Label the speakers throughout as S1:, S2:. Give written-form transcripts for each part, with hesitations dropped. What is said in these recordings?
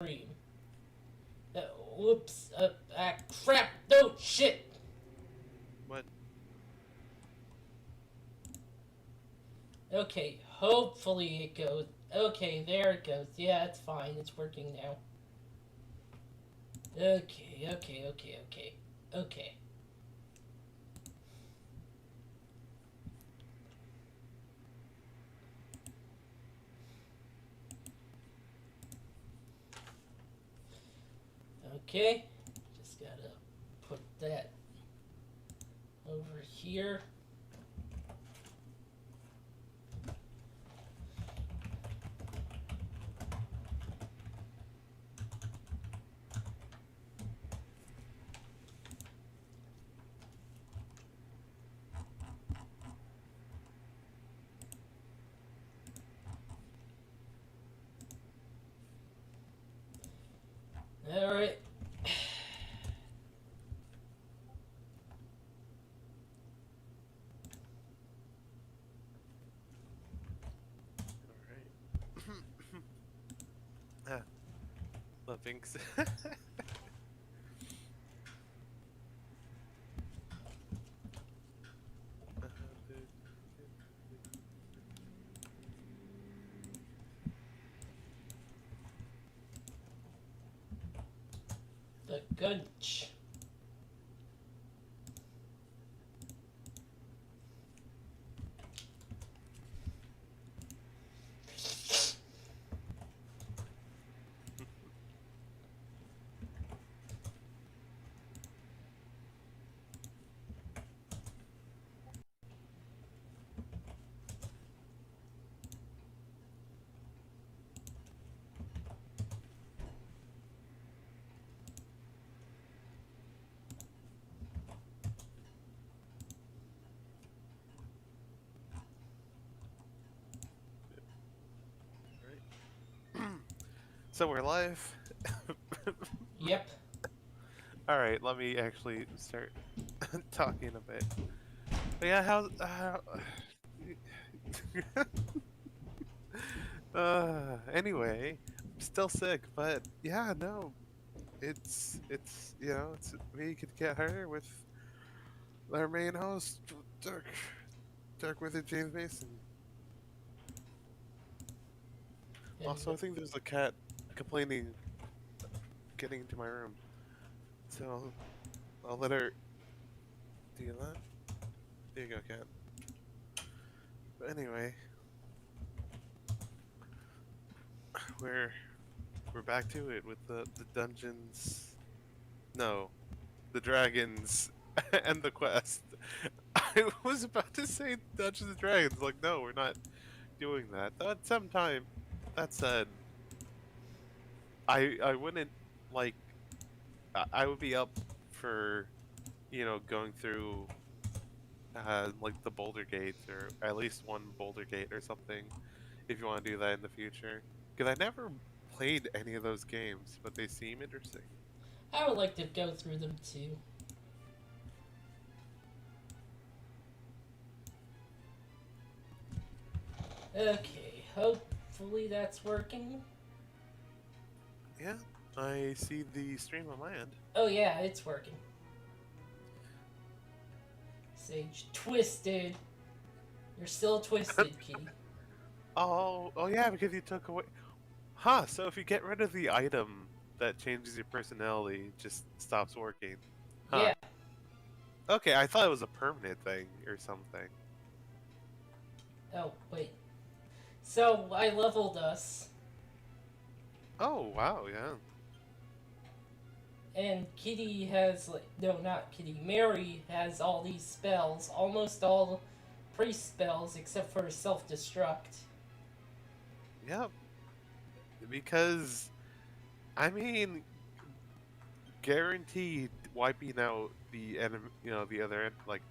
S1: stream. Whoops. Crap. No, shit.
S2: What?
S1: Okay, hopefully it goes. Okay, there it goes. Yeah, it's fine. It's working now. Okay. Okay. Just gotta put that over here. Alright.
S2: Alright. Ah, Lovinks.
S1: The gunch.
S2: Alright. So we're live.
S1: Yep.
S2: Alright, let me actually start talking a bit. But yeah, anyway, I'm still sick, but yeah, no, it's we could get her with our main host, Dark Wizard James Mason.
S1: And
S2: Also, I think there's a cat complaining, getting into my room, so I'll let her do that. There you go, cat. But anyway, we're we're back to it with the dungeons. No, the dragons and the quest. I was about to say Dungeons and Dragons. Like, no, we're not doing that. Though at some time, that said, I wouldn't like. I would be up for going through like the Boulder Gate or at least one Boulder Gate or something if you want to do that in the future. Because I never played any of those games, but they seem interesting.
S1: I would like to go through them too. Okay, hopefully that's working.
S2: Yeah, I see the stream on my end.
S1: Oh yeah, it's working. Sage twisted. You're still twisted, Kitty.
S2: Oh yeah, because you took away. Huh, so if you get rid of the item that changes your personality, it just stops working. Huh.
S1: Yeah.
S2: Okay, I thought it was a permanent thing or something.
S1: Oh, wait. So I leveled us,
S2: Oh, wow, yeah.
S1: and Kitty has like no, not Kitty. Mary has all these spells, almost all priest spells except for self-destruct.
S2: Yep. Because, I mean, guaranteed wiping out the enemy, the other, like,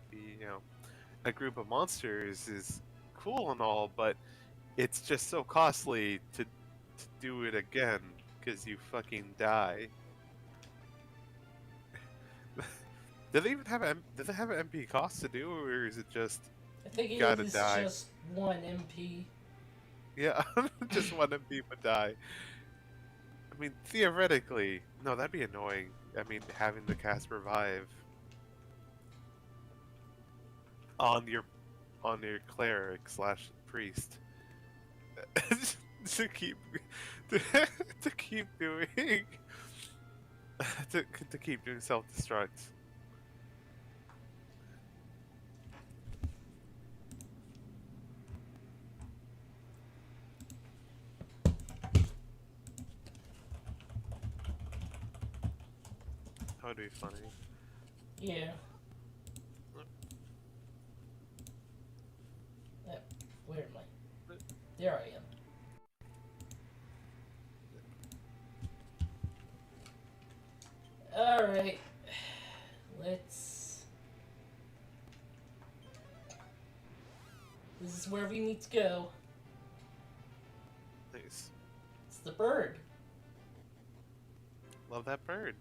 S2: a group of monsters is cool and all, but it's just so costly to do it again, because you fucking die. Do they even have does it have an MP cost to do, or is it just
S1: I think it
S2: gotta
S1: is
S2: die?
S1: just one MP.
S2: Yeah, just one MP would die. I mean, theoretically, no, that'd be annoying. I mean, having the cast revive on your cleric slash priest to keep to, to keep doing to keep doing self destruct. That would be funny.
S1: Yeah. Where am I? There I am. Alright. Let's... This is where we need to go.
S2: Nice.
S1: It's the bird.
S2: Love that bird.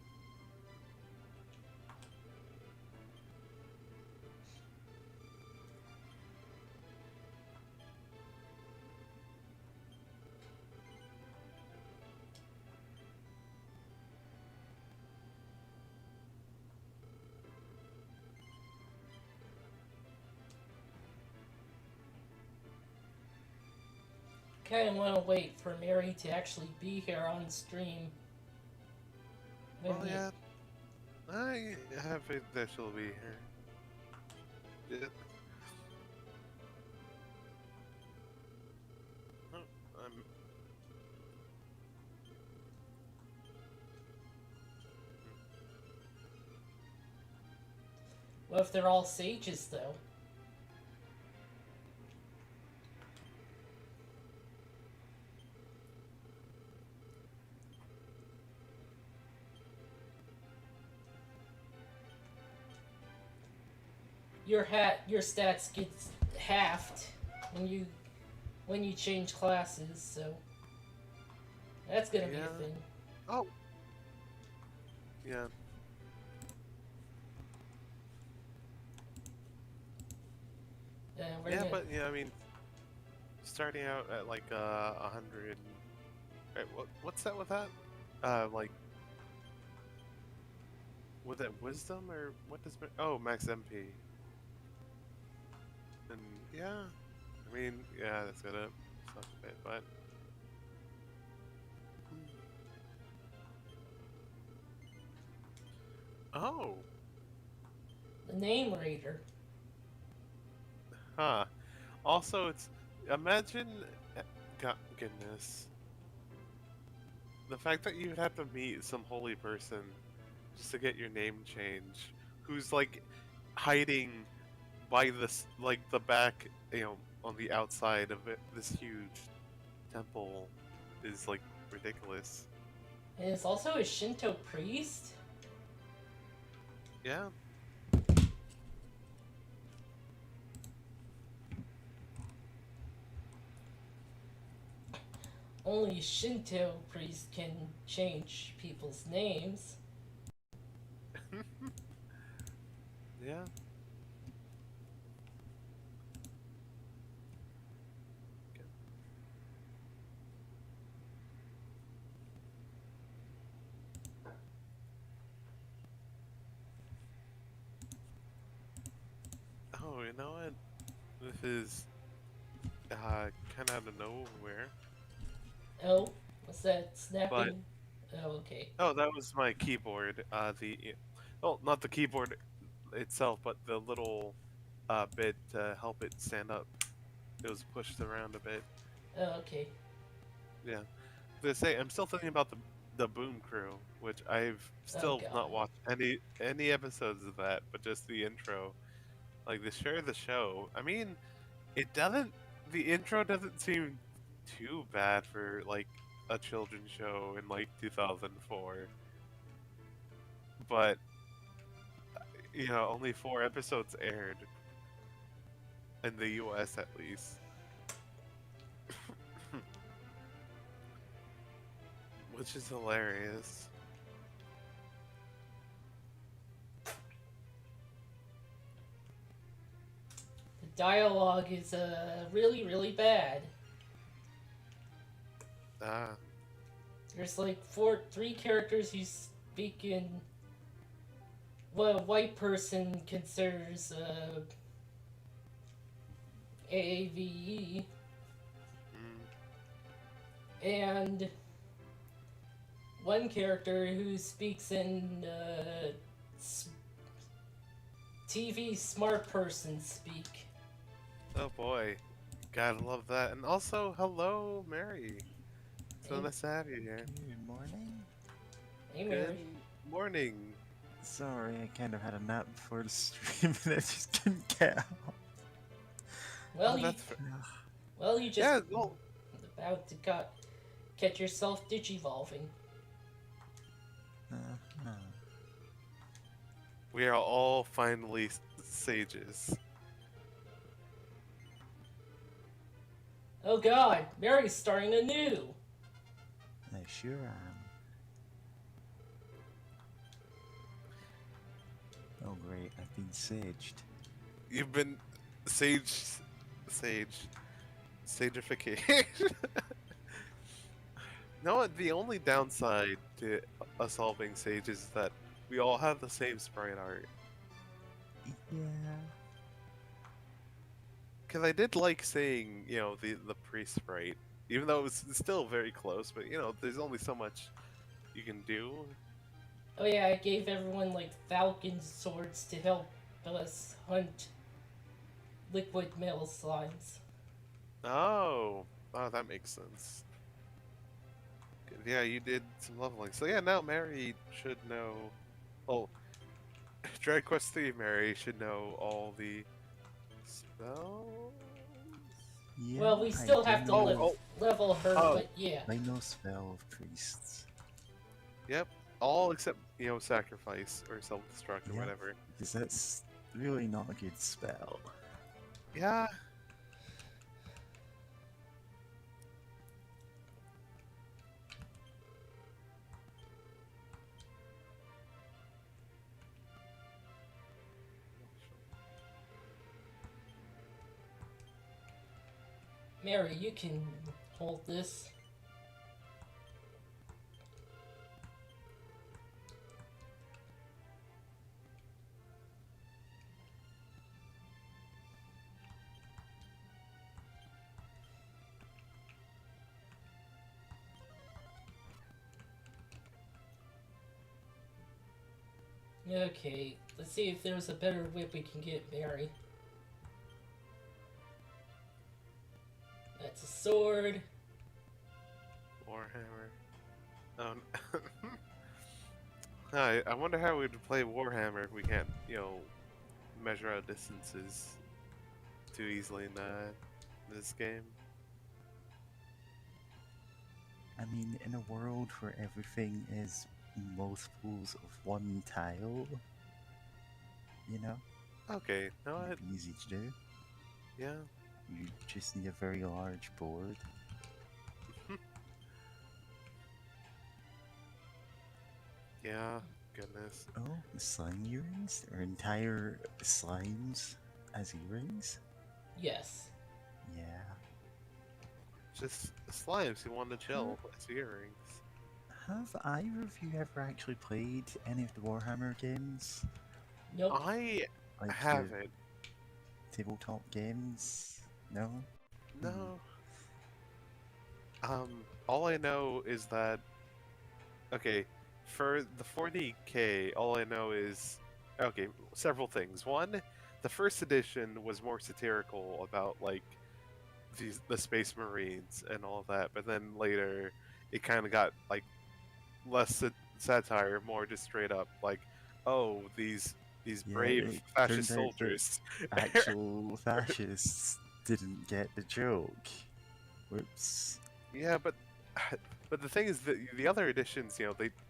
S1: Kind of want to wait for Mary to actually be here on stream.
S2: Well,
S1: Maybe-
S2: yeah. I have faith that she'll be here. Yeah. Oh,
S1: What if they're all sages, though? Your stats get halved when you change classes, so that's gonna be a
S2: Yeah.
S1: thing.
S2: oh. Yeah.
S1: We're
S2: Yeah,
S1: gonna,
S2: but yeah, I mean, starting out at like 100. Right, what's that with that? Like, with that wisdom or what does? Oh, max MP. And yeah, I mean, yeah, that's gonna suck a bit, but. Oh,
S1: the name raider.
S2: huh. Also, it's imagine, God, goodness, the fact that you'd have to meet some holy person just to get your name changed, who's like hiding by this, like the back, on the outside of it, this huge temple, is like ridiculous.
S1: And it's also a Shinto priest.
S2: Yeah.
S1: Only Shinto priests can change people's names.
S2: Yeah. Oh, you know what? This is kind of out of nowhere.
S1: Oh, what's that snapping? Oh, okay.
S2: Oh, that was my keyboard. Well, not the keyboard itself, but the little bit to help it stand up. It was pushed around a bit.
S1: Oh, okay.
S2: Yeah. To say, I'm still thinking about the Boom Crew, which I've still
S1: God.
S2: not watched any episodes of that, but just the intro. Like the share of the show. I mean, it doesn't. The intro doesn't seem too bad for like a children's show in like 2004. But only 4 episodes aired in the U.S. at least. Which is hilarious.
S1: The dialogue is really, really bad.
S2: Ah.
S1: There's like three characters who speak in what a white person considers AAVE, and one character who speaks in TV smart person speak.
S2: Oh boy, gotta love that. And also, hello, Mary. So
S1: Hey,
S2: nice to have you here.
S3: Good morning.
S1: hey
S2: Good
S1: Mary.
S2: morning.
S3: Sorry, I kind of had a nap before the stream and I just couldn't get out.
S1: Well,
S2: Oh,
S1: you
S2: that's fair.
S1: well you just
S2: Yeah, well,
S1: about to catch yourself digivolving.
S3: Uh,
S2: we are all finally sages.
S1: Oh God, Mary's starting anew.
S3: I sure am. Oh great, I've been saged.
S2: You've been sagification. No, the only downside to us all being sages is that we all have the same sprite art.
S3: Yeah.
S2: Because I did like seeing, the priest sprite, even though it was still very close. But there's only so much you can do.
S1: Oh yeah, I gave everyone like falcon swords to help us hunt liquid metal slimes.
S2: Oh, that makes sense. Good. Yeah, you did some leveling. So yeah, now Mary should know. Oh, Drag Quest 3 Mary should know all the spells.
S3: Yeah.
S1: Well, we still have to level her, but yeah.
S3: I know spell of priests.
S2: Yep, all except sacrifice or self-destruct or
S3: Yeah.
S2: whatever.
S3: Because that's really not a good spell.
S2: Yeah.
S1: Mary, you can hold this. Okay, let's see if there's a better whip we can get, Mary. That's a sword.
S2: Warhammer. Oh. I wonder how we'd play Warhammer if we can't, measure out distances too easily in this game.
S3: I mean, in a world where everything is multiples of one tile,
S2: Okay, no,
S3: it'd be easy to do.
S2: yeah.
S3: You just need a very large board.
S2: Yeah, goodness.
S3: Oh, the slime earrings? Or entire slimes as earrings?
S1: Yes.
S3: Yeah.
S2: Just slimes who want to chill as earrings.
S3: Have either of you ever actually played any of the Warhammer games?
S1: Nope.
S2: I
S3: Like
S2: haven't.
S3: tabletop games? No?
S2: No. All I know is that, okay, for the 40K, all I know is, okay, several things. One, the first edition was more satirical about, like, the Space Marines and all of that, but then later it kind of got, like, less satire, more just straight up, like, oh, these brave
S3: it
S2: fascist
S3: turned out that
S2: soldiers.
S3: actual fascists didn't get the joke. Whoops.
S2: Yeah, but the thing is that the other editions,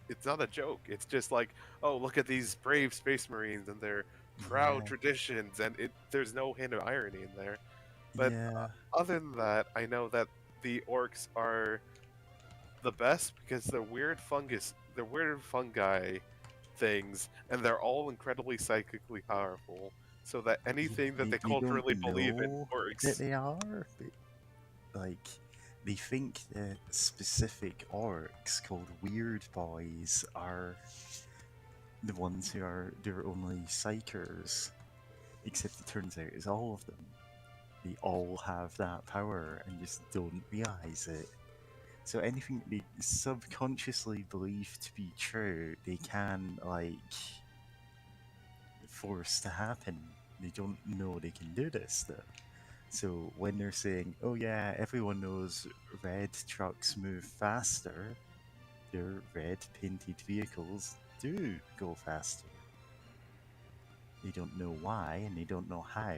S2: it's not a joke. It's just like, oh, look at these brave Space Marines and their proud
S3: Yeah.
S2: traditions, and there's no hint of irony in there. But
S3: Yeah.
S2: other than that, I know that the orcs are the best because they're weird fungi things, and they're all incredibly psychically powerful. So that anything that they
S3: You don't
S2: culturally believe in
S3: know
S2: works.
S3: that they are, but, like, they think that specific orcs called Weird Boys are the ones who are their only psychers, except it turns out it's all of them. They all have that power and just don't realize it. So anything they subconsciously believe to be true, they can force to happen. They don't know they can do this though. So when they're saying, "Oh yeah, everyone knows red trucks move faster," their red painted vehicles do go faster. They don't know why and they don't know how.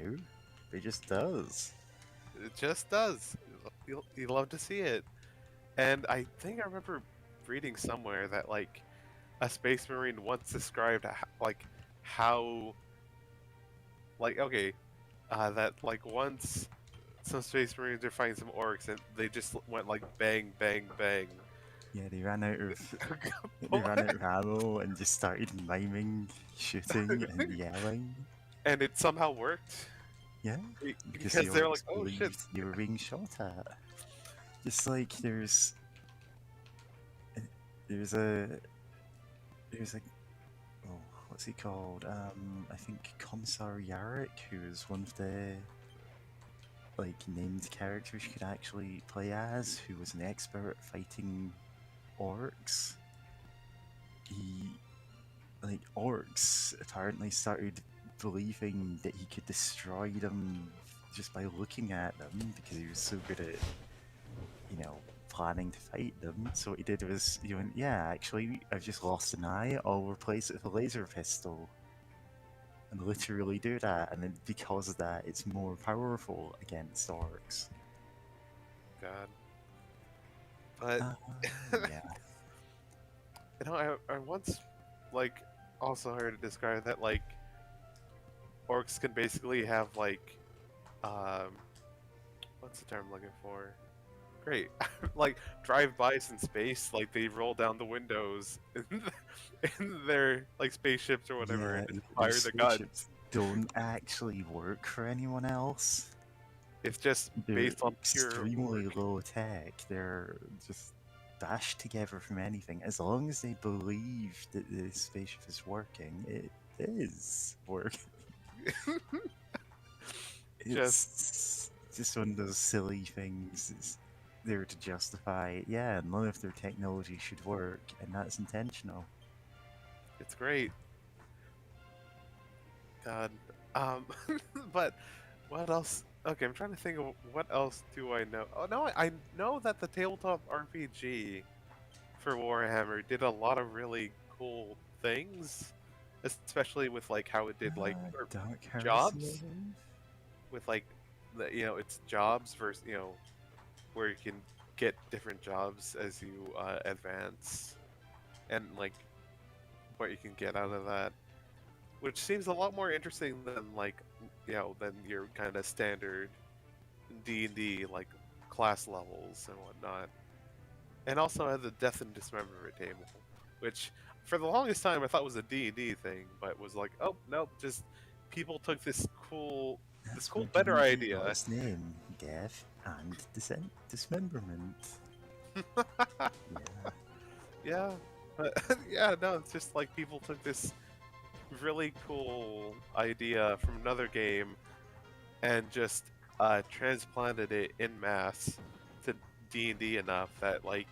S3: It just does.
S2: It just does. You love to see it. And I think I remember reading somewhere that like a space marine once described like how okay, that like once some space marines are fighting some orcs and they just went like bang bang bang.
S3: Yeah, they ran out of ammo and just started miming, shooting and yelling.
S2: And it somehow worked.
S3: Yeah,
S2: Because
S3: the
S2: they're like,
S3: orcs
S2: oh shit.
S3: believed they were being shot at. Just like there's a oh, what's he called? I think Commissar Yarrick, who is one of the named characters you could actually play as, who was an expert at fighting orcs. He orcs apparently started believing that he could destroy them just by looking at them because he was so good at planning to fight them. So what he did was he went, yeah, actually I've just lost an eye, I'll replace it with a laser pistol, and literally do that, and then because of that it's more powerful against orcs.
S2: God. But
S3: Yeah.
S2: I once also heard it described that orcs can basically have what's the term I'm looking for? Great. Drive-bys in space, they roll down the windows in their spaceships or whatever
S3: Yeah,
S2: and just
S3: their
S2: fire the guns.
S3: spaceships don't actually work for anyone else.
S2: It's just
S3: They're
S2: based on pure
S3: extremely
S2: work.
S3: low tech. They're just bashed together from anything. As long as they believe that the spaceship is working, it is working. It's just one of those silly things. It's there to justify, yeah, none of their technology should work, and that's intentional.
S2: It's great. God. But what else? Okay, I'm trying to think of what else do I know. Oh no, I know that the tabletop RPG for Warhammer did a lot of really cool things, especially with how it did
S3: Dark Heresy,
S2: jobs
S3: I believe?
S2: with it's jobs versus where you can get different jobs as you advance, and what you can get out of that, which seems a lot more interesting than than your kind of standard D&D class levels and whatnot. And also had the Death and Dismemberment table, which for the longest time I thought was a D&D thing, but was like, oh nope, just people took this cool
S3: where
S2: better
S3: D&D
S2: idea.
S3: got its name, Death and Dismemberment.
S2: Yeah, but yeah, no, it's just people took this really cool idea from another game and just transplanted it in mass to D&D enough that a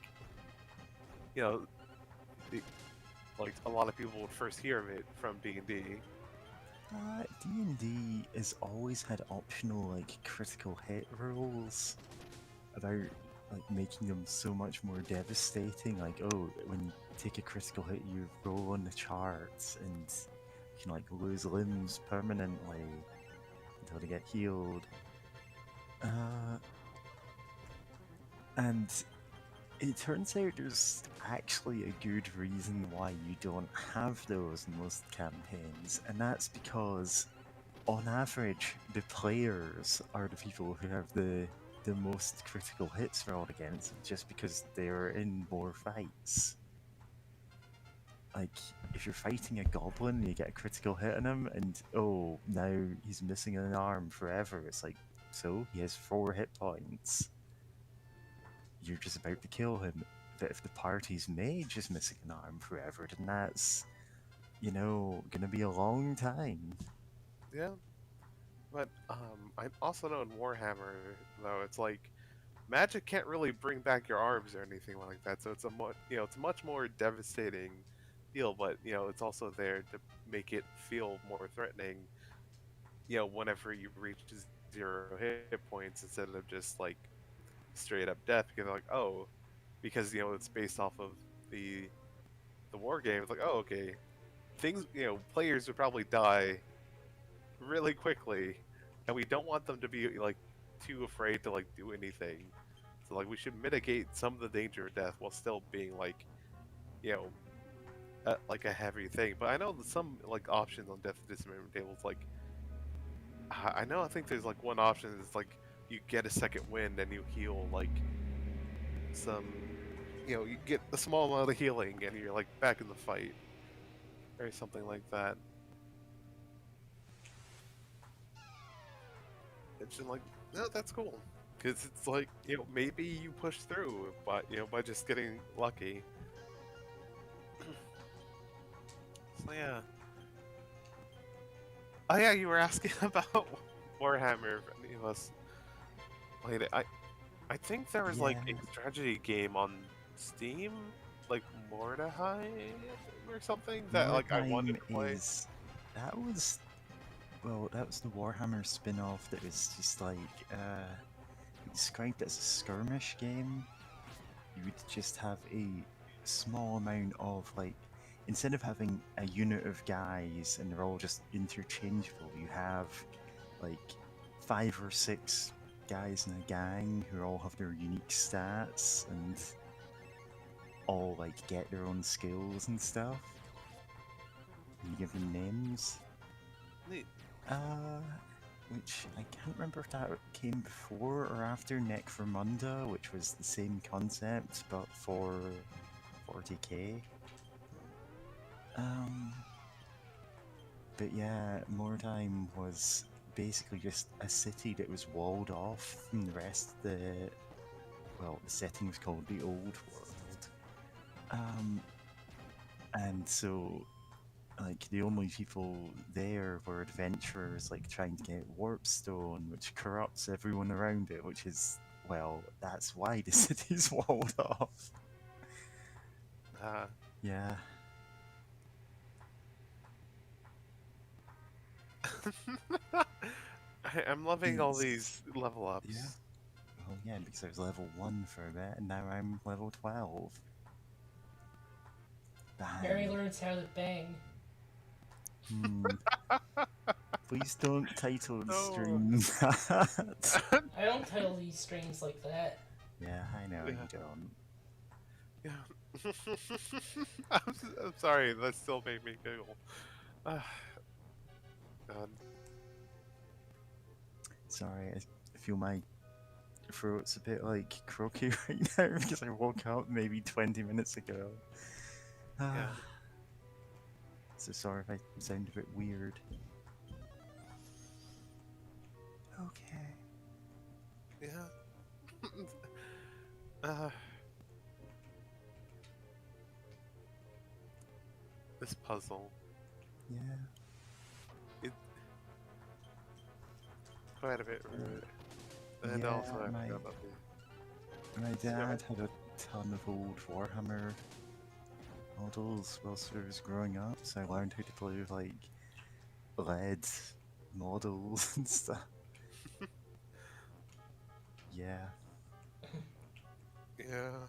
S2: lot of people would first hear of it from D&D.
S3: D&D has always had optional critical hit rules about making them so much more devastating. Oh, when you take a critical hit, you roll on the charts and you can lose limbs permanently until they get healed. And it turns out there's actually a good reason why you don't have those in most campaigns, and that's because, on average, the players are the people who have the most critical hits rolled against them, just because they're in more fights. If you're fighting a goblin, you get a critical hit on him, and oh, now he's missing an arm forever. It's so he has 4 hit points. you're just about to kill him. But if the party's mage is missing an arm forever, then that's, gonna be a long time.
S2: Yeah, but I also know in Warhammer though it's like magic can't really bring back your arms or anything like that. So it's it's a much more devastating deal. But it's also there to make it feel more threatening. Whenever you reach 0 hit points instead of just like straight up death, because like because it's based off of the war game. It's like okay, things players would probably die really quickly, and we don't want them to be like too afraid to like do anything. So like we should mitigate some of the danger of death while still being like, you know, like a heavy thing. But I know that some like options on death dismemberment tables, like I think there's like one option is like you get a second wind and you heal like some, you get a small amount of healing and you're like back in the fight or something like that. It's just like, no, that's cool. Because it's like, maybe you push through, but, by just getting lucky. So, yeah. Oh, yeah, you were asking about Warhammer, if any of us played it. I think there was, like,
S3: Yeah.
S2: a strategy game on Steam, like Mordehai or something, that, like, I wanted to play.
S3: That was the Warhammer spin-off that was just like described as a skirmish game. You would just have a small amount of like, instead of having a unit of guys and they're all just interchangeable, you have like 5 or 6 guys in a gang who all have their unique stats and all like get their own skills and stuff. And you give them names.
S2: Neat.
S3: Which I can't remember if that came before or after Necromunda, which was the same concept but for 40k. But yeah, Mordheim was basically just a city that was walled off from the rest of the setting was called the Old World. And so like the only people there were adventurers like trying to get Warpstone, which corrupts everyone around it, which is, that's why the city's walled off. Yeah.
S2: I'm loving all
S3: It's-
S2: these level ups.
S3: Yeah. Well, yeah, because I was level 1 for a bit, and now I'm level 12. Bang.
S1: Mary learns how to bang.
S3: Please don't title the
S2: No.
S3: stream that.
S1: I don't title these streams like that.
S3: Yeah, I know
S2: Yeah.
S3: you don't.
S2: Yeah. I'm sorry, that still made me giggle. God.
S3: Sorry, I feel my throat's a bit like croaky right now because I woke up maybe 20 minutes ago.
S2: Yeah.
S3: So sorry if I sound a bit weird. Okay.
S2: Yeah. This puzzle.
S3: Yeah.
S2: Quite a bit rude. And
S3: Yeah,
S2: also, I
S3: my-
S2: forgot about
S3: My dad had a ton of old Warhammer models whilst I was growing up, so I learned how to play with like lead models and stuff. Yeah.
S2: Yeah.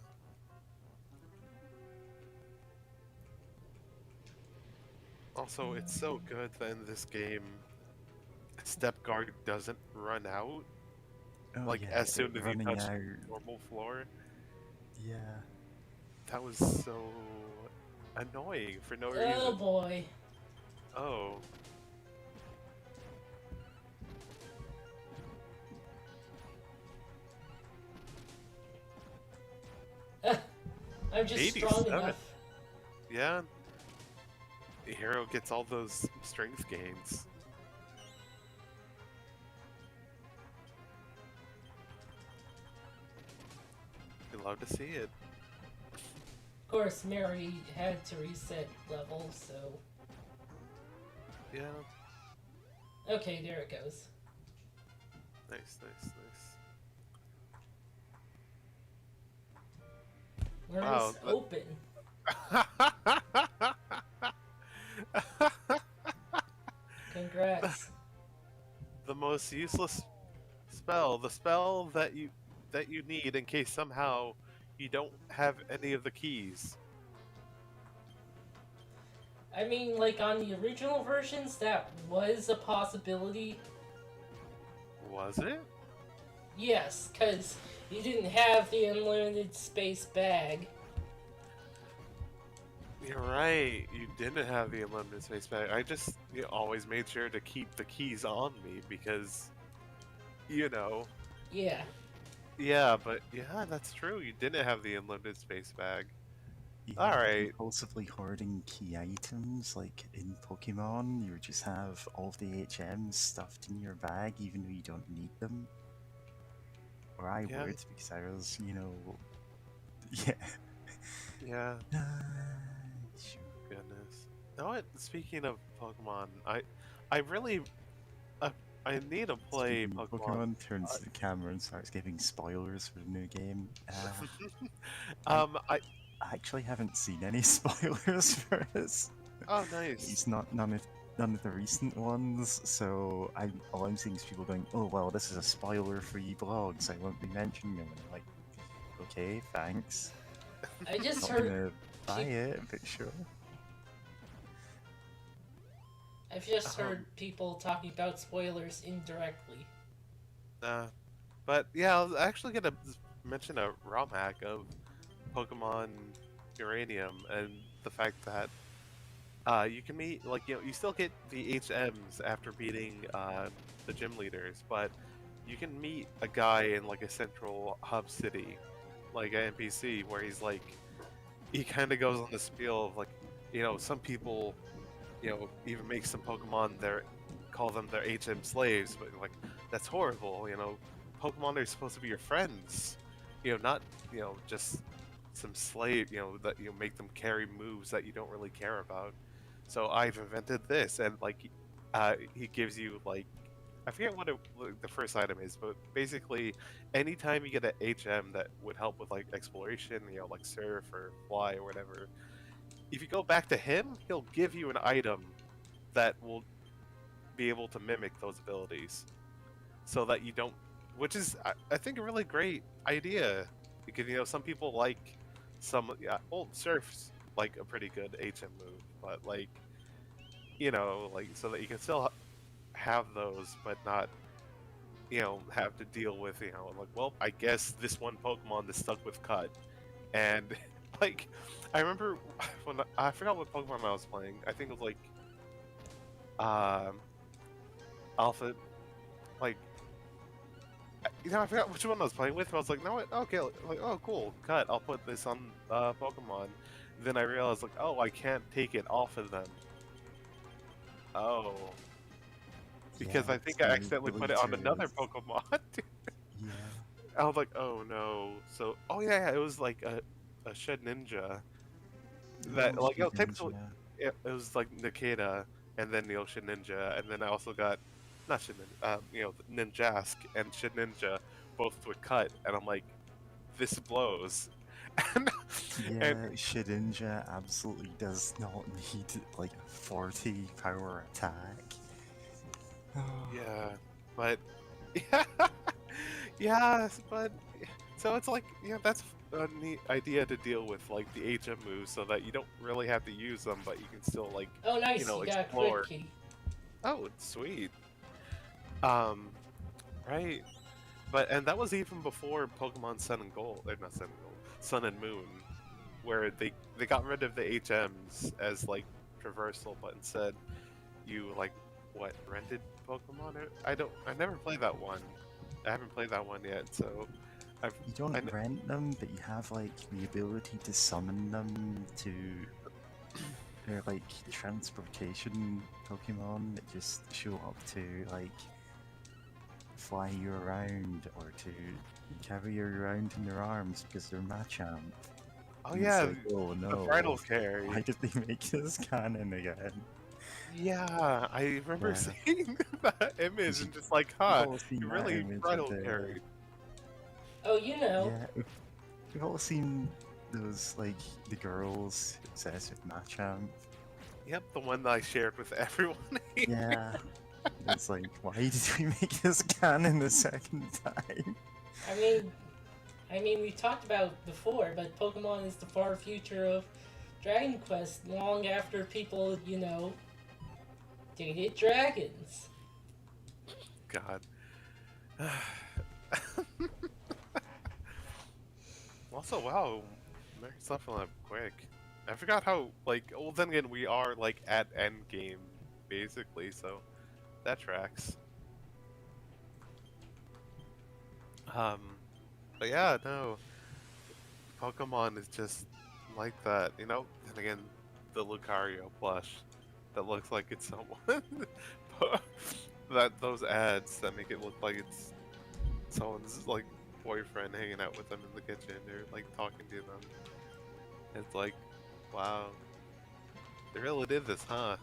S2: Also, it's so good that in this game, step guard doesn't run out.
S3: Oh,
S2: Like,
S3: yeah,
S2: as soon as you
S3: running
S2: touch
S3: out.
S2: normal floor.
S3: Yeah.
S2: That was so annoying for no reason.
S1: Oh boy.
S2: Oh.
S1: I'm just strong
S2: 87.
S1: enough.
S2: Yeah. The hero gets all those strength gains. love to see it.
S1: Of course, Mary had to reset levels, so...
S2: Yeah,
S1: Okay, there it goes.
S2: nice, nice,
S1: Where
S2: Wow,
S1: is open?
S2: nice.
S1: Congrats.
S2: The most useless spell, the spell that you need in case somehow you don't have any of the keys.
S1: I mean, like, on the original versions, that was a possibility.
S2: Was it?
S1: Yes, because you didn't have the unlimited space bag.
S2: You're right. You didn't have the unlimited space bag. I just always made sure to keep the keys on me because, you know.
S1: Yeah.
S2: Yeah, but yeah, that's true. You didn't have the unlimited space bag.
S3: Yeah,
S2: Alright.
S3: compulsively hoarding key items, like in Pokemon, you would just have all of the HMs stuffed in your bag even though you don't need them. Or I
S2: Yeah.
S3: would, because I was, yeah.
S2: Yeah.
S3: Sure.
S2: Goodness. You know what? Speaking of Pokemon, I really, I need to play
S3: Speaking of
S2: Pokemon.
S3: turns to the camera and starts giving spoilers for the new game.
S2: I
S3: I actually haven't seen any spoilers for this.
S2: oh nice.
S3: It's not none of the recent ones, so all I'm seeing is people going, "Oh well, this is a spoiler-free blog, so I won't be mentioning them." And I'm like, "Okay, thanks.
S1: I just
S3: Not
S1: heard...
S3: gonna buy it, but sure."
S1: I've just heard people talking about spoilers indirectly.
S2: But yeah, I was actually gonna mention a ROM hack of Pokemon Uranium and the fact that you can meet you still get the HMs after beating the gym leaders, but you can meet a guy in like a central hub city, like an NPC, where he kind of goes on the spiel of some people even make some Pokemon call them their HM slaves, but like that's horrible. Pokemon are supposed to be your friends. Not just some slave. That make them carry moves that you don't really care about. So I've invented this, and he gives you I forget what the first item is, but basically, anytime you get an HM that would help with exploration, like surf or fly or whatever, if you go back to him, he'll give you an item that will be able to mimic those abilities, so that you don't. Which is, I think, a really great idea, because some people surf's like a pretty good HM move, but so that you can still have those, but not have to deal with well, I guess this one Pokemon that's stuck with Cut, and I remember when I forgot what Pokemon I was playing. I think it was Alpha, I forgot which one I was playing with. But I was like, no, okay, oh, cool, Cut. I'll put this on Pokemon. Then I realized, oh, I can't take it off of them. Oh, because
S3: Yeah,
S2: I think I accidentally put it on another
S3: is-
S2: Pokemon.
S3: Yeah.
S2: I was like, oh no. So, oh yeah, it was like a Shed Ninja. That typically
S3: Ninja.
S2: it was like Nikita, and then the Ocean Ninja, and then I also got not Shed Ninja, Ninjask and Shed Ninja, both with Cut, and I'm like, this blows. and,
S3: Yeah, Shedinja absolutely does not need like a 40 power attack.
S2: yeah, but yeah, yeah, but so it's that's a neat idea to deal with the HM moves, so that you don't really have to use them, but you can still
S1: Oh, nice, you got a
S2: explore.
S1: quick key.
S2: Oh, sweet. Right. And that was even before Pokemon Sun and Gold, or not Sun and Gold, Sun and Moon, where they got rid of the HMs as traversal, but instead you rented Pokemon? I never played that one. I haven't played that one yet, so
S3: You don't rent them, but you have the ability to summon them to. They're transportation Pokemon that just show up to fly you around or to carry you around in their arms because they're Machamp.
S2: Oh
S3: And
S2: yeah,
S3: it's like, oh
S2: the
S3: no,
S2: bridal carry.
S3: why did they make this canon again?
S2: Yeah, I remember
S3: Yeah.
S2: seeing that image
S3: you-
S2: and just like,
S3: We've
S2: huh,
S3: all seen
S2: you
S3: that
S2: really
S3: image of
S2: bridal
S3: the
S2: carried.
S1: Oh, you know.
S3: yeah. We've all seen those like the girls obsessed with Machamp.
S2: Yep, the one that I shared with everyone.
S3: Yeah. It's like, why did we make this canon the second time?
S1: I mean, we talked about it before, but Pokemon is the far future of Dragon Quest. Long after people, you know, dated dragons.
S2: God. Also, wow, American's leveling up quick. I forgot how, like, well, then again, we are, like, at end game, basically, so that tracks. But yeah, no, Pokemon is just like that, you know? And again, the Lucario plush that looks like it's someone. Those ads that make it look like it's someone's, like, boyfriend hanging out with them in the kitchen or, like, talking to them. It's like, wow. They really did this, huh?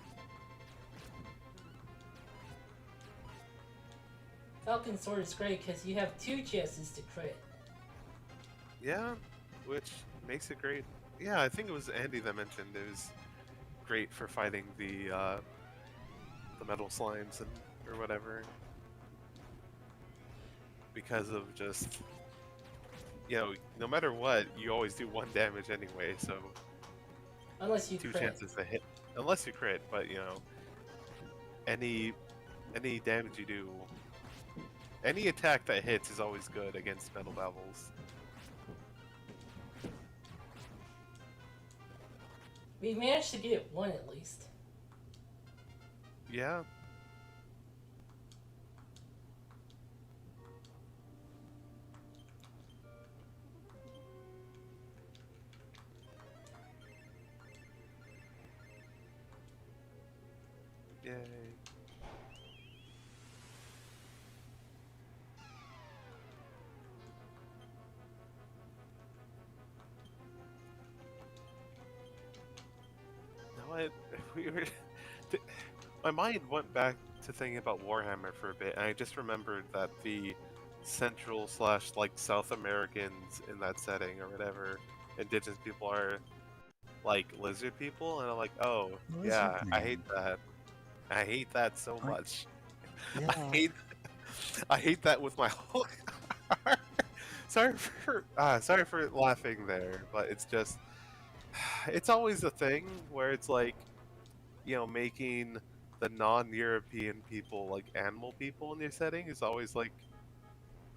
S1: Falcon Sword is great because you have 2 chances to crit.
S2: Yeah, which makes it great. Yeah, I think it was Andy that mentioned it was great for fighting the metal slimes and or whatever, because of just, you know, no matter what, you always do 1 damage anyway, so
S1: Unless you
S2: 2
S1: crit.
S2: chances to hit, unless you crit. But you know, any damage you do, any attack that hits is always good against metal levels.
S1: We managed to get 1 at least.
S2: Yeah. Yay. No, we were. My mind went back to thinking about Warhammer for a bit, and I just remembered that the Central slash like South Americans in that setting or whatever, indigenous people are like lizard people, and I'm like, oh yeah,
S3: Lizard
S2: I hate
S3: men.
S2: that. I hate that so
S3: I-
S2: much.
S3: Yeah.
S2: I hate that with my whole heart. Sorry for laughing there, but it's just it's always a thing where it's like, you know, making the non-European people like animal people in your setting is always like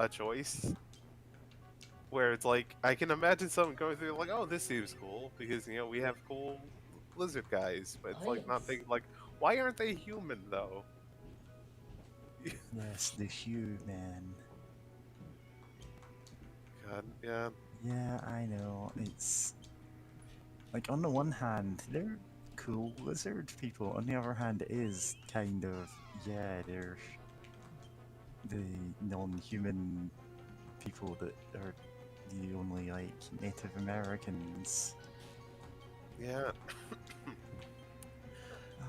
S2: a choice. Where it's like I can imagine someone going through like, oh, this seems cool because you know we have cool lizard guys, but it's like not
S1: Nice.
S2: thinking like, why aren't they human though?
S3: Yes, the human.
S2: God, yeah.
S3: Yeah, I know. It's like on the one hand, they're cool lizard people. On the other hand, it is kind of yeah, they're the non-human people that are the only like Native Americans.
S2: Yeah.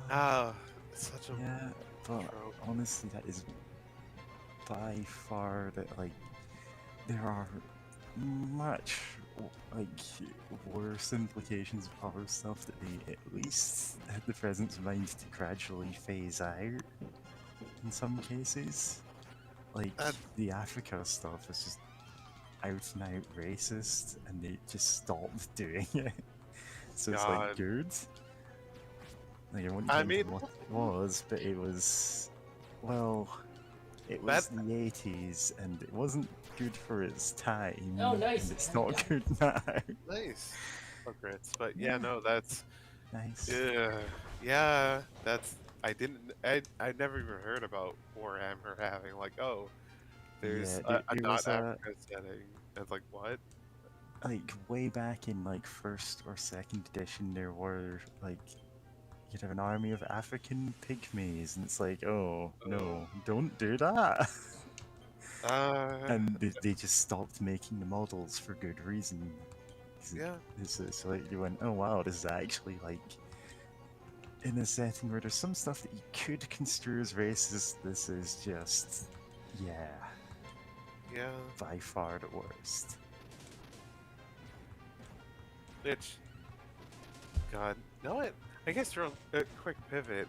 S3: Ah,
S2: It's such a
S3: yeah, but
S2: trope.
S3: honestly, that is by far that like there are much like worse implications of horror stuff that they at least had the presence of mind to gradually phase out in some cases. Like
S2: That-
S3: the Africa stuff is just out and out racist, and they just stopped doing it. So it's like
S2: God.
S3: good. Like I won't
S2: I
S3: get into
S2: mean-
S3: what it was, but it was well, it was the 80s, and it wasn't good for its time.
S1: Oh, nice.
S3: And it's not good now.
S2: Nice. Regrets, but yeah,
S3: Yeah.
S2: no, that's
S3: Nice.
S2: yeah, that's I never even heard about Warhammer having like, oh, there's
S3: Yeah,
S2: a
S3: there
S2: not
S3: was a-
S2: Africa setting. It's like what?
S3: Like way back in like first or second edition, there were like you'd have an army of African pygmies, and it's like, oh no, don't do that. And they just stopped making the models for good reason.
S2: Yeah.
S3: It's like you went, oh wow, this is actually like in a setting where there's some stuff that you could construe as racist. This is just, yeah,
S2: Yeah.
S3: by far the worst.
S2: Which, God, no, what? I guess real a quick pivot.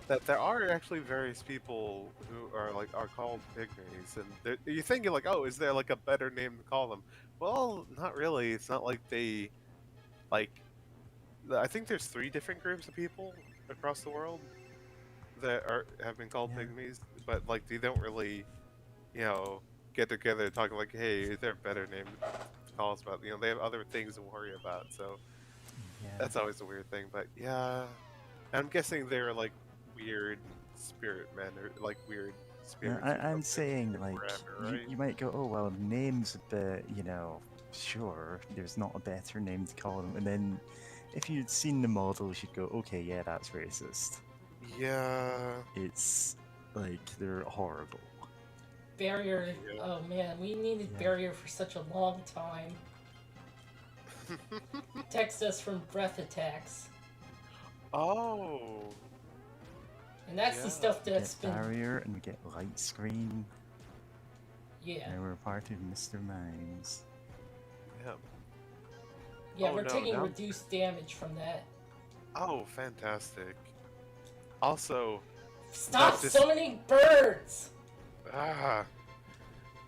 S2: That there are actually various people who are called pygmies, and you're thinking like, oh, is there like a better name to call them? Well, not really. It's not like they like. I think there's 3 different groups of people across the world that have been called
S3: Yeah.
S2: pygmies, but like they don't really, you know, get together and talk like, hey, is there a better name to call us about? You know, they have other things to worry about, so
S3: Yeah.
S2: that's always a weird thing. But yeah, I'm guessing they're like weird spirit men or like weird
S3: No,
S2: spirits or
S3: I'm
S2: something
S3: saying,
S2: from
S3: like,
S2: wherever, right?
S3: you might go, oh, well, name's a bit, sure, there's not a better name to call them. And then if you'd seen the models, you'd go, okay, yeah, that's racist.
S2: Yeah.
S3: It's like, they're horrible.
S1: Barrier.
S2: Yeah.
S1: Oh man, we needed
S3: Yeah.
S1: barrier for such a long time. Text us from breath attacks,
S2: Oh.
S1: and that's the
S2: Yeah.
S1: stuff
S3: We
S1: that's
S3: get
S1: been.
S3: barrier and we get light screen.
S1: Yeah,
S3: Now we're part of Mr. Mimes.
S2: Yeah.
S1: yeah,
S2: Oh,
S1: we're
S2: no,
S1: taking
S2: now-
S1: reduced damage from that.
S2: Oh, fantastic. Also,
S1: Stop
S2: just-
S1: summoning birds!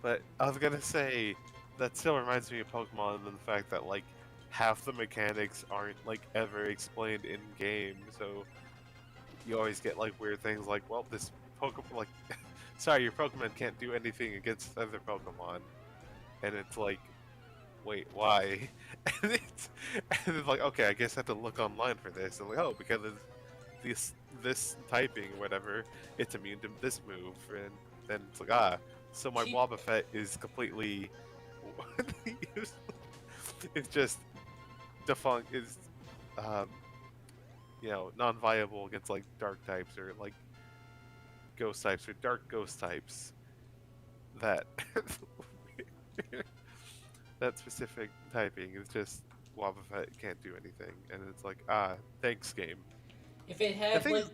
S2: but I was gonna say that still reminds me of Pokemon and the fact that like half the mechanics aren't like ever explained in game, so you always get like weird things like, well, this Pokemon like, sorry, your Pokemon can't do anything against other Pokemon, and it's like, wait, why? And it's like, okay, I guess I have to look online for this, and like, oh, because of this typing or whatever, it's immune to this move, and then it's like, so my
S1: Keep-
S2: Wobbuffet is completely it's just defunct, is non-viable against like dark types or like ghost types or dark ghost types. That that specific typing is just Wobbuffet can't do anything, and it's like, thanks game.
S1: If it had
S2: thing
S1: like
S2: is-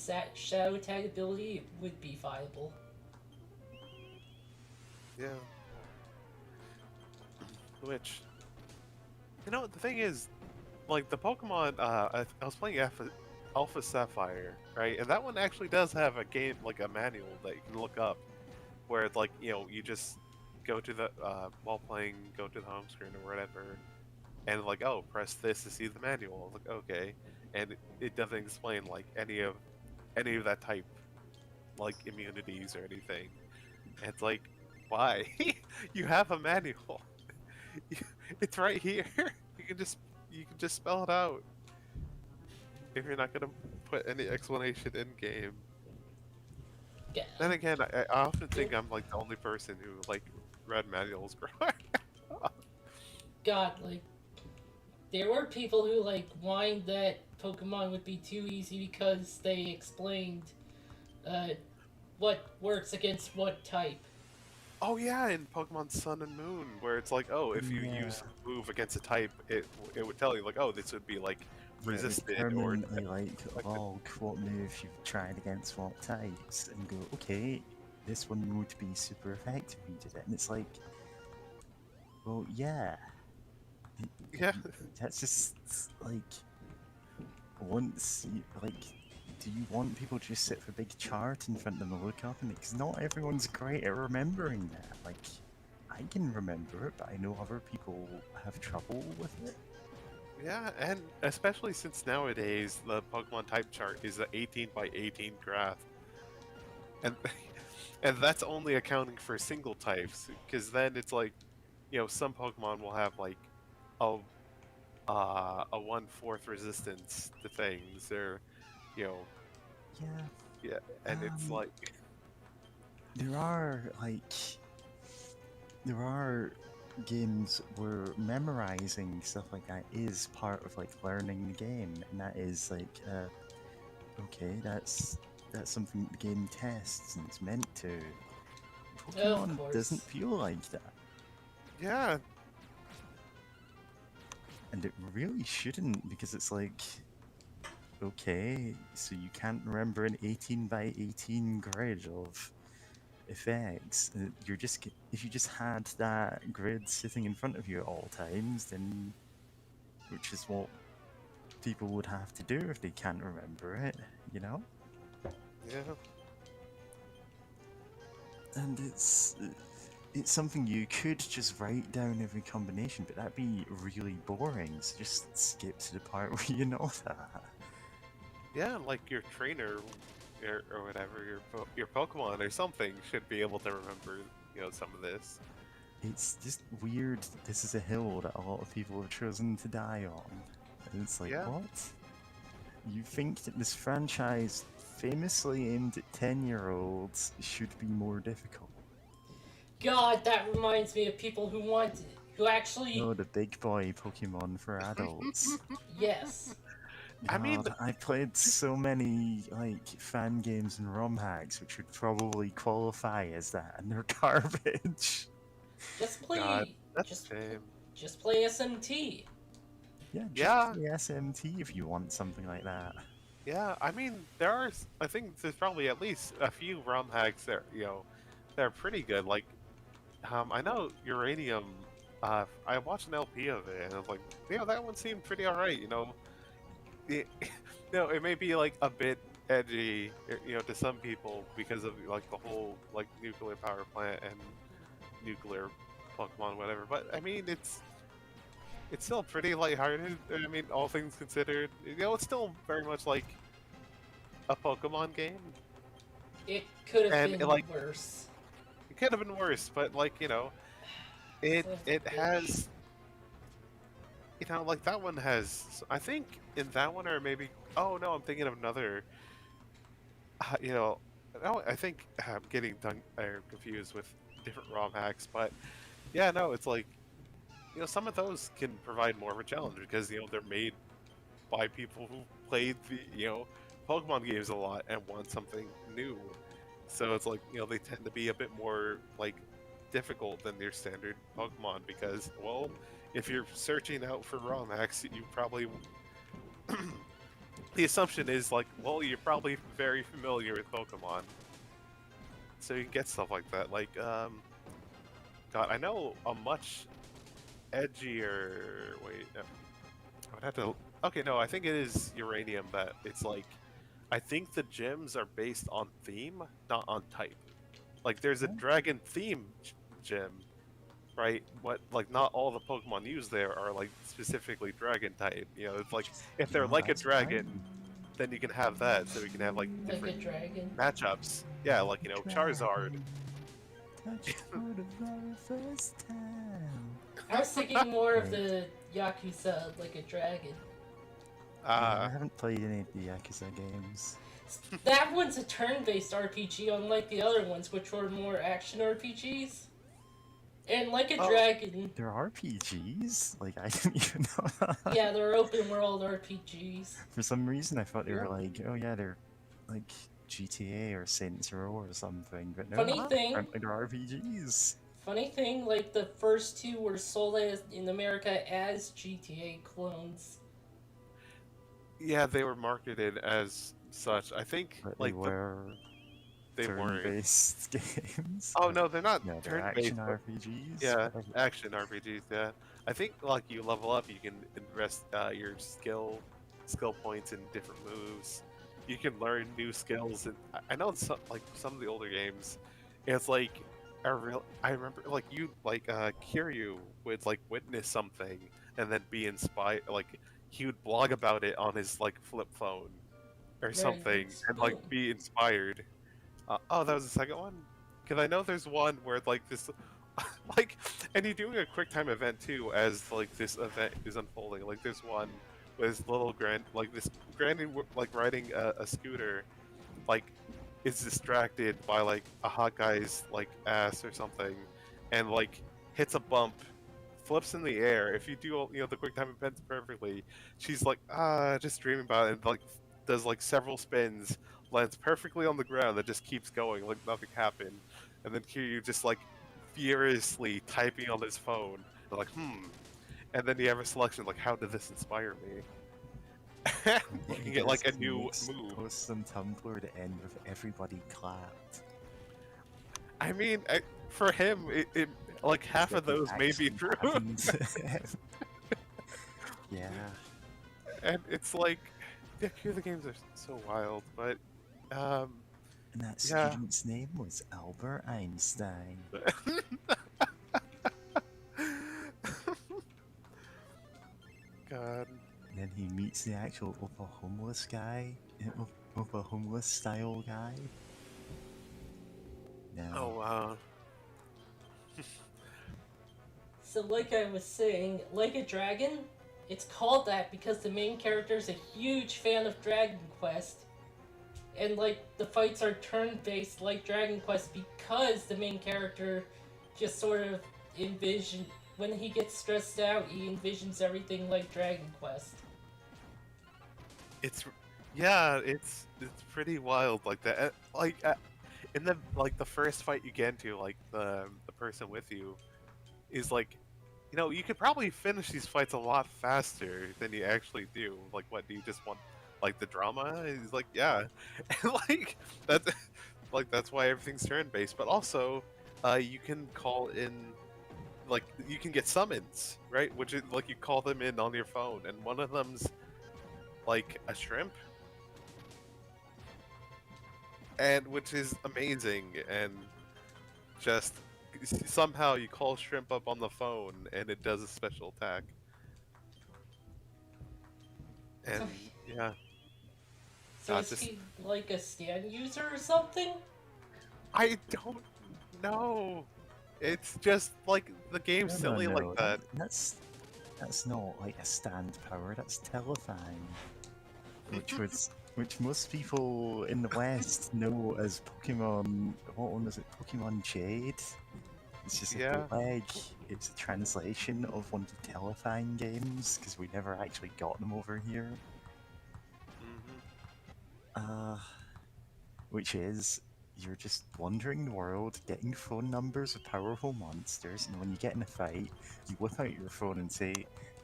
S1: the shadow tag ability, it would be viable.
S2: Yeah. Which, the thing is, like the Pokemon, I was playing Alpha Sapphire, right? And that one actually does have a game, like a manual that you can look up, where it's like, you just go to the, while playing, go to the home screen or whatever, and like, oh, press this to see the manual. Like, okay. And it doesn't explain like any of that type, like immunities or anything. And it's like, why? You have a manual. It's right here. You can just spell it out. If you're not gonna put any explanation in game.
S1: Yeah.
S2: Then again, I often think I'm like the only person who like read manuals growing up.
S1: God, like, there were people who like whined that Pokemon would be too easy because they explained what works against what type.
S2: Oh yeah, in Pokemon Sun and Moon, where it's like, oh, if you
S3: Yeah.
S2: use a move against a type, it would tell you like, oh, this would be like resisted or
S3: permanently like log what move you've tried against what types and go, okay, this one would be super effective if you did it. And it's like, well, yeah.
S2: yeah.
S3: That's just like once you like. Do you want people to just sit for a big chart in front of them and look up? And because not everyone's great at remembering that. Like, I can remember it, but I know other people have trouble with it.
S2: Yeah, and especially since nowadays the Pokemon type chart is an 18 by 18 graph, and and that's only accounting for single types. Because then it's like, some Pokemon will have like a 1/4 resistance to things, or
S3: Yeah.
S2: yeah, and it's
S3: Um,
S2: like,
S3: There are games where memorizing stuff like that is part of like learning the game, and that is like, okay, that's something the game tests and it's meant to. Pokemon
S1: course.
S3: doesn't feel like that.
S2: Yeah,
S3: And it really shouldn't, because it's like, okay, so you can't remember an 18 by 18 grid of effects. You're just if you just had that grid sitting in front of you at all times, then which is what people would have to do if they can't remember it, you know?
S2: yeah.
S3: And it's something you could just write down every combination, but that'd be really boring. So just skip to the part where you know that.
S2: Yeah, like your trainer or whatever, your Pokemon or something should be able to remember, some of this.
S3: It's just weird that this is a hill that a lot of people have chosen to die on. And it's like,
S2: Yeah.
S3: what? You think that this franchise, famously aimed at 10-year-olds, should be more difficult?
S1: God, that reminds me of people who actually,
S3: No, the big boy Pokemon for adults.
S1: yes.
S2: I mean,
S3: God, I played so many like fan games and ROM hacks which would probably qualify as that, and they're garbage.
S1: Just play,
S2: God, that's
S1: just,
S2: a shame.
S1: just play SMT.
S3: Yeah, just
S2: Yeah.
S3: play SMT if you want something like that.
S2: Yeah, I mean, I think there's probably at least a few ROM hacks that, they're pretty good. Like, I know Uranium, I watched an LP of it, and I was like, that one seemed pretty alright, It, it may be, like, a bit edgy, to some people because of, like, the whole, like, nuclear power plant and nuclear Pokemon, whatever, but, I mean, it's still pretty lighthearted. I mean, all things considered, it's still very much like a Pokemon game.
S1: It could have
S2: And,
S1: been
S2: like,
S1: worse.
S2: It could have been worse, but like it
S1: That's
S2: has, like that one has. I think in that one, or maybe. Oh no, I'm thinking of another. No, I think I'm getting confused with different ROM hacks, but yeah, no, it's like some of those can provide more of a challenge because they're made by people who played the Pokemon games a lot and want something new. So it's like they tend to be a bit more like difficult than your standard Pokemon because if you're searching out for ROM hacks, you probably the assumption is like you're probably very familiar with Pokemon, so you can get stuff like that. Like God, I know a much edgier. Wait, no. I would have to. Okay, no, I think it is Uranium that it's like. I think the gyms are based on theme, not on type. Like, there's a dragon theme gym, right? But like, not all the Pokemon used there are like specifically dragon type. It's like if they're like a
S3: That's
S2: dragon,
S3: fine.
S2: then you can have that. So you can have like
S1: Like a
S2: different
S1: dragon.
S2: matchups. Yeah, like Charizard.
S3: Touched for the very first time.
S1: I was thinking more of the Yakuza, like a dragon.
S3: I haven't played any of the Yakuza games.
S1: That one's a turn-based RPG, unlike the other ones, which were more action RPGs. And like a dragon,
S3: They're RPGs? Like, I didn't even know that.
S1: yeah, they're open-world RPGs.
S3: For some reason, I thought they were
S2: Yeah.
S3: like, oh yeah, they're like GTA or Saints Row or something. But no,
S1: Funny thing-
S3: apparently they're RPGs.
S1: Funny thing, like the first two were sold in America as GTA clones.
S2: Yeah, they were marketed as such. I think
S3: But
S2: like
S3: they were
S2: they weren't.
S3: turn-based games.
S2: Oh
S3: but
S2: no, they're not
S3: no, they're
S2: turn-based.
S3: action
S2: but-
S3: RPGs.
S2: Yeah,
S3: whatever.
S2: action RPGs. Yeah, I think like you level up, you can invest your skill points in different moves. You can learn new skills, and I know some of the older games, it's like I remember like Kiryu would like witness something and then be inspired. Like he would blog about it on his like flip phone or
S1: Very
S2: something,
S1: nice.
S2: and like be inspired. Oh, that was the second one. Because I know there's one where like this, like, and you're doing a quick time event too as like this event is unfolding. Like there's one with this little this granny like riding a scooter, like is distracted by like a hot guy's like ass or something, and like hits a bump, flips in the air. If you do the quick time events perfectly, she's like just dreaming about it and like does like several spins, lands perfectly on the ground that just keeps going like nothing happened. and then Kiryu just like furiously typing on his phone, and like and then you have a selection like, how did this inspire me? You
S3: What he
S2: can get
S3: does
S2: like a
S3: is he
S2: new
S3: makes
S2: move.
S3: posts on Tumblr to end with everybody clapped.
S2: I mean, for him, it like
S3: As
S2: half
S3: if
S2: of
S3: it
S2: those may be
S3: actually
S2: true,
S3: happened. Yeah.
S2: and it's like, yeah, the games are so wild, but
S3: And that
S2: yeah.
S3: student's name was Albert Einstein.
S2: God.
S3: And then he meets the actual upper homeless guy, upper homeless style guy. No.
S2: Oh wow.
S1: So, like I was saying, Like a Dragon, it's called that because the main character is a huge fan of Dragon Quest. And, like, the fights are turn-based like Dragon Quest because the main character just sort of when he gets stressed out, he envisions everything like Dragon Quest.
S2: It's it's pretty wild like that. In the first fight you get into, like the person with you is like, you could probably finish these fights a lot faster than you actually do. Like, what do you just want, like the drama? And he's like, yeah, and like that's why everything's turn based. But also, you can call in, like you can get summons, right? Which is like you call them in on your phone, and one of them's like a shrimp, and which is amazing, and just somehow you call shrimp up on the phone and it does a special attack, and yeah,
S1: So is
S2: just
S1: he like a stand user or something?
S2: I don't know. It's just like the game's silly like that.
S3: That's not like a stand power. That's Telefang, which most people in the West know as Pokemon. What one was it? Pokemon Jade. It's just a
S2: Yeah.
S3: bootleg. It's a translation of one of the Telefang games because we never actually got them over here.
S2: Hmm.
S3: Which is you're just wandering the world, getting phone numbers of powerful monsters, and when you get in a fight, you whip out your phone and say,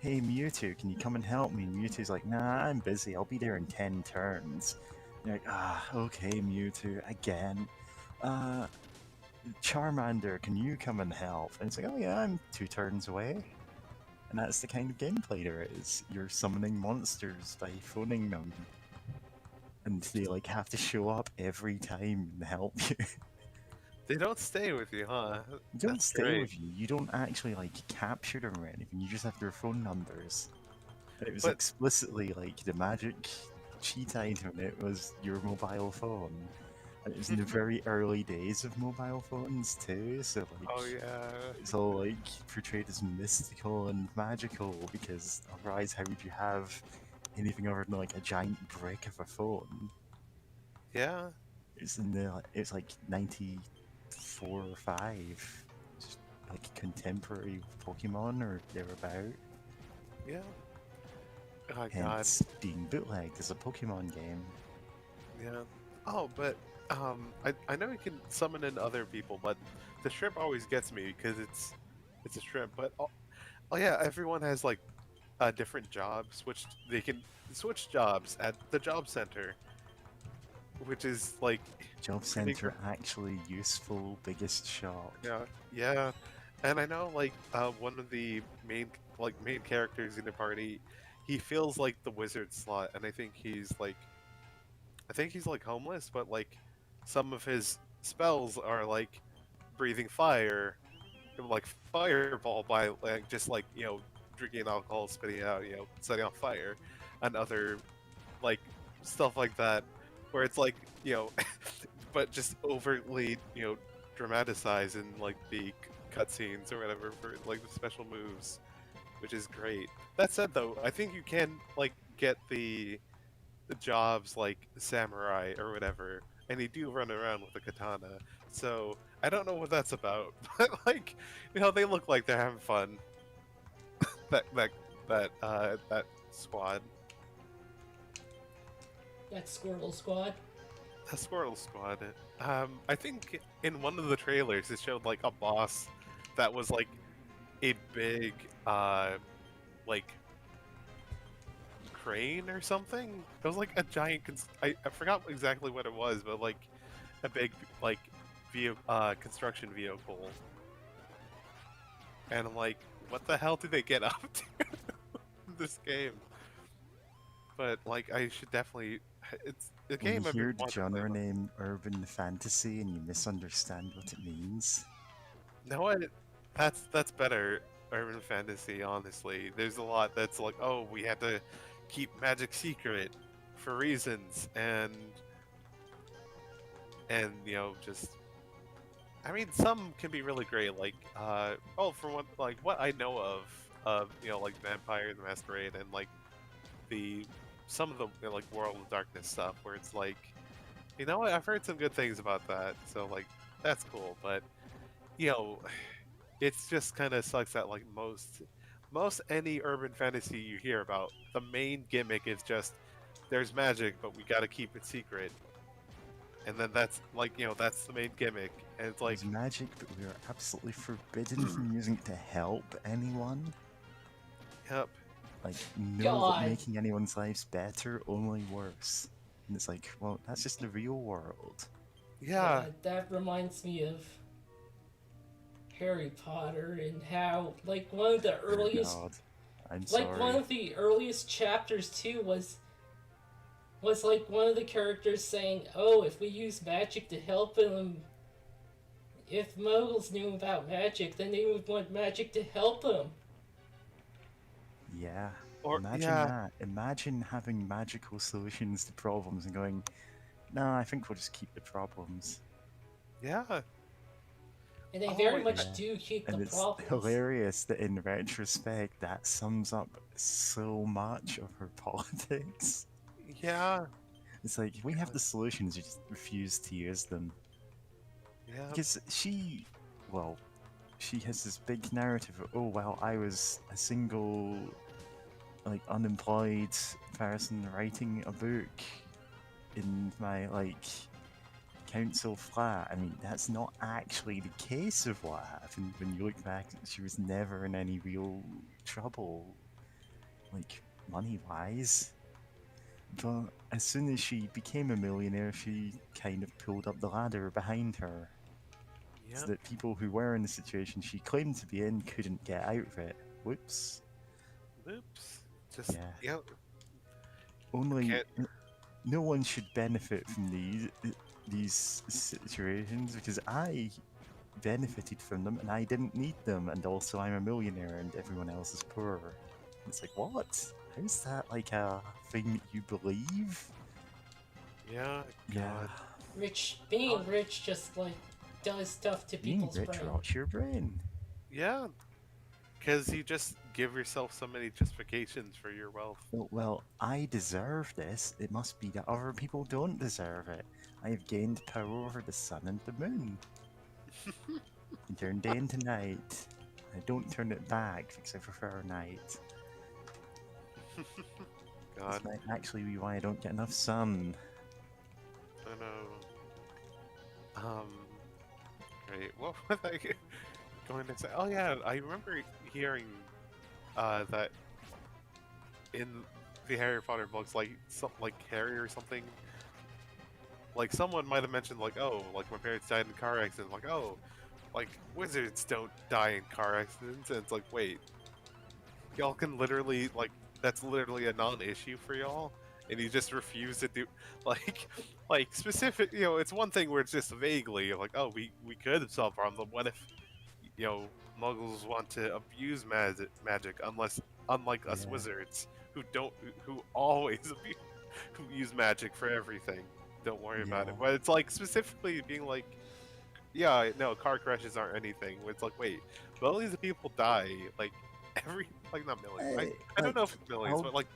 S3: "Hey Mewtwo, can you come and help me?" And Mewtwo's like, "Nah, I'm busy. I'll be there in 10 turns." And you're like, okay, Mewtwo, again. Charmander, can you come and help? And it's like, oh yeah, I'm 2 turns away. And that's the kind of gameplay there is. You're summoning monsters by phoning them. And they like have to show up every time and help you.
S2: They don't stay with you, huh?
S3: They don't
S2: That's
S3: stay
S2: great.
S3: with you. You don't actually like capture them or anything. You just have their phone numbers. And it was
S2: But-
S3: explicitly like the magic cheat item. It was your mobile phone. And it was in the very early days of mobile phones too. So like,
S2: Oh yeah.
S3: it's all like portrayed as mystical and magical because otherwise, how would you have anything other than like a giant brick of a phone?
S2: Yeah.
S3: It's like 94 or 5, just like contemporary Pokemon or thereabout.
S2: Yeah. Oh god.
S3: Hence being bootlegged as a Pokemon game.
S2: Yeah. Oh, but I know you can summon in other people, but the shrimp always gets me because it's a shrimp. But oh yeah, everyone has like different jobs, which they can switch jobs at the job center, which is like
S3: Job
S2: pretty
S3: Center actually useful, biggest shock.
S2: yeah. And I know like one of the main characters in the party, he feels like the wizard slot, and I think he's like homeless, but like some of his spells are like breathing fire, like fireball by like just like drinking alcohol, spitting it out, setting on fire, and other like stuff like that, where it's like but just overtly dramatized in like the cutscenes or whatever for like the special moves, which is great. That said, though, I think you can like get the jobs like samurai or whatever, and they do run around with a katana. So I don't know what that's about, but like, they look like they're having fun. that squad.
S1: That Squirtle Squad.
S2: A Squirrel Squad. I think in one of the trailers it showed like a boss that was like a big, like crane or something. It was like a giant. I forgot exactly what it was, but like a big like construction vehicle. And I'm like, what the hell did they get up to in this game? But like, I should definitely. It's a
S3: When you
S2: game I've been
S3: hear the
S2: wanting to play.
S3: genre name urban fantasy and you misunderstand what it means,
S2: No, what? That's better. Urban fantasy, honestly. There's a lot that's like, oh, we had to keep magic secret for reasons, and just. I mean, some can be really great. Like, oh, for one, like what I know of like Vampire the Masquerade and like the some of the like World of Darkness stuff, where it's like, what, I've heard some good things about that, so like that's cool. But you know, it's just kind of sucks that like most any urban fantasy you hear about, the main gimmick is just there's magic, but we got to keep it secret, and then that's like that's the main gimmick, and it's like,
S3: there's magic, but we are absolutely forbidden from using it to help anyone.
S2: yep,
S3: Like, no
S1: God.
S3: making anyone's lives better, only worse. And it's like, well, that's just the real world.
S2: yeah,
S1: That reminds me of Harry Potter and how like one of the
S3: Oh
S1: earliest
S3: God, I'm
S1: like one
S3: sorry.
S1: of the earliest chapters too was like one of the characters saying, "Oh, if we use magic to help them, if Muggles knew about magic, then they would want magic to help them."
S3: Yeah,
S2: or
S3: imagine
S2: yeah,
S3: that. Imagine having magical solutions to problems and going, no, I think we'll just keep the problems.
S2: yeah.
S1: And they
S2: Oh,
S1: very
S2: wait,
S1: much do keep the
S3: And it's
S1: problems.
S3: hilarious that in retrospect, that sums up so much of her politics.
S2: yeah,
S3: It's like, we have the solutions, you just refuse to use them.
S2: yeah,
S3: Because well, she has this big narrative of, oh, well, I was a single, like, unemployed person writing a book in my, like, council flat. I mean, that's not actually the case of what happened. When you look back, she was never in any real trouble, like, money-wise. But as soon as she became a millionaire, she kind of pulled up the ladder behind her.
S2: yeah.
S3: So that people who were in the situation she claimed to be in couldn't get out of it. Whoops.
S2: Oops. Just
S3: Yeah.
S2: yeah.
S3: Only
S2: Can't.
S3: no one should benefit from these situations because I benefited from them and I didn't need them, and also I'm a millionaire and everyone else is poor. It's like, what? How's that like a thing that you believe?
S2: Yeah.
S3: Yeah,
S2: God.
S1: Being rich just like does stuff to
S3: being
S1: people's
S3: rich
S1: brain.
S3: rots your brain.
S2: Yeah. Because you just give yourself so many justifications for your wealth.
S3: Well, I deserve this. It must be that other people don't deserve it. I have gained power over the sun and the moon. I turn day into night. I don't turn it back because I prefer night.
S2: God.
S3: This might actually be why I don't get enough sun.
S2: I know. Great. What was I going to say? Oh yeah, I remember hearing that in the Harry Potter books, like like Harry or something, like someone might have mentioned like, oh, like my parents died in a car accident. Like, oh, like wizards don't die in car accidents. And it's like, wait, y'all can literally like that's literally a non-issue for y'all, and you just refuse to do like like specific. It's one thing where it's just vaguely like, oh, we could solve problem. But what if Muggles want to abuse magic, unlike us
S3: Yeah.
S2: wizards who always who use magic for everything. Don't worry about it.
S3: Yeah.
S2: But it's like specifically being like, yeah, no, car crashes aren't anything. It's like, wait, millions of people die, like like not millions. I don't know if it's millions,
S3: I'll,
S2: but like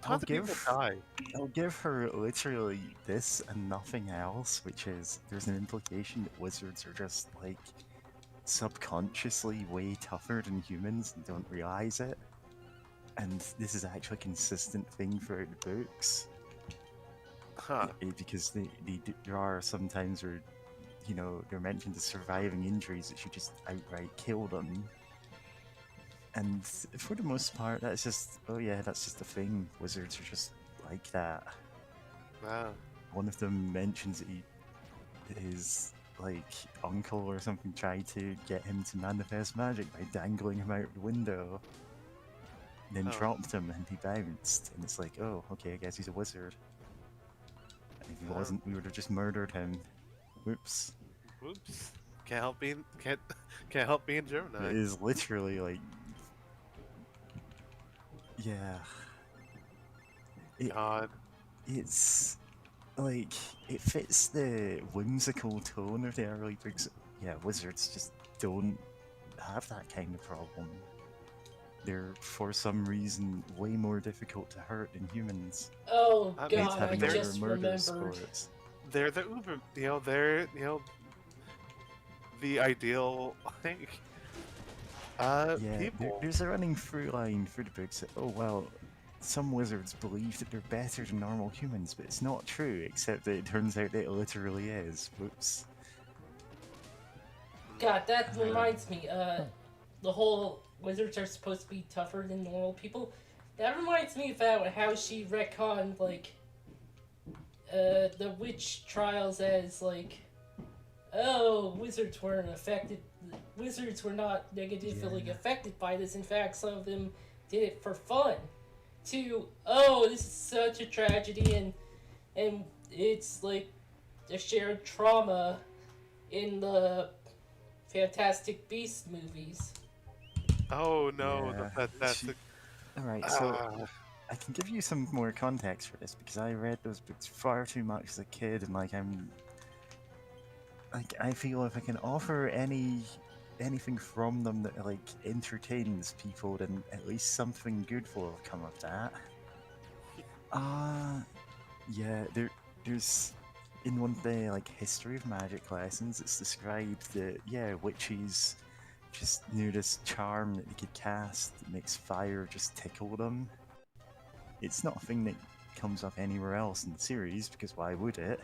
S3: I'll
S2: tons of people
S3: give
S2: die.
S3: I'll give her literally this and nothing else, which is there's an implication that wizards are just like subconsciously way tougher than humans and don't realize it. And this is actually a consistent thing throughout the books.
S2: Huh.
S3: Because there are some times where, you know, they're mentioned as surviving injuries that should just outright kill them. And for the most part, that's just, oh yeah, that's just a thing. Wizards are just like that.
S2: Wow.
S3: One of them mentions that his like uncle or something tried to get him to manifest magic by dangling him out the window, then
S2: Oh.
S3: dropped him and he bounced. And it's like, oh, okay, I guess he's a wizard. And if he
S2: Oh.
S3: wasn't, we would have just murdered him. Whoops.
S2: Whoops. Can't help being Gemini.
S3: It is literally like, yeah.
S2: God.
S3: It's like it fits the whimsical tone of the early books. Yeah, wizards just don't have that kind of problem. They're for some reason way more difficult to hurt than humans.
S1: Oh
S2: I mean,
S1: god,
S3: It's
S1: I
S3: having
S2: they're
S1: just
S3: murder
S1: remembered.
S3: sports.
S2: They're the uber. They're the ideal like
S3: Yeah,
S2: people.
S3: there's a running through line through the books that, oh well, some wizards believe that they're better than normal humans, but it's not true, except that it turns out that it literally is. Whoops.
S1: God, that reminds me, the whole wizards are supposed to be tougher than normal people. That reminds me about how she retconned, like, the witch trials as, like, oh, wizards weren't affected. Wizards were not negatively
S3: Yeah.
S1: affected by this. In fact, some of them did it for fun. To, oh, this is such a tragedy, and it's like a shared trauma in the Fantastic Beasts movies.
S2: Oh no,
S3: Yeah,
S2: that's
S3: she- Alright, so
S2: ah,
S3: I can give you some more context for this because I read those books far too much as a kid, and I feel if I can offer anything from them that like entertains people, then at least something good will have come of that. Yeah, there's in one of the like history of magic lessons, it's described that yeah, witches just knew this charm that they could cast that makes fire just tickle them. It's not a thing that comes up anywhere else in the series because why would it?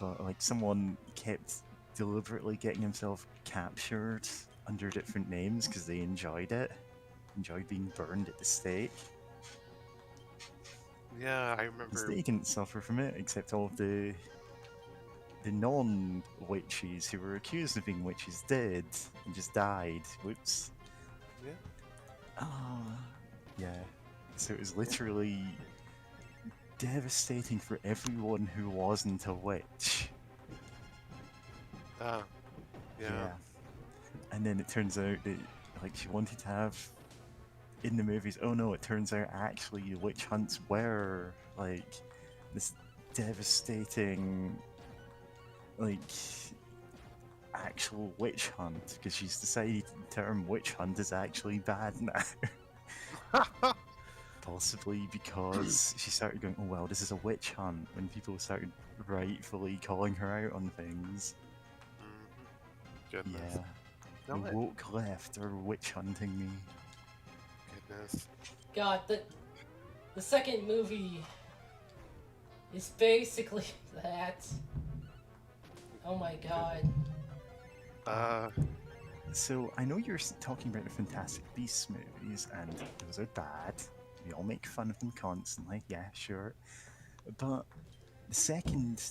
S3: But like someone kept deliberately getting himself captured under different names because they enjoyed it, enjoyed being burned at the stake.
S2: yeah, I
S3: 'Cause
S2: remember.
S3: they didn't suffer from it, except all of the non-witches who were accused of being witches did and just died. Whoops.
S2: Yeah.
S3: Ah, yeah. So it was literally devastating for everyone who wasn't a witch.
S2: Ah, yeah.
S3: And then it turns out that like she wanted to have in the movies, oh no, it turns out actually witch hunts were like this devastating like actual witch hunt because she's decided the term witch hunt is actually bad now. Possibly because she started going, oh well, this is a witch hunt when people started rightfully calling her out on things.
S2: Goodness.
S3: Yeah.
S2: No,
S3: The woke left are witch hunting me.
S2: goodness.
S1: God, the second movie is basically that. Oh my god.
S3: So I know you're talking about the Fantastic Beasts movies, and those are bad. We all make fun of them constantly. Yeah, sure. But the second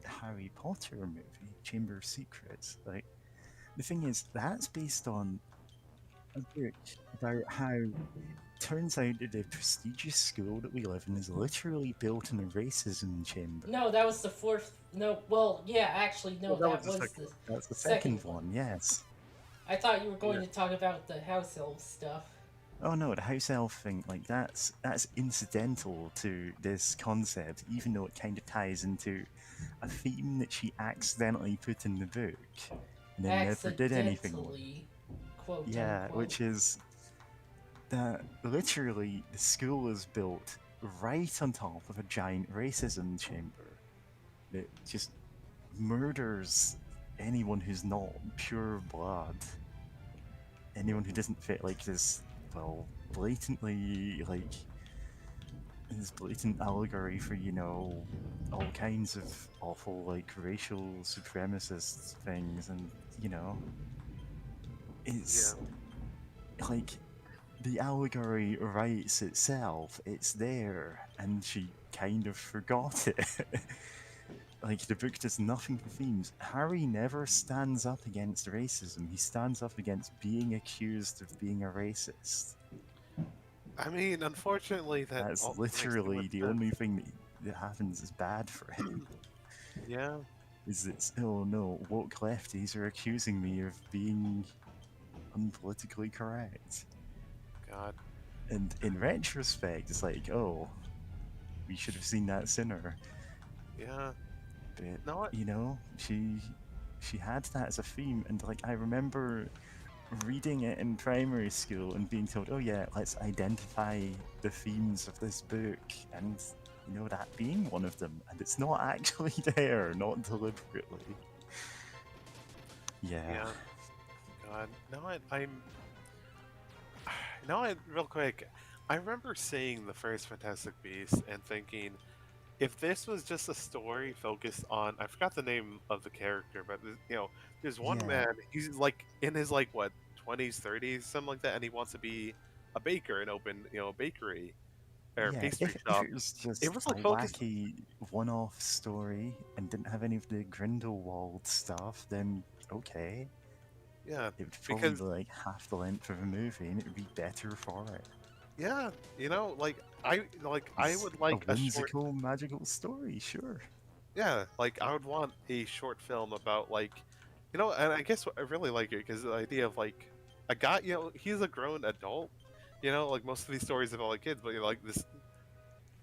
S3: Harry Potter movie, Chamber of Secrets, like the thing is, that's based on a book about how it turns out that the prestigious school that we live in is literally built in a racism chamber.
S1: No, that was the fourth. No, well, yeah, actually, no,
S2: Well,
S1: that was
S2: the
S1: the.
S3: That's the
S1: second
S3: second one, yes.
S1: I thought you were going
S2: Yeah.
S1: to talk about the house elf stuff.
S3: Oh no, the house elf thing, like that's incidental to this concept, even though it kind of ties into a theme that she accidentally put in the book and then never did anything with.
S1: Accidentally, quote
S3: Yeah,
S1: unquote.
S3: which is that literally the school is built right on top of a giant racism chamber that just murders anyone who's not pure blood. Anyone who doesn't fit like this, well, blatantly like his blatant allegory for, you know, all kinds of awful, like, racial supremacist things, and, you know,
S2: Yeah.
S3: it's like the allegory writes itself, it's there, and she kind of forgot it. Like, the book does nothing for themes. Harry never stands up against racism, he stands up against being accused of being a racist.
S2: I mean, unfortunately, that
S3: That's
S2: all makes too much
S3: literally the
S2: sense.
S3: only thing that happens is bad for him.
S2: Yeah.
S3: Is that, oh no, woke lefties are accusing me of being unpolitically correct.
S2: God.
S3: And in retrospect, it's like, oh, we should have seen that sooner.
S2: Yeah.
S3: But
S2: No.
S3: you know, she had that as a theme, and like I remember reading it in primary school and being told, oh yeah, let's identify the themes of this book, and you know that being one of them, and it's not actually there, not deliberately. Yeah.
S2: Yeah. God. No. I'm. No. Real quick. I remember seeing the first Fantastic Beasts and thinking, if this was just a story focused on, I forgot the name of the character, but you know, there's one
S3: Yeah.
S2: man. He's like in his like what 20s, 30s, something like that, and he wants to be a baker and open a bakery or
S3: Yeah,
S2: pastry
S3: if
S2: shop.
S3: it was
S2: It
S3: just
S2: was
S3: a
S2: like focused.
S3: wacky one-off story and didn't have any of the Grindelwald stuff, then okay.
S2: Yeah,
S3: It would probably
S2: because
S3: be like half the length of a movie and it would be better for it.
S2: yeah, I
S3: It's
S2: would
S3: a
S2: like a short.
S3: whimsical, magical story, sure.
S2: Yeah, like I would want a short film about like, and I guess I really like it because the idea of like a guy, he's a grown adult, like most of these stories about like kids, but like this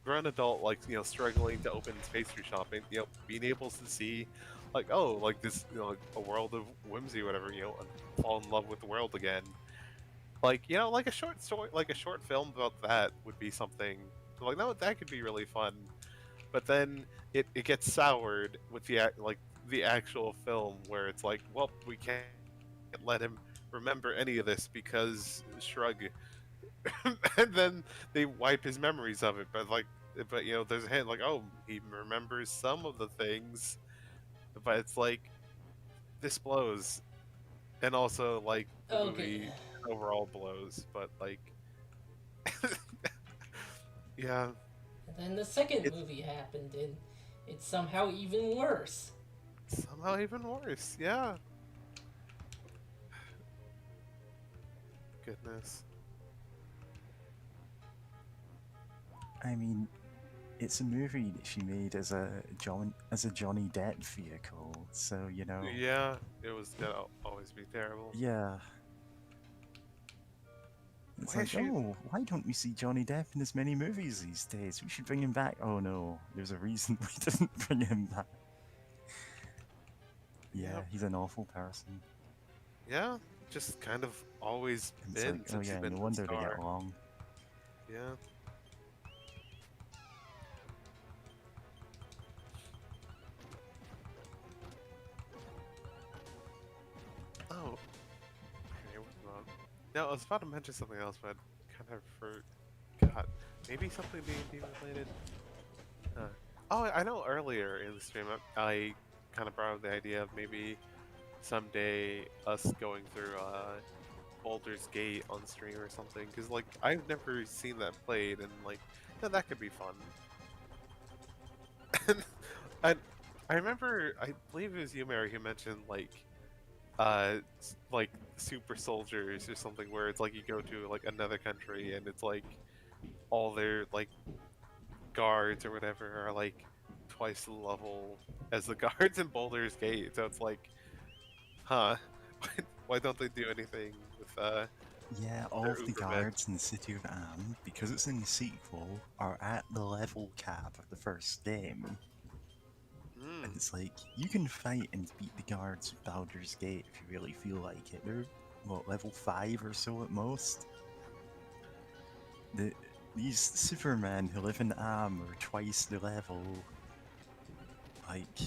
S2: grown adult, like struggling to open his pastry shop and being able to see, like like this, like a world of whimsy, or whatever, and fall in love with the world again. Like like a short story, like a short film about that would be something like that could be really fun. But then it gets soured with the actual film where it's like, well, we can't let him remember any of this because shrug, and then they wipe his memories of it. But there's a hint like, oh, he remembers some of the things, but it's like this blows, and also like the
S1: Okay.
S2: movie overall blows, but like, yeah,
S1: And then the second
S2: it's
S1: movie happened, and it's somehow even worse.
S2: somehow even worse. Yeah, goodness.
S3: I mean, it's a movie that she made as a Johnny Depp vehicle, so you know.
S2: Yeah, it was gonna always be terrible.
S3: Yeah. It's
S2: Why is
S3: like,
S2: she?
S3: oh, why don't we see Johnny Depp in as many movies these days? We should bring him back. Oh no, there's a reason we didn't bring him back. Yeah,
S2: Yep.
S3: he's an awful person.
S2: Yeah, just kind of always
S3: And it's like,
S2: been
S3: oh
S2: since he's
S3: yeah,
S2: been
S3: no
S2: the
S3: wonder they get
S2: star.
S3: along.
S2: Yeah. Oh. Okay, what's wrong? No, I was about to mention something else, but kind of forgot. Maybe something D&D related. Uh, oh, I know. Earlier in the stream, I kind of brought up the idea of maybe someday us going through Baldur's Gate on stream or something, because like I've never seen that played, and like that could be fun. And I remember, I believe it was you, Mary, who mentioned like super soldiers or something, where it's like you go to like another country and it's like all their like guards or whatever are like twice the level as the guards in Baldur's Gate. So it's like, huh? Why don't they do anything with
S3: Yeah, all
S2: their
S3: of the
S2: uber men?
S3: guards in the city of Am, because it's in the sequel, are at the level cap of the first game. And
S2: Hmm.
S3: it's like, you can fight and beat the guards of Baldur's Gate if you really feel like it. They're, what, level 5 or so at most? The, these Supermen who live in Am are twice the level. Like,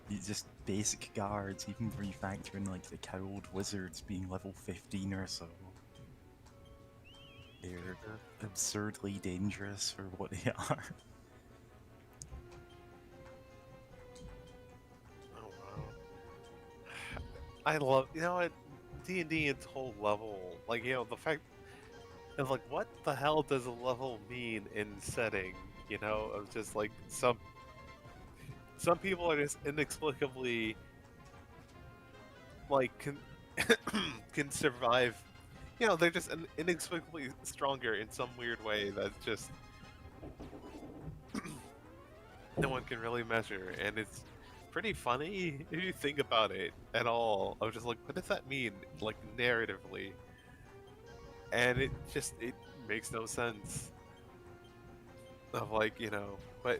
S3: these just basic guards, even when you factor in like the cowled wizards being level 15 or so. they're absurdly dangerous for what they are.
S2: Oh wow. I love, you know what, D&D its whole level, like, you know, the fact of like, what the hell does a level mean in setting, you know, of just like some people are just inexplicably like can survive, you know, they're just inexplicably stronger in some weird way that's just no one can really measure, and it's pretty funny if you think about it at all. I was just like, what does that mean, like narratively? And it makes no sense. Of like, you know, but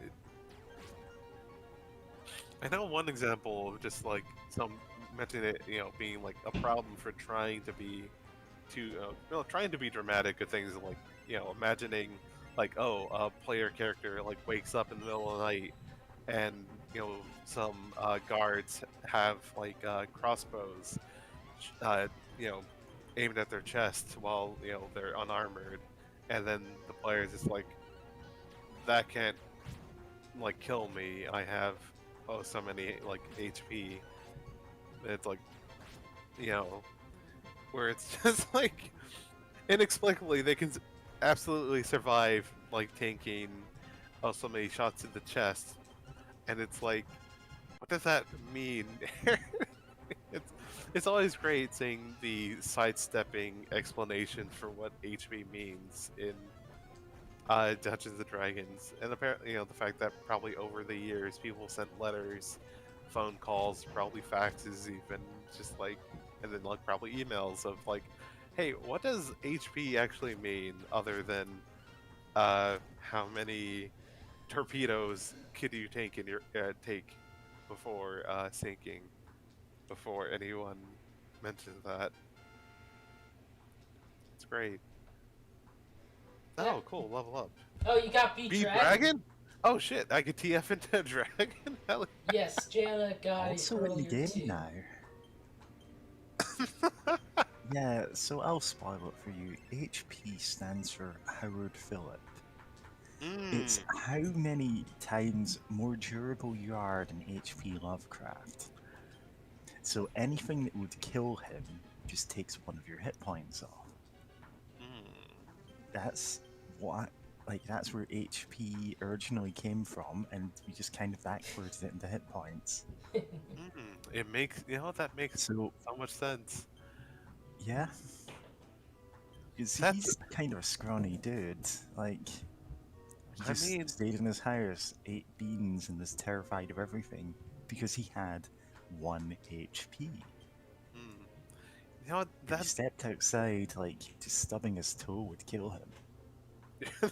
S2: I know one example of just like some mention it, you know, being like a problem for trying to be trying to be dramatic of things like, you know, imagining like, oh, a player character like wakes up in the middle of the night and, you know, some guards have like crossbows, you know, aimed at their chest while, you know, they're unarmored, and then the player is just like, that can't like kill me. I have so many like HP. It's like, you know, where it's just like inexplicably they can absolutely survive like tanking so many shots in the chest, and it's like, what does that mean? it's it's always great seeing the sidestepping explanation for what HP means in Dungeons and Dragons, and apparently, you know, the fact that probably over the years people sent letters, phone calls, probably faxes, even just like, and then like probably emails of like, hey, what does HP actually mean other than how many torpedoes could you take in your take before sinking? Before anyone mentions that, it's great.
S1: Yeah.
S2: Oh, cool, level up.
S1: Oh, you got beat
S2: Be
S1: dragon.
S2: dragon? Oh shit, I could TF into a dragon? Hell
S1: Yes, Jana got it
S3: Also in the
S1: earlier
S3: game
S1: too.
S3: now. Yeah, so I'll spoil it for you. HP stands for Howard Phillip. It's how many times more durable you are than HP Lovecraft. So anything that would kill him just takes one of your hit points off. That's what, like, that's where HP originally came from, and we just kind of backwards it into hit points.
S2: It makes, you know, that makes
S3: So,
S2: so much sense.
S3: yeah. He's
S2: That's,
S3: kind of a scrawny dude. Like, he
S2: I
S3: just
S2: mean,
S3: stayed in his house, ate beans, and was terrified of everything because he had 1 HP.
S2: you know,
S3: If he
S2: that's,
S3: stepped outside, like, just stubbing his toe would kill him.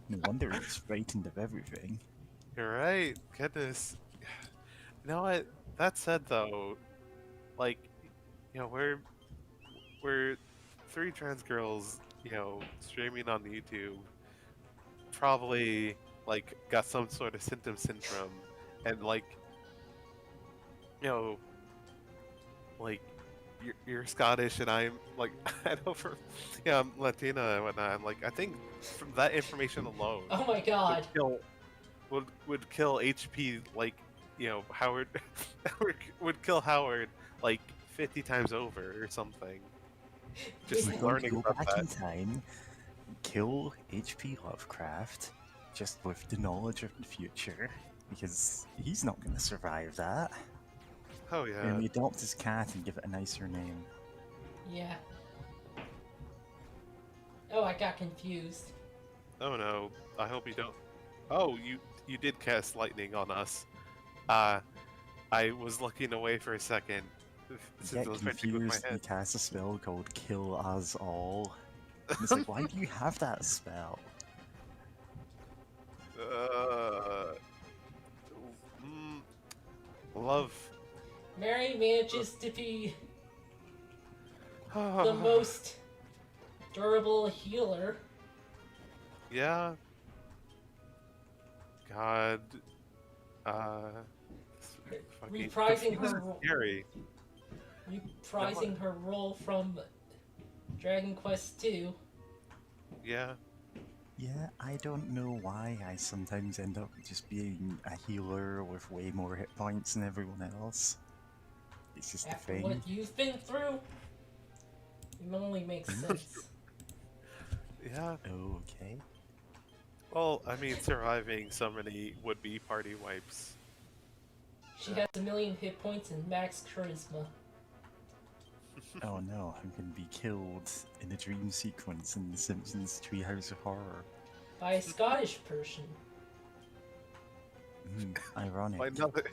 S3: No wonder he was frightened of everything.
S2: you're right, goodness. You know what, that said though, like, you know, we're 3 trans girls, you know, streaming on YouTube, probably, like, got some sort of syndrome, and like, you know, like, you're Scottish and I'm like, I know for, yeah, I'm Latina and whatnot. I'm like, I think from that information alone
S1: Oh my
S2: would
S1: god.
S2: kill would kill HP, like, you know, Howard would kill Howard like 50 times over or something. Just
S3: We're going to
S2: learning
S3: go
S2: about
S3: back
S2: that.
S3: in time, kill HP Lovecraft, just with the knowledge of the future, because he's not going to survive that.
S2: Oh
S3: And
S2: yeah.
S3: we adopt his cat and give it a nicer name.
S1: Yeah. Oh, I got confused.
S2: Oh no. I hope you don't. Oh, you did cast lightning on us. I was looking away for a second since
S3: Get
S2: I was fidgeting with my
S3: confused, you
S2: head.
S3: cast a spell called Kill Us All. And it's like, why do you have that spell?
S2: Uh, love.
S1: Mary manages to be the
S2: The
S1: most durable healer.
S2: Yeah. God. Fucking
S1: Reprising
S2: confused
S1: her
S2: and
S1: ro-
S2: scary.
S1: Reprising her role from Dragon Quest II.
S2: Yeah.
S3: Yeah, I don't know why I sometimes end up just being a healer with way more hit points than everyone else. It's just a
S1: After what
S3: thing.
S1: you've been through, it only makes sense.
S2: Yeah.
S3: Okay.
S2: Well, I mean, surviving so many would-be party wipes.
S1: She has 1,000,000 hit points and max charisma.
S3: Oh no, I'm gonna be killed in a dream sequence in The Simpsons Treehouse of Horror.
S1: By a Scottish person.
S3: Ironic.
S2: Why another?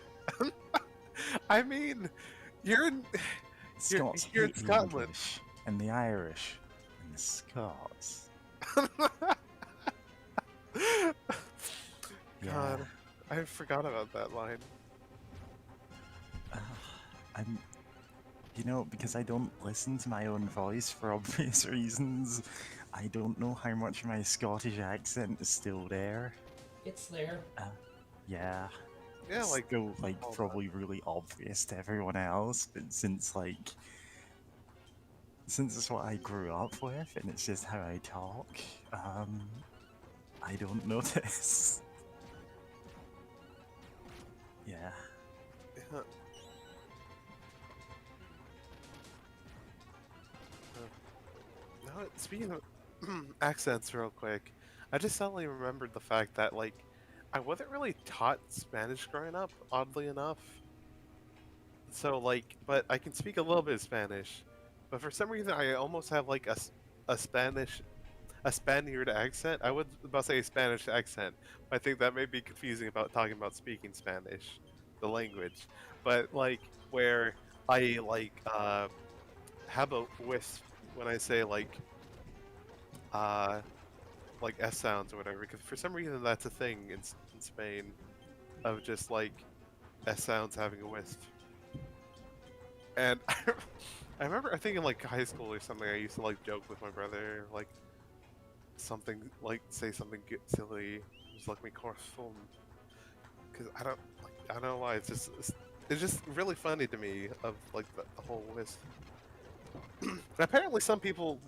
S2: I mean, you're in
S3: Scots
S2: you're
S3: hate
S2: in
S3: the
S2: Scotland.
S3: English, and the Irish, and the Scots. Yeah,
S2: God, I forgot about that line.
S3: I'm. You know, because I don't listen to my own voice for obvious reasons, I don't know how much my Scottish accent is still there.
S1: It's there.
S3: Yeah,
S2: Yeah,
S3: it's
S2: like
S3: still like
S2: all that.
S3: probably really obvious to everyone else, but since it's what I grew up with and it's just how I talk, I don't notice. Yeah.
S2: Yeah. No, speaking of accents, real quick, I just suddenly remembered the fact that like I wasn't really taught Spanish growing up, oddly enough. So like, but I can speak a little bit of Spanish, but for some reason I almost have like a Spaniard accent. I would about to say a Spanish accent, but I think that may be confusing about talking about speaking Spanish, the language. But like where I have a wisp when I say uh like S sounds or whatever, because for some reason that's a thing in Spain of just like S sounds having a wisp. And I remember I think in like high school or something I used to like joke with my brother like something like say something silly, just like me course because I don't know why it's just really funny to me of like the whole wisp. Apparently some people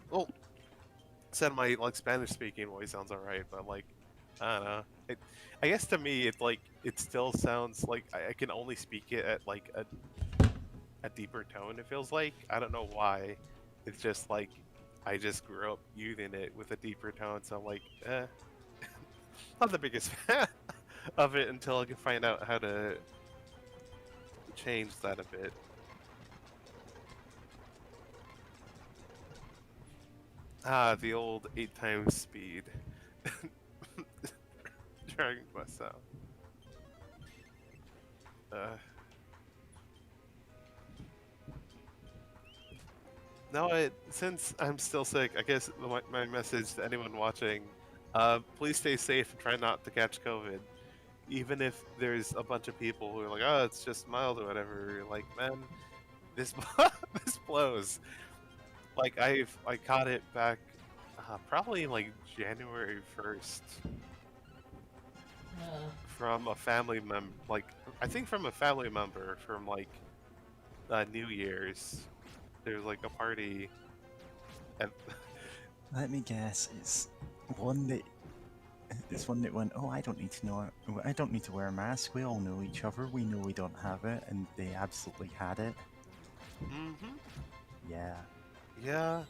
S2: said my like Spanish speaking voice sounds alright, but like I don't know. I guess to me it still sounds like I can only speak it at like a deeper tone. It feels like I don't know why. It's just like I just grew up using it with a deeper tone, so I'm like, not the biggest fan of it until I can find out how to change that a bit. Ah, the old 8 times speed. Dragon Quest sound. No, since I'm still sick, I guess my message to anyone watching, please stay safe and try not to catch COVID. Even if there's a bunch of people who are like, oh, it's just mild or whatever, you're like, man, this this blows. Like I caught it back probably like January 1st
S1: Uh,
S2: from a family member, like I think from a family member from like New Year's. There's like a party, and
S3: Let me guess, one that it's one that went, oh, I don't need to know, I don't need to wear a mask, we all know each other, we know we don't have it, and they absolutely had it. Yeah.
S2: yeah.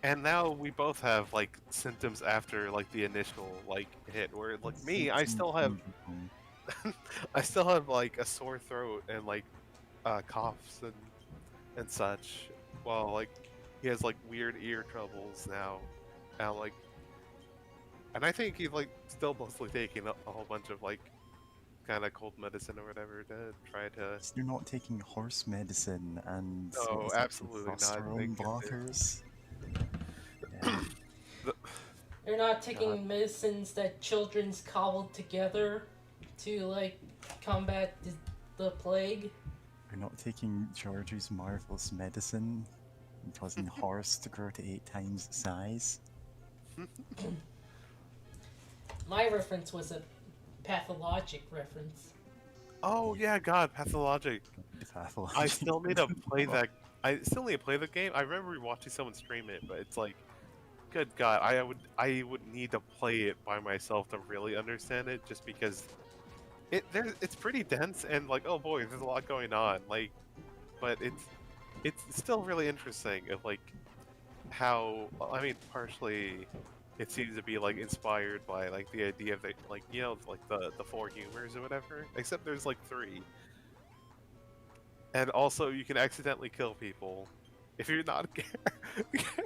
S2: And now we both have like symptoms after like the initial like hit. Where like me, I still have, I still have like a sore throat and like coughs and such. While like he has like weird ear troubles now, and like, and I think he's like still mostly taking a whole bunch of like kind of cold medicine or whatever to try to.
S3: You're not taking horse medicine and what
S2: Oh,
S3: was it,
S2: absolutely not.
S3: testosterone
S2: Thank goodness.
S3: blockers. Yeah.
S1: they're not taking medicines that children's cobbled together to like combat the plague.
S3: You're not taking George's marvelous medicine, causing the horse to grow to 8 times its size.
S1: My reference was a pathologic reference.
S2: Oh yeah, God, Pathologic.
S3: The pathology.
S2: I still need to play that. I still need to play the game. I remember watching someone stream it, but it's like good God, I would need to play it by myself to really understand it, just because it's pretty dense and like, oh boy, there's a lot going on. Like, but it's still really interesting of like how, well, I mean, partially it seems to be like inspired by like the idea of like, you know, like the four humors or whatever, except there's like three. And also you can accidentally kill people if you're not careful.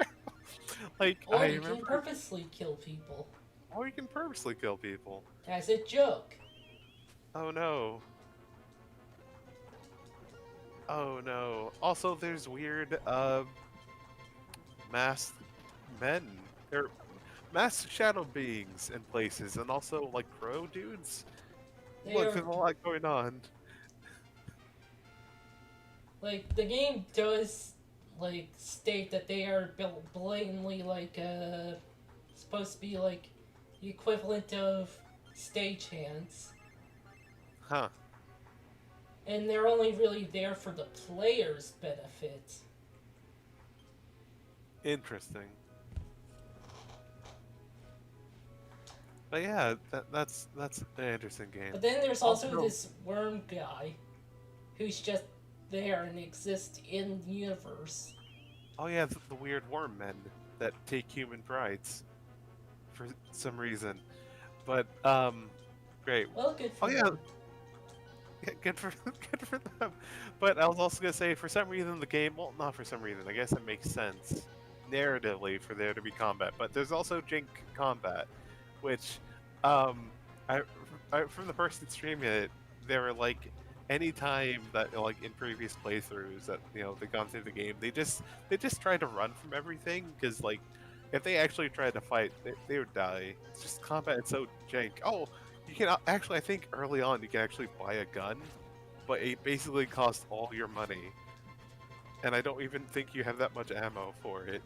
S2: Like,
S1: Or
S2: I
S1: you can
S2: remember,
S1: purposely kill people
S2: or you can purposely kill people.
S1: as a joke.
S2: Oh no. Oh no. Also, there's weird masked men or masked shadow beings in places, and also like crow dudes.
S1: They
S2: Look,
S1: are
S2: there's a lot going on.
S1: like the game does like state that they are blatantly like supposed to be like the equivalent of stagehands,
S2: Huh.
S1: and they're only really there for the player's benefit.
S2: Interesting. But yeah, that's an interesting game.
S1: But then there's also
S2: Also-
S1: this worm guy who's just there and exists in the universe.
S2: Oh yeah, the weird worm men that take human brides for some reason. But great.
S1: Well, good for
S2: Oh yeah,
S1: them.
S2: yeah, good for good for them. But I was also gonna say, for some reason the game, well, not for some reason, I guess it makes sense narratively for there to be combat. But there's also Jink combat, which I from the person streaming it, they were like, any time that like in previous playthroughs that they've gone through the game, they just try to run from everything, because like if they actually tried to fight, they would die. It's just combat. It's so jank. Oh, you can actually, I think early on you can actually buy a gun, but it basically costs all your money, and I don't even think you have that much ammo for it.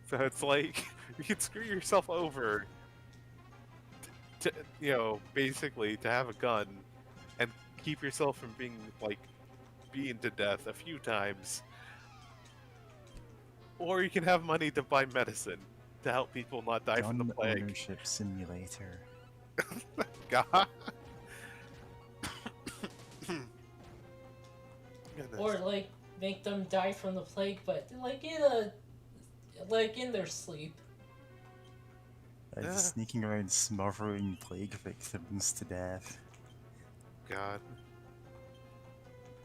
S2: So it's like you can screw yourself over to basically to have a gun and keep yourself from being like beaten to death a few times, or you can have money to buy medicine to help people not die from the
S3: Gun
S2: plague.
S3: ownership simulator.
S2: God. Goodness.
S1: Or like make them die from the plague, but like in their sleep.
S2: Yeah.
S3: Sneaking around smothering plague victims to death.
S2: God.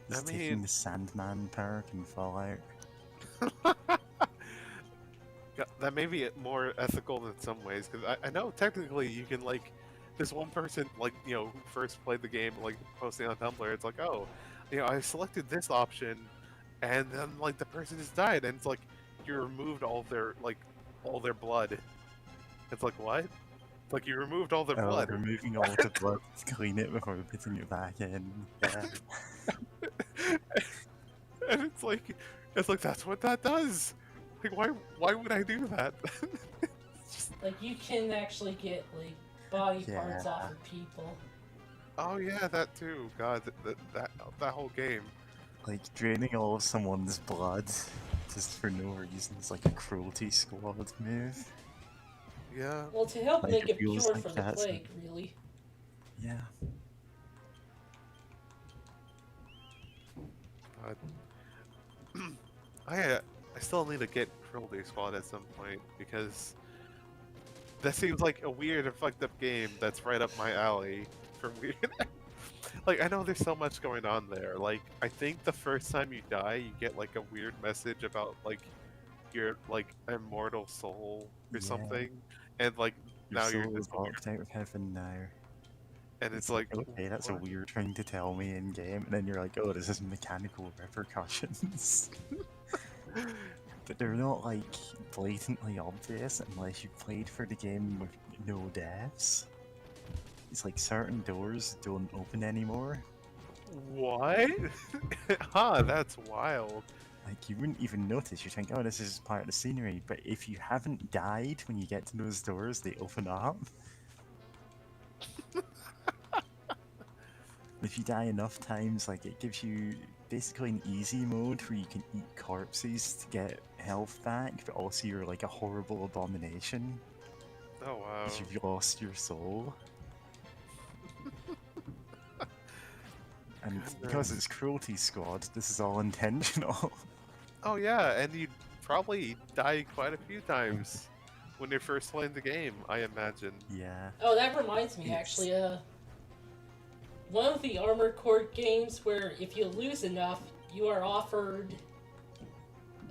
S3: Just
S2: I
S3: taking
S2: mean-
S3: the Sandman perk and Fallout.
S2: God, that may be more ethical in some ways, because I know technically you can like, this one person like who first played the game, like posting on Tumblr, it's like, oh, I selected this option, and then like the person just died, and it's like you removed all their blood. It's like, what? It's like you removed all their
S3: Oh,
S2: blood.
S3: removing all the blood to clean it before putting it back in. Yeah.
S2: And it's like that's what that does. Like, why would I do that? It's just,
S1: Like you can actually get like body parts
S3: Yeah.
S1: off of people.
S2: oh yeah, that too. God, that whole game.
S3: Like draining all of someone's blood just for no reason is like a cruelty squad move.
S2: Yeah.
S1: Well, to help
S3: Like,
S1: make
S3: it
S1: it
S3: feels
S1: pure
S3: like
S1: for the
S3: that's-
S1: plague, really.
S3: Yeah.
S2: God. I still need to get Cruelty Squad at some point, because that seems like a weird and fucked up game that's right up my alley for weird. Like, I know there's so much going on there. Like, I think the first time you die, you get like a weird message about like your like immortal soul or
S3: Yeah.
S2: something, and like
S3: Your
S2: now you're
S3: soul
S2: just
S3: is locked out of heaven now.
S2: and it's like,
S3: okay, that's a
S2: what?
S3: weird thing to tell me in game, and then you're like, oh, this is mechanical repercussions. But they're not like blatantly obvious unless you played for the game with no deaths. It's like certain doors don't open anymore.
S2: What? Huh, that's wild.
S3: Like you wouldn't even notice. You think, oh, this is part of the scenery. But if you haven't died when you get to those doors, they open up. If you die enough times, like it gives you basically an easy mode where you can eat corpses to get health back, but also you're like a horrible abomination
S2: Oh wow.
S3: because you've lost your soul. And because
S2: Goodness.
S3: it's Cruelty Squad, this is all intentional.
S2: Oh yeah, and you probably die quite a few times when you're first playing the game, I imagine.
S3: Yeah.
S1: Oh, that reminds me,
S3: Yes.
S1: actually, one of the Armored Core games where if you lose enough, you are offered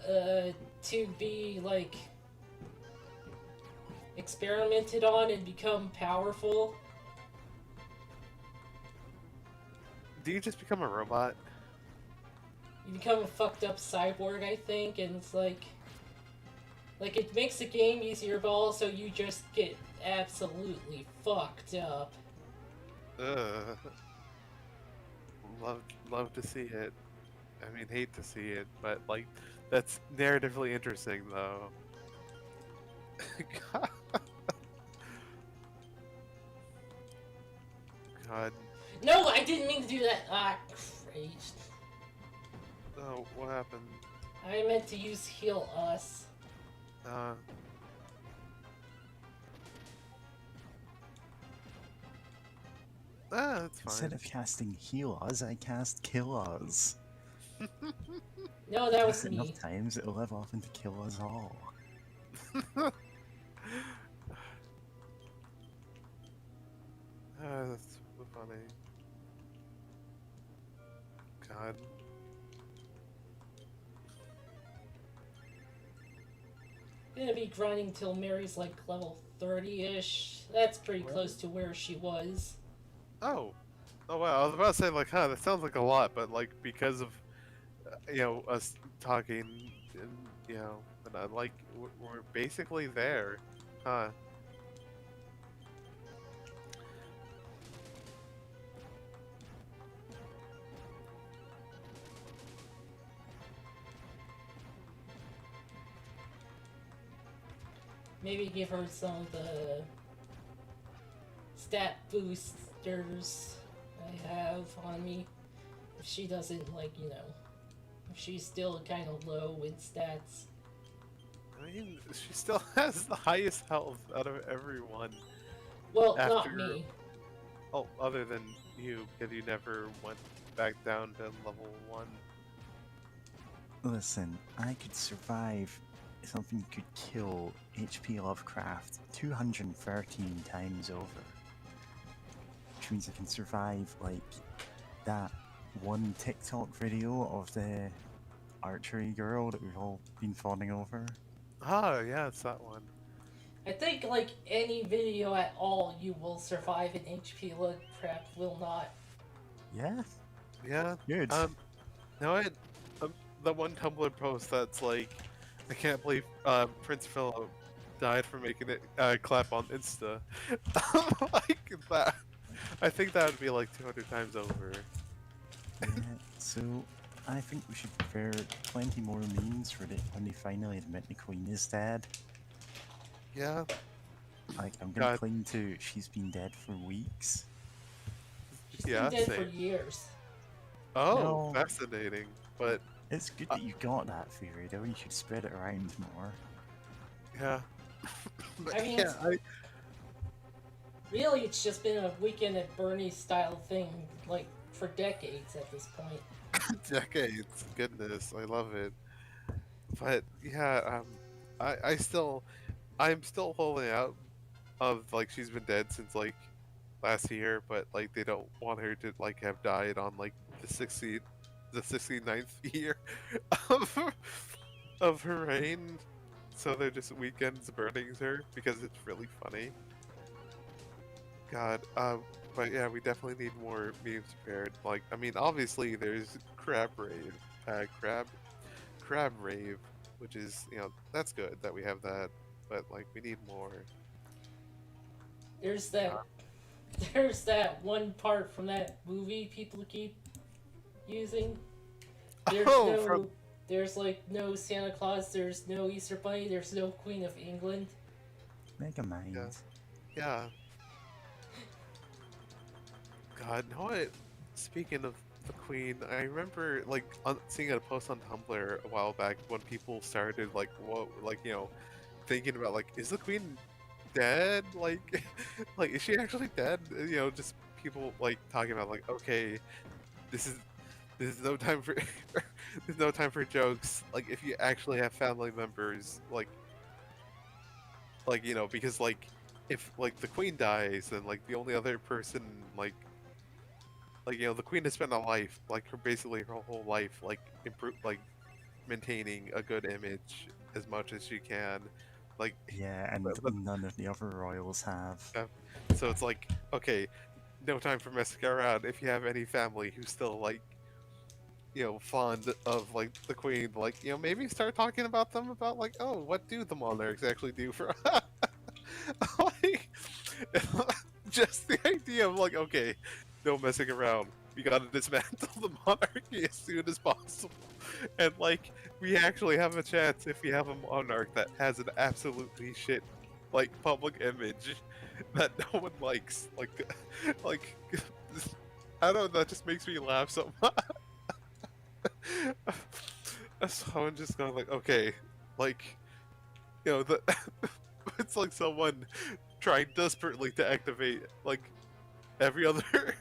S1: to be like experimented on and become powerful.
S2: Do you just become a robot?
S1: You become a fucked up cyborg, I think, and it's like it makes the game easier, but also you just get absolutely fucked up.
S2: Ugh. Love to see it. I mean, hate to see it, but like, that's narratively interesting though. God.
S1: No, I didn't mean to do that. Ah, Christ.
S2: Oh, what happened?
S1: I meant to use heal us.
S2: Uh. That's fine.
S3: Instead of casting Heal Us, I cast Kill Us.
S1: No, that was
S3: Cast it
S1: me.
S3: enough times, it'll live off into Kill Us all.
S2: That's so funny. God.
S1: Gonna be grinding till Mary's like level 30-ish. That's pretty close to where she was.
S2: Oh. Oh wow, I was about to say like, huh, that sounds like a lot, but like because of us talking and and I like we're basically there. Huh.
S1: Maybe give her some of the stat boosters I have on me. If she doesn't, like, if she's still kind of low in stats.
S2: I mean, she still has the highest health out of everyone.
S1: Well,
S2: After-
S1: not me.
S2: Oh, other than you, because you never went back down to level 1.
S3: Listen, I could survive something could kill HP Lovecraft 213 times over. Which means I can survive, like, that one TikTok video of the archery girl that we've all been fawning over.
S2: Ah, yeah, it's that one.
S1: I think, like, any video at all, you will survive an HP Lovecraft will not.
S3: Yeah,
S2: Yeah.
S3: good.
S2: Now the one Tumblr post that's like, I can't believe Prince Philip died for making it clap on Insta. Like that. I think that would be like 200 times over.
S3: Yeah, so I think we should prepare plenty more memes for when they finally admit the Queen is dead.
S2: Yeah.
S3: Like, I'm gonna
S2: God.
S3: claim to she's been dead for weeks.
S1: She's
S2: Yeah,
S1: been dead
S2: same.
S1: for years.
S2: Oh,
S3: No.
S2: fascinating. But
S3: It's good that you got that theory, though. You should spread it around more.
S2: yeah. But,
S1: I mean,
S2: yeah,
S1: Really, it's just been a Weekend at Bernie's style thing, like, for decades at this point.
S2: decades. Goodness, I love it. But yeah, I'm still holding out. Of like she's been dead since like last year, but like they don't want her to like have died on like the 69th year of her reign. So they're just weekends burning her because it's really funny. God, but yeah, we definitely need more memes prepared. Like, I mean, obviously there's crab rave, which is that's good that we have that, but like we need more.
S1: There's that one part from that movie people keep using. There's there's like no Santa Claus, there's no Easter Bunny, there's no Queen of England.
S3: Mega Mind.
S2: Yeah. God, no! Speaking of the Queen, I remember like seeing a post on Tumblr a while back when people started like, what, like thinking about like, is the Queen dead? Like, like is she actually dead? Just people like talking about like, okay, this is this is no time for there's no time for jokes. Like, if you actually have family members, because like if like the Queen dies, then like the only other person the Queen has spent a life, like basically her whole life, like maintaining a good image as much as she can, like
S3: Yeah, and
S2: but
S3: none of the other royals have.
S2: uh, so it's like, okay, no time for messing around. If you have any family who's still like fond of like the Queen, like maybe start talking about them about like, oh, what do the monarchs actually do for like just the idea of like, okay, no messing around. We gotta dismantle the monarchy as soon as possible. And like, we actually have a chance if we have a monarch that has an absolutely shit like public image that no one likes. Like I don't know, that just makes me laugh so much. So I'm just going like, okay, like, the it's like someone trying desperately to activate like every other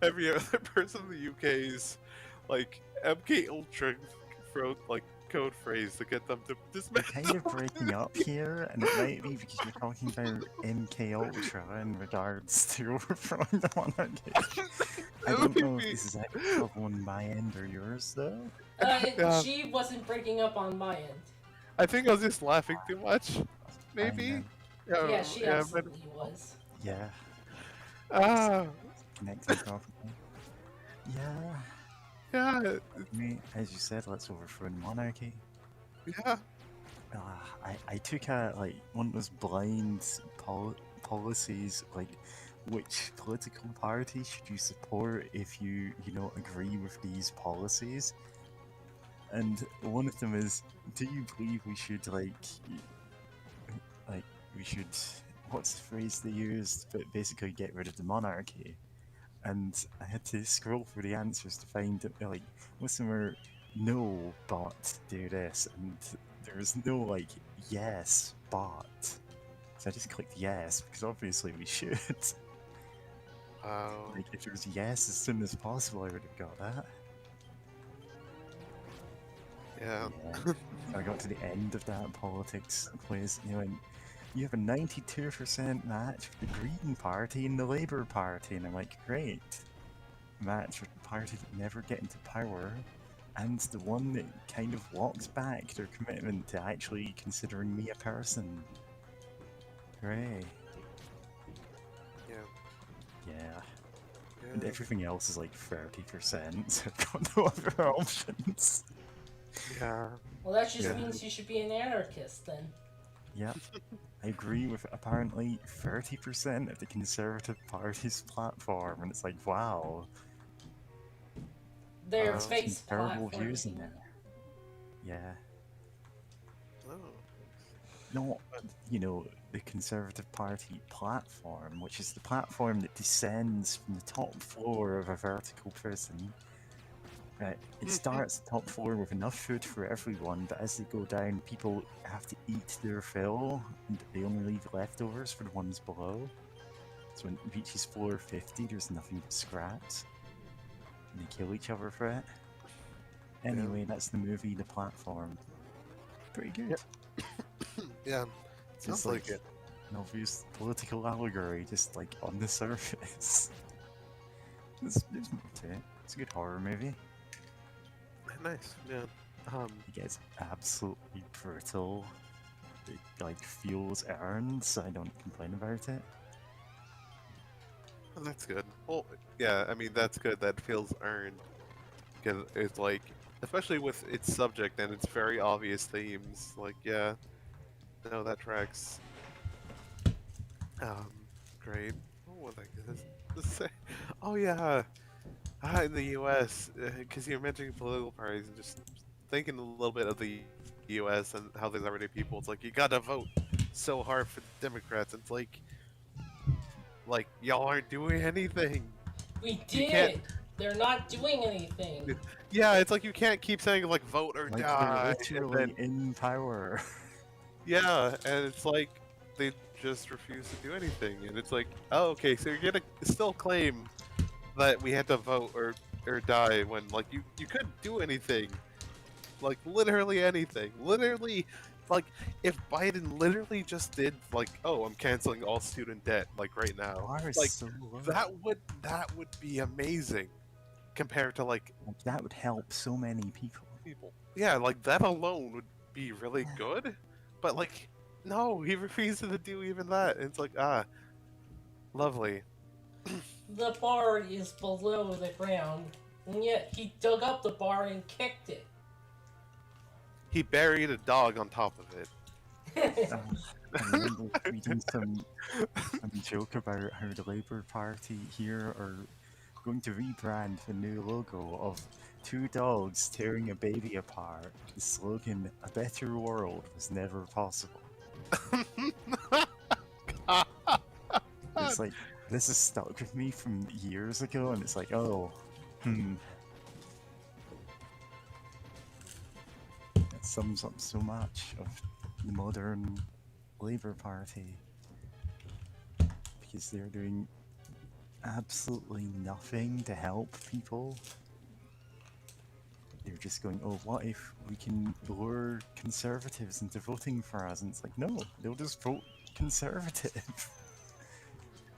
S2: every other person in the UK's like MK Ultra code phrase to get them to
S3: You're
S2: dismantle.
S3: kind of breaking up here, and it might be because you're talking about MK Ultra in regards to overthrowing the monarchy. I
S2: That
S3: don't
S2: would
S3: know if
S2: be-
S3: this is actually trouble on my end or yours, though.
S2: Yeah.
S1: She wasn't breaking up on my end.
S2: I think I was just laughing too much.
S3: Fine
S2: Maybe.
S3: then.
S1: Yeah, she
S2: but
S1: absolutely was.
S3: Yeah,
S2: ah,
S3: connecting properly. Yeah,
S2: yeah,
S3: I mean, as you said, let's overthrow the monarchy.
S2: yeah.
S3: I took a like one of those blind policies, like which political party should you support if you agree with these policies, and one of them is, do you believe we should like we should, what's the phrase they used, but basically get rid of the monarchy. And I had to scroll through the answers to find that, like, most of them were no, but do this, and there was no like yes, but. So I just clicked yes because obviously we should.
S2: Wow.
S3: Like, if it was yes as soon as possible, I would have got that.
S2: Yeah.
S3: Yeah. I got to the end of that politics quiz, and you have a 92% match with the Green Party and the Labour Party, and I'm like, great. Match with the party that never get into power, and the one that kind of walks back their commitment to actually considering me a person. Hooray.
S2: Yeah.
S3: Yeah. And
S2: Yeah.
S3: everything else is like 30%, so I've got no other options.
S2: Yeah.
S1: Well, that just
S3: Yeah.
S1: means you should be an anarchist then.
S3: Yeah, I agree with apparently 30% of the Conservative Party's platform, and it's like, wow,
S1: Their
S2: Wow.
S1: face
S3: some terrible
S1: platform.
S3: views in there. Yeah,
S2: Oh.
S3: not, the Conservative Party platform, which is the platform that descends from the top floor of a vertical prison. Right, it starts at the top floor with enough food for everyone, but as they go down, people have to eat their fill, and they only leave leftovers for the ones below. So when it reaches floor 50, there's nothing but scraps. And they kill each other for it. Anyway, that's the movie The Platform. Pretty good.
S2: Yeah.
S3: It's
S2: Sounds like it.
S3: an obvious political allegory, just like on the surface. There's more to it. It's a good horror movie.
S2: Nice. Yeah.
S3: It gets absolutely brutal. It like feels earned, so I don't complain about it.
S2: That's good. Well, yeah. I mean, that's good. That feels earned. Because it's like, especially with its subject and its very obvious themes. Like, yeah. No, that tracks. Great. What was I gonna say? Oh yeah. In the U.S., because you're mentioning political parties, and just thinking a little bit of the U.S. and how there's everyday people. It's like, you gotta vote so hard for the Democrats. It's like y'all aren't doing anything.
S1: We
S2: You can't-
S1: did. They're not doing anything.
S2: Yeah, it's like you can't keep saying like vote or
S3: Like they're
S2: die, and
S3: literally
S2: then
S3: in power.
S2: yeah, and it's like they just refuse to do anything, and it's like, oh, okay, so you're gonna still claim that we had to vote or die when like you couldn't do anything, like literally anything, literally. Like, if Biden literally just did like, oh, I'm canceling all student debt like right now,
S3: Bar is
S2: like
S3: so low.
S2: that would be amazing compared to like
S3: Like, that would help so many people.
S2: people. Yeah, like that alone would be really good. But like, no, he refuses to do even that. And it's like, ah, lovely.
S1: The bar is below the ground, and yet he dug up the bar and kicked it.
S2: He buried a dog on top of it.
S3: I remember reading some joke about how the Labour Party here are going to rebrand the new logo of two dogs tearing a baby apart. The slogan, "A better world was never possible." It's like, this is stuck with me from years ago, and it's like, oh, That sums up so much of the modern Labour Party. Because they're doing absolutely nothing to help people. They're just going, oh, what if we can lure conservatives into voting for us? And it's like, no, they'll just vote conservative.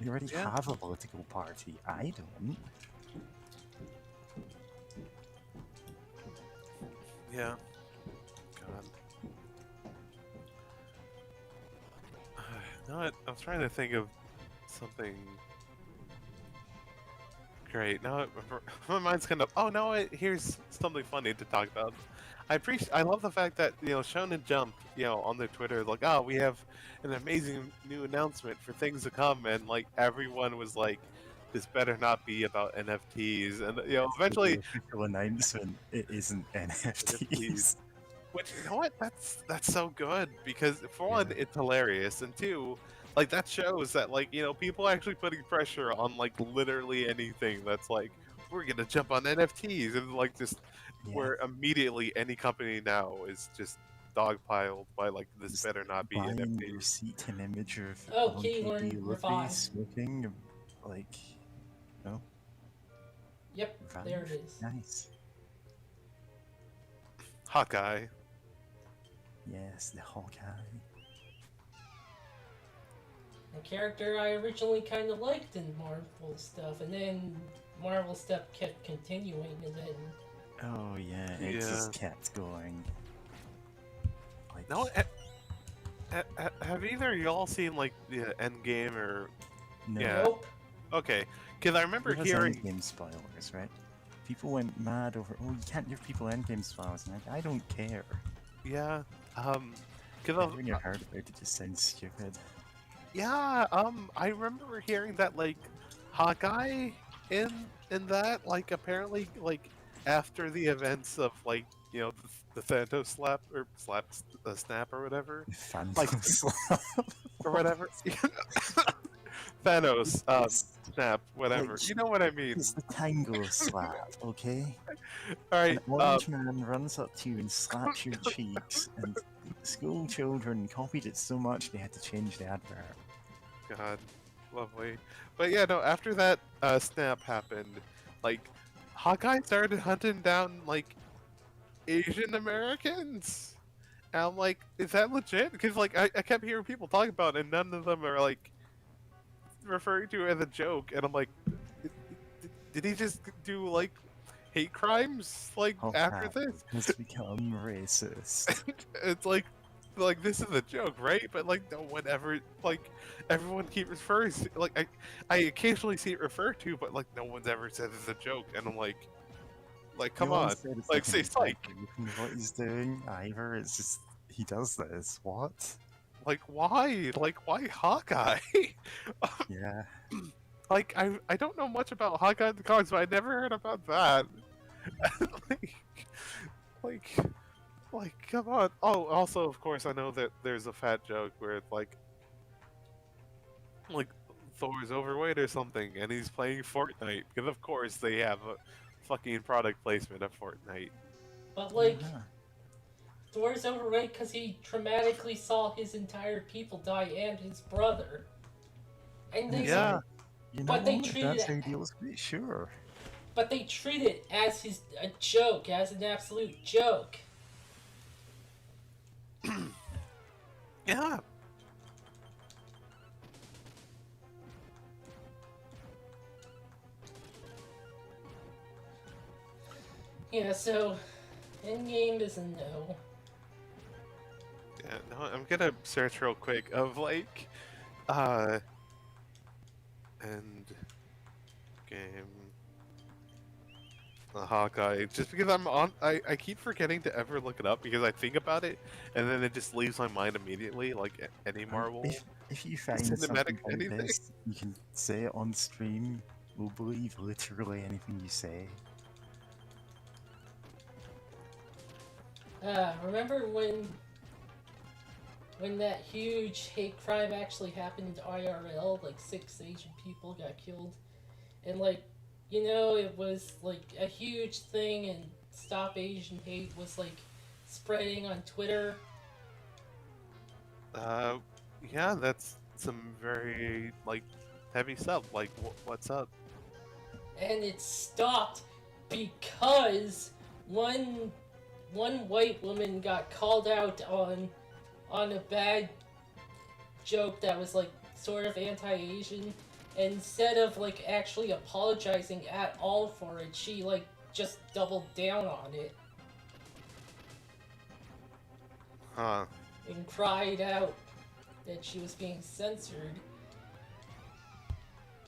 S3: They already
S2: Yeah.
S3: have a political party. I don't.
S2: Yeah. God. No, I was trying to think of something great. Now my mind's kind of. Oh no! Here's something funny to talk about. I love the fact that Shonen Jump, on their Twitter, like, oh, we have an amazing new announcement for things to come, and like everyone was like, this better not be about NFTs, and eventually
S3: The official announcement, it isn't NFTs.
S2: Which, you know what? That's so good because for one,
S3: Yeah.
S2: it's hilarious, and two, like that shows that people are actually putting pressure on like literally anything that's like we're gonna jump on NFTs and like just
S3: Yeah.
S2: where immediately any company now is just dogpiled by like this
S3: Just
S2: better not be
S3: buying the
S2: NFTs.
S3: receipt an image of
S1: Oh,
S3: Alan
S1: Keelan,
S3: K.D.
S1: we're
S3: Luffy
S1: fine.
S3: smoking, like, no,
S1: Yep, there it is.
S3: nice.
S2: Hawkeye.
S3: Yes, the Hawkeye.
S1: A character I originally kind of liked in Marvel stuff, and then Marvel stuff kept continuing, and then
S3: Oh yeah, it just kept going. Like,
S2: No, have either of y'all seen like the Endgame or
S3: no.
S2: yeah.
S1: nope.
S2: Okay, because I remember
S3: It has
S2: hearing.
S3: Endgame spoilers, right? People went mad over, oh, you can't give people Endgame spoilers, and I don't care.
S2: Yeah, because
S3: When you heard about it, just sounds stupid.
S2: yeah, I remember hearing that like Hawkeye in that like apparently like after the events of like the Thanos snap or whatever
S3: Phantom
S2: or whatever Thanos snap whatever
S3: Like,
S2: you know what I mean.
S3: It's the tango slap, okay?
S2: All right,
S3: An orange man runs up to you and slaps your cheeks, and school children copied it so much they had to change the advert.
S2: God, lovely. But yeah, no. After that snap happened, like Hawkeye started hunting down like Asian Americans. And I'm like, is that legit? Because like I kept hearing people talk about it, and none of them are like referring to it as a joke. And I'm like, did he just do like hate crimes like after
S3: Hawkeye
S2: this?
S3: has become racist.
S2: It's like this is a joke, right? But like no one ever like everyone keep referring to, like I occasionally see it referred to, but like no one's ever said it's a joke, and I'm like come
S3: No one
S2: on,
S3: said it's
S2: like
S3: nothing
S2: say psych,
S3: with what he's doing either. It's just he does this. What?
S2: like why Hawkeye?
S3: Yeah.
S2: Like I don't know much about Hawkeye in the comics, but I never heard about that. like like come on. Oh, also of course I know that there's a fat joke where it's like Thor's overweight or something, and he's playing Fortnite because of course they have a fucking product placement of Fortnite.
S1: But like,
S3: Uh-huh.
S1: Thor's overweight because he traumatically saw his entire people die and his brother. And they
S2: Yeah.
S3: You know
S1: But they
S3: what?
S1: treated
S3: That's
S1: it-
S3: how deals with it, sure.
S1: but they treat it as a joke, as an absolute joke.
S2: Yeah.
S1: Yeah, so Endgame is a no.
S2: Yeah, no, I'm gonna search real quick of like, end game, Hawkeye. Just because I keep forgetting to ever look it up because I think about it and then it just leaves my mind immediately, like any
S3: And
S2: Marvel.
S3: if you find
S2: cinematic
S3: something like
S2: anything.
S3: this, you can say it on stream. We'll believe literally anything you say.
S1: Remember when that huge hate crime actually happened in IRL, like 6 Asian people got killed, and like, you know, it was like a huge thing, and Stop Asian Hate was like spreading on Twitter.
S2: Yeah, that's some very like heavy stuff. Like, what's up?
S1: And it stopped because one white woman got called out on a bad joke that was like sort of anti-Asian. And instead of like actually apologizing at all for it, she like just doubled down on it
S2: Huh?
S1: and cried out that she was being censored.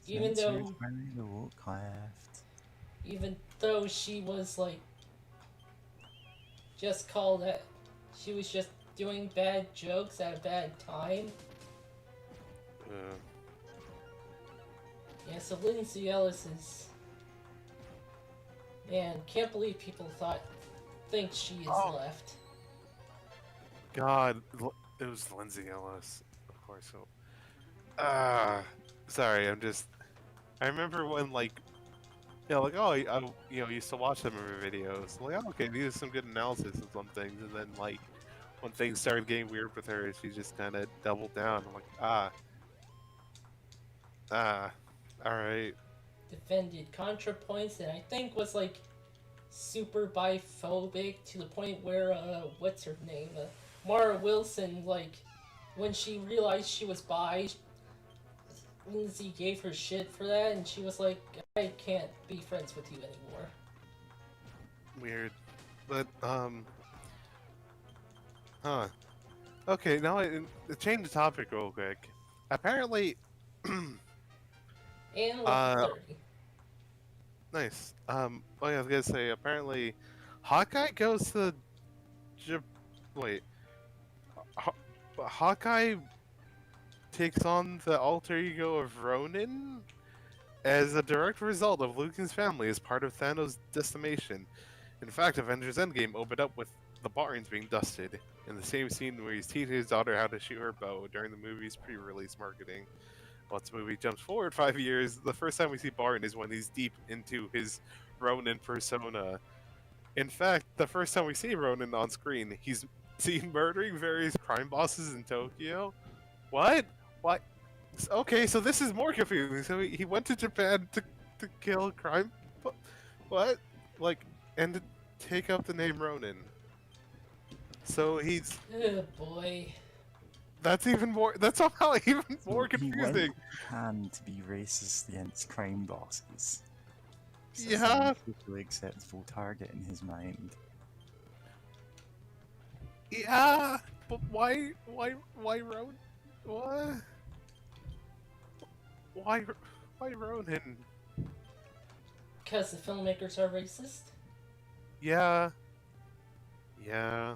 S1: Even
S3: Censored
S1: though
S3: by the woke left.
S1: even though she was like just called that she was just doing bad jokes at a bad time.
S2: Uh,
S1: Yeah, so Lindsay Ellis is, man, can't believe people think she is
S2: Oh.
S1: left.
S2: God, it was Lindsay Ellis, of course. So, sorry, I remember when like, like oh, I used to watch them in her videos. Like, oh, okay, these are some good analysis of some things, and then like, when things started getting weird with her, she just kind of doubled down. I'm like, all right.
S1: Defended ContraPoints and I think was like super biphobic to the point where what's her name, Mara Wilson, like when she realized she was bi, Lindsay gave her shit for that, and she was like, I can't be friends with you anymore.
S2: Weird, but huh? Okay, now change the topic real quick. Apparently,
S1: And level
S2: Uh,
S1: 30.
S2: nice. Oh yeah, I was gonna say apparently, Hawkeye goes to, wait, Haw- Hawkeye takes on the alter ego of Ronin as a direct result of Lucan's family as part of Thanos' decimation. In fact, Avengers Endgame opened up with the barns being dusted in the same scene where he's teaching his daughter how to shoot her bow during the movie's pre-release marketing. Once the movie jumps forward 5 years, the first time we see Barton is when he's deep into his Ronin persona. In fact, the first time we see Ronin on screen, he's seen murdering various crime bosses in Tokyo. What? What? Okay, so this is more confusing. So he went to Japan to kill crime. What? Like, and to take up the name Ronin. So he's.
S1: Oh boy.
S2: That's even more. That's somehow even more
S3: So he went
S2: confusing.
S3: to Japan to be racist against crime bosses. So it's
S2: Yeah.
S3: an perfectly acceptable target in his mind.
S2: Yeah, but why Ronin? What? Why Ronin?
S1: Because the filmmakers are racist?
S2: Yeah. Yeah.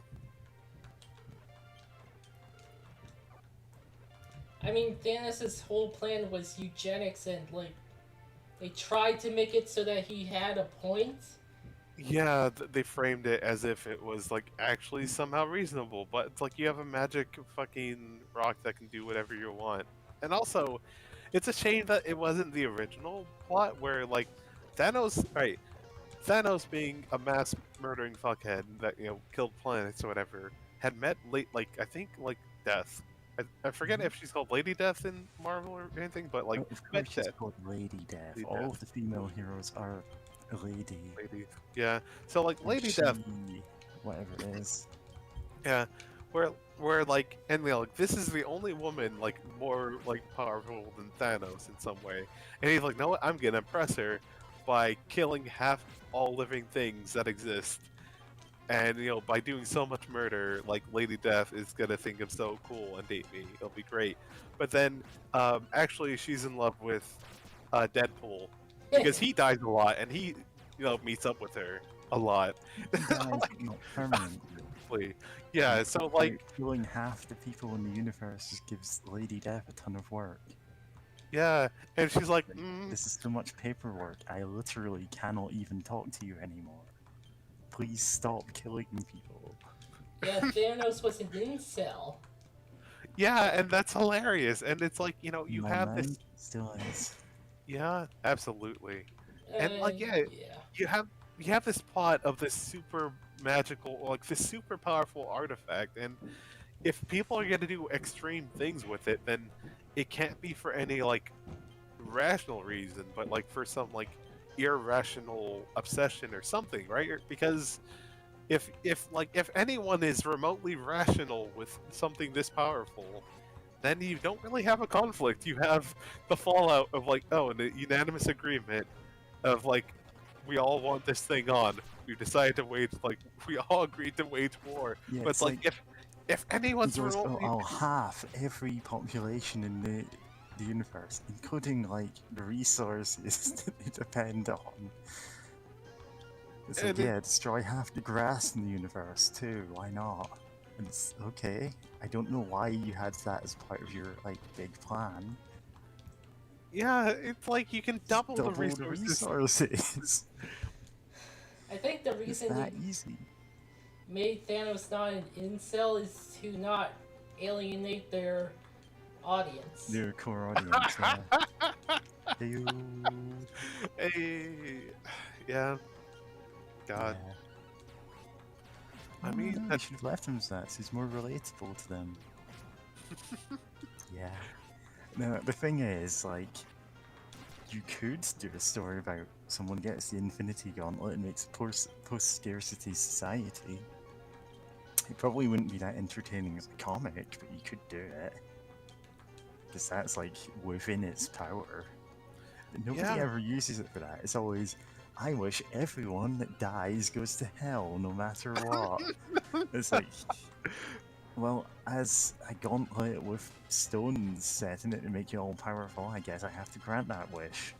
S1: I mean, Thanos' whole plan was eugenics, and like, they tried to make it so that he had a point.
S2: Yeah, they framed it as if it was like actually somehow reasonable, but it's like you have a magic fucking rock that can do whatever you want. And also, it's a shame that it wasn't the original plot where like Thanos, right? Thanos being a mass murdering fuckhead that killed planets or whatever had met late like I think like Death. I forget
S3: Mhm.
S2: if she's called Lady Death in Marvel or anything, but like
S3: Of
S2: met
S3: course, she's
S2: Death.
S3: called Lady Death.
S2: Lady
S3: All of
S2: Death.
S3: the female heroes are a lady.
S2: Lady. Yeah. So like
S3: Or
S2: Lady
S3: she,
S2: Death.
S3: whatever it is.
S2: Yeah. Where like and like this is the only woman like more like powerful than Thanos in some way, and he's like, no, what? I'm gonna impress her by killing half all living things that exist. And by doing so much murder, like Lady Death is gonna think I'm so cool and date me. It'll be great. But then, actually, she's in love with Deadpool because he dies a lot, and he, meets up with her a lot.
S3: He dies, but not permanently.
S2: Like, yeah.
S3: And
S2: So like,
S3: killing half the people in the universe just gives Lady Death a ton of work.
S2: yeah, and she's like,
S3: This is too much paperwork. I literally cannot even talk to you anymore. Please stop killing people.
S1: Yeah, Thanos was an incel.
S2: yeah, and that's hilarious. And it's like,
S3: In
S2: you
S3: my
S2: have
S3: mind,
S2: this,
S3: still is.
S2: yeah, absolutely. And like, yeah,
S1: Yeah.
S2: you have this plot of this super magical, like this super powerful artifact, and if people are going to do extreme things with it, then it can't be for any like rational reason, but like for some like irrational obsession or something, right? Because if anyone is remotely rational with something this powerful, then you don't really have a conflict. You have the fallout of like, oh, an unanimous agreement of like, we all want this thing on. We decided to wage like we all agreed to wage war.
S3: Yeah,
S2: But it's like if
S3: he
S2: anyone's
S3: goes, oh,
S2: remotely
S3: I'll half every population in the universe, including like the resources that they depend on. It's like,
S2: and it,
S3: yeah, destroy half the grass in the universe too. Why not? And it's okay. I don't know why you had that as part of your like big plan.
S2: yeah, it's like you can
S3: Just
S2: double the
S3: double the
S2: resources.
S3: resources.
S1: I think the
S3: It's
S1: reason
S3: that
S1: he
S3: easy.
S1: made Thanos not an incel is to not alienate their audience.
S3: Their core audience. Dude.
S2: Hey, yeah, God.
S3: Yeah.
S2: I mean,
S3: you
S2: that,
S3: should have left him as that. So he's more relatable to them. Yeah. No, the thing is, like, you could do a story about someone gets the Infinity Gauntlet and makes a post-scarcity society. It probably wouldn't be that entertaining as a comic, but you could do it. Because that's, like, within its power. But nobody
S2: Yeah.
S3: ever uses it for that. It's always, I wish everyone that dies goes to hell, no matter what. It's like, well, as a gauntlet with stones set in it to make you all powerful, I guess I have to grant that wish.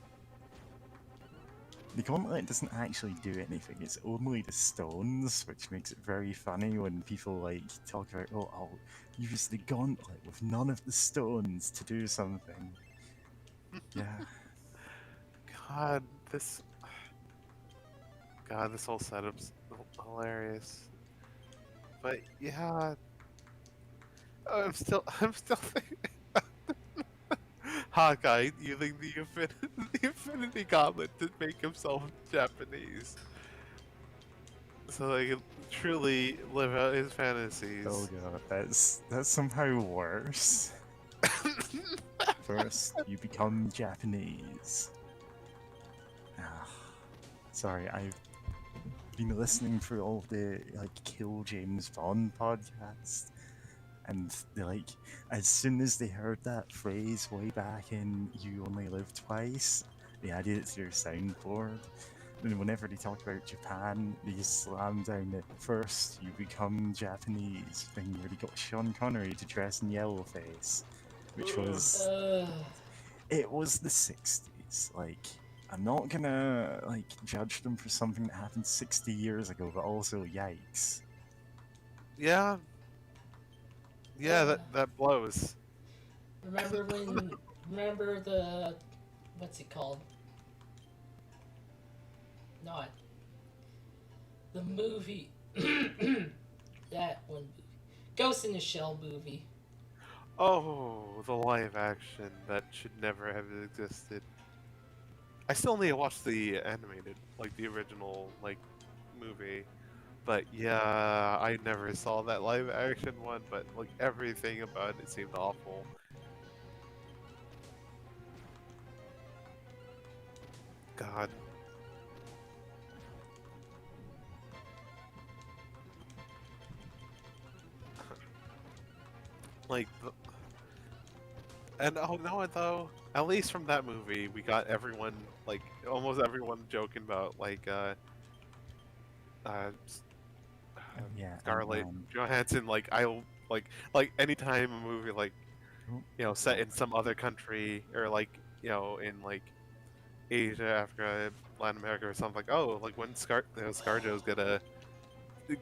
S3: The gauntlet doesn't actually do anything, it's only the stones, which makes it very funny when people like talk about, oh, I'll use the gauntlet with none of the stones to do something. Yeah.
S2: God, this whole setup's hilarious. But yeah, I'm still thinking. Hawkeye using the Infinity Gauntlet to make himself Japanese, so they can truly live out his fantasies.
S3: Oh god, that's somehow worse. First, you become Japanese. Ah, sorry, I've been listening for all the like Kill James Bond podcasts, and they like as soon as they heard that phrase way back in "You Only Live Twice," they added it to their soundboard. And whenever they talk about Japan, they slam down that first you become Japanese thing where they got Sean Connery to dress in yellowface, which was it was the 60s. Like, I'm not gonna like judge them for something that happened 60 years ago, but also yikes.
S2: Yeah, that blows.
S1: Remember the what's it called? Not the movie. That one movie, Ghost in the Shell movie.
S2: Oh, the live action that should never have existed. I still need to watch the animated, like the original, like movie. But yeah, I never saw that live action one. But like everything about it seemed awful. God, like, and oh no, though. At least from that movie, we got everyone, like almost everyone, joking about uh, S-
S3: Oh yeah,
S2: Scarlett
S3: Ant-Man.
S2: Johansson. Like anytime a movie like
S3: Oh,
S2: set in some other country or like in like Asia, Africa, Latin America or something, like, oh, like when ScarJo's gonna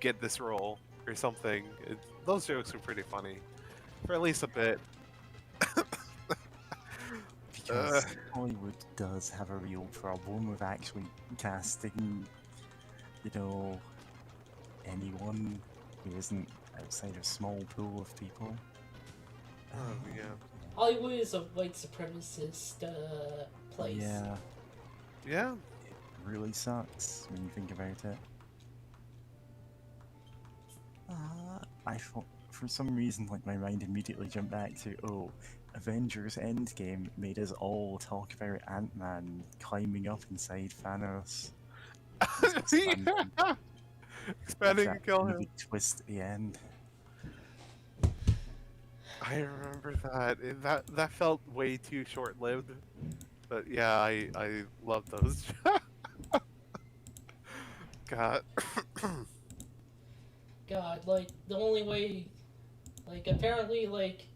S2: get this role or something. Those jokes are pretty funny for at least a bit. Uh,
S3: because Hollywood does have a real problem with actually casting, you know, anyone who isn't outside a small pool of people.
S2: oh yeah,
S1: Hollywood is a white supremacist place.
S3: Yeah,
S2: yeah.
S3: it really sucks when you think about it. I thought, for some reason, like my mind immediately jumped back to, oh, Avengers Endgame made us all talk about Ant-Man climbing up inside Thanos. He's expanding
S2: Yeah.
S3: with
S2: Expanding to
S3: that
S2: kill
S3: really
S2: him.
S3: twist at the end.
S2: I remember that. That felt way too short-lived. But yeah, I love those. God.
S1: God, like the only way, like apparently, like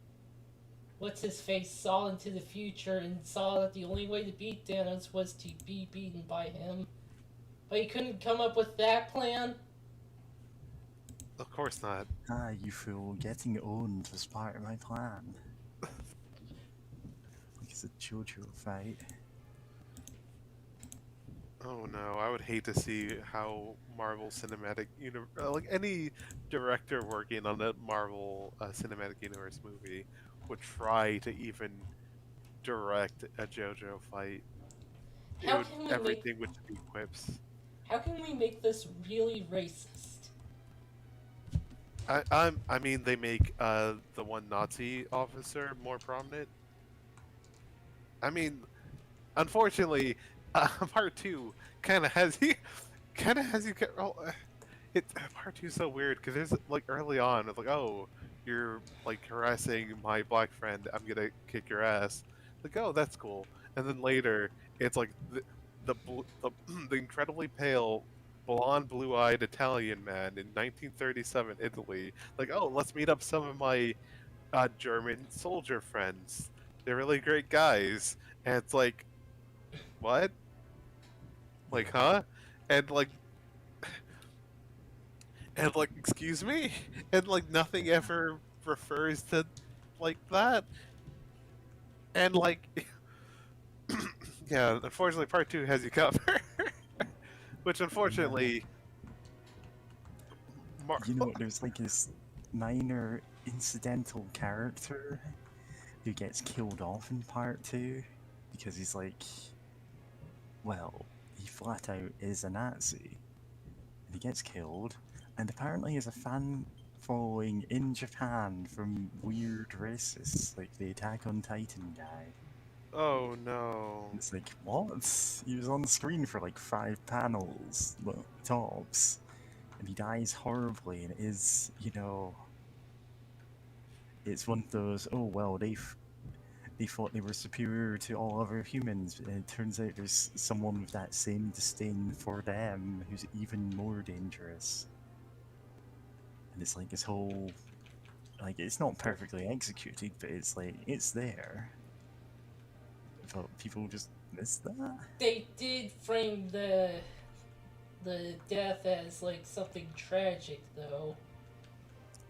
S1: what's his face saw into the future and saw that the only way to beat Thanos was to be beaten by him. But he couldn't come up with that plan.
S2: Of course not.
S3: Ah, you fool, getting owned was part of my plan. Like it's a JoJo fight.
S2: Oh no, I would hate to see how Marvel Cinematic Universe, like any director working on a Marvel Cinematic Universe movie, would try to even direct a JoJo fight.
S1: How can we make
S2: Everything would be quips.
S1: how can we make this really racist?
S2: I mean, they make the one Nazi officer more prominent. I mean, unfortunately, part two kind of has you, Oh, it part two is so weird because there's like early on, it's like, oh, you're like harassing my black friend, I'm gonna kick your ass. Like, oh, that's cool. And then later, it's like the incredibly pale, blonde, blue-eyed Italian man in 1937 Italy. Like, oh, let's meet up some of my German soldier friends. They're really great guys. And it's like, what? Like, huh? And like, excuse me? And like, nothing ever refers to like that. And like, yeah, unfortunately, part two has you covered. Which, unfortunately,
S3: You know, there's like this minor incidental character who gets killed off in part two because he's like, well, he flat out is a Nazi. And he gets killed, and apparently has a fan following in Japan from weird racists, like the Attack on Titan guy.
S2: oh no.
S3: It's like, what? He was on the screen for like 5 panels, well, tops, and he dies horribly, and it is, you know, it's one of those, oh well, they thought they were superior to all other humans, and it turns out there's someone with that same disdain for them who's even more dangerous. And it's like this whole, like, it's not perfectly executed, but it's like, it's there. But people just miss that.
S1: They did frame the death as like something tragic, though.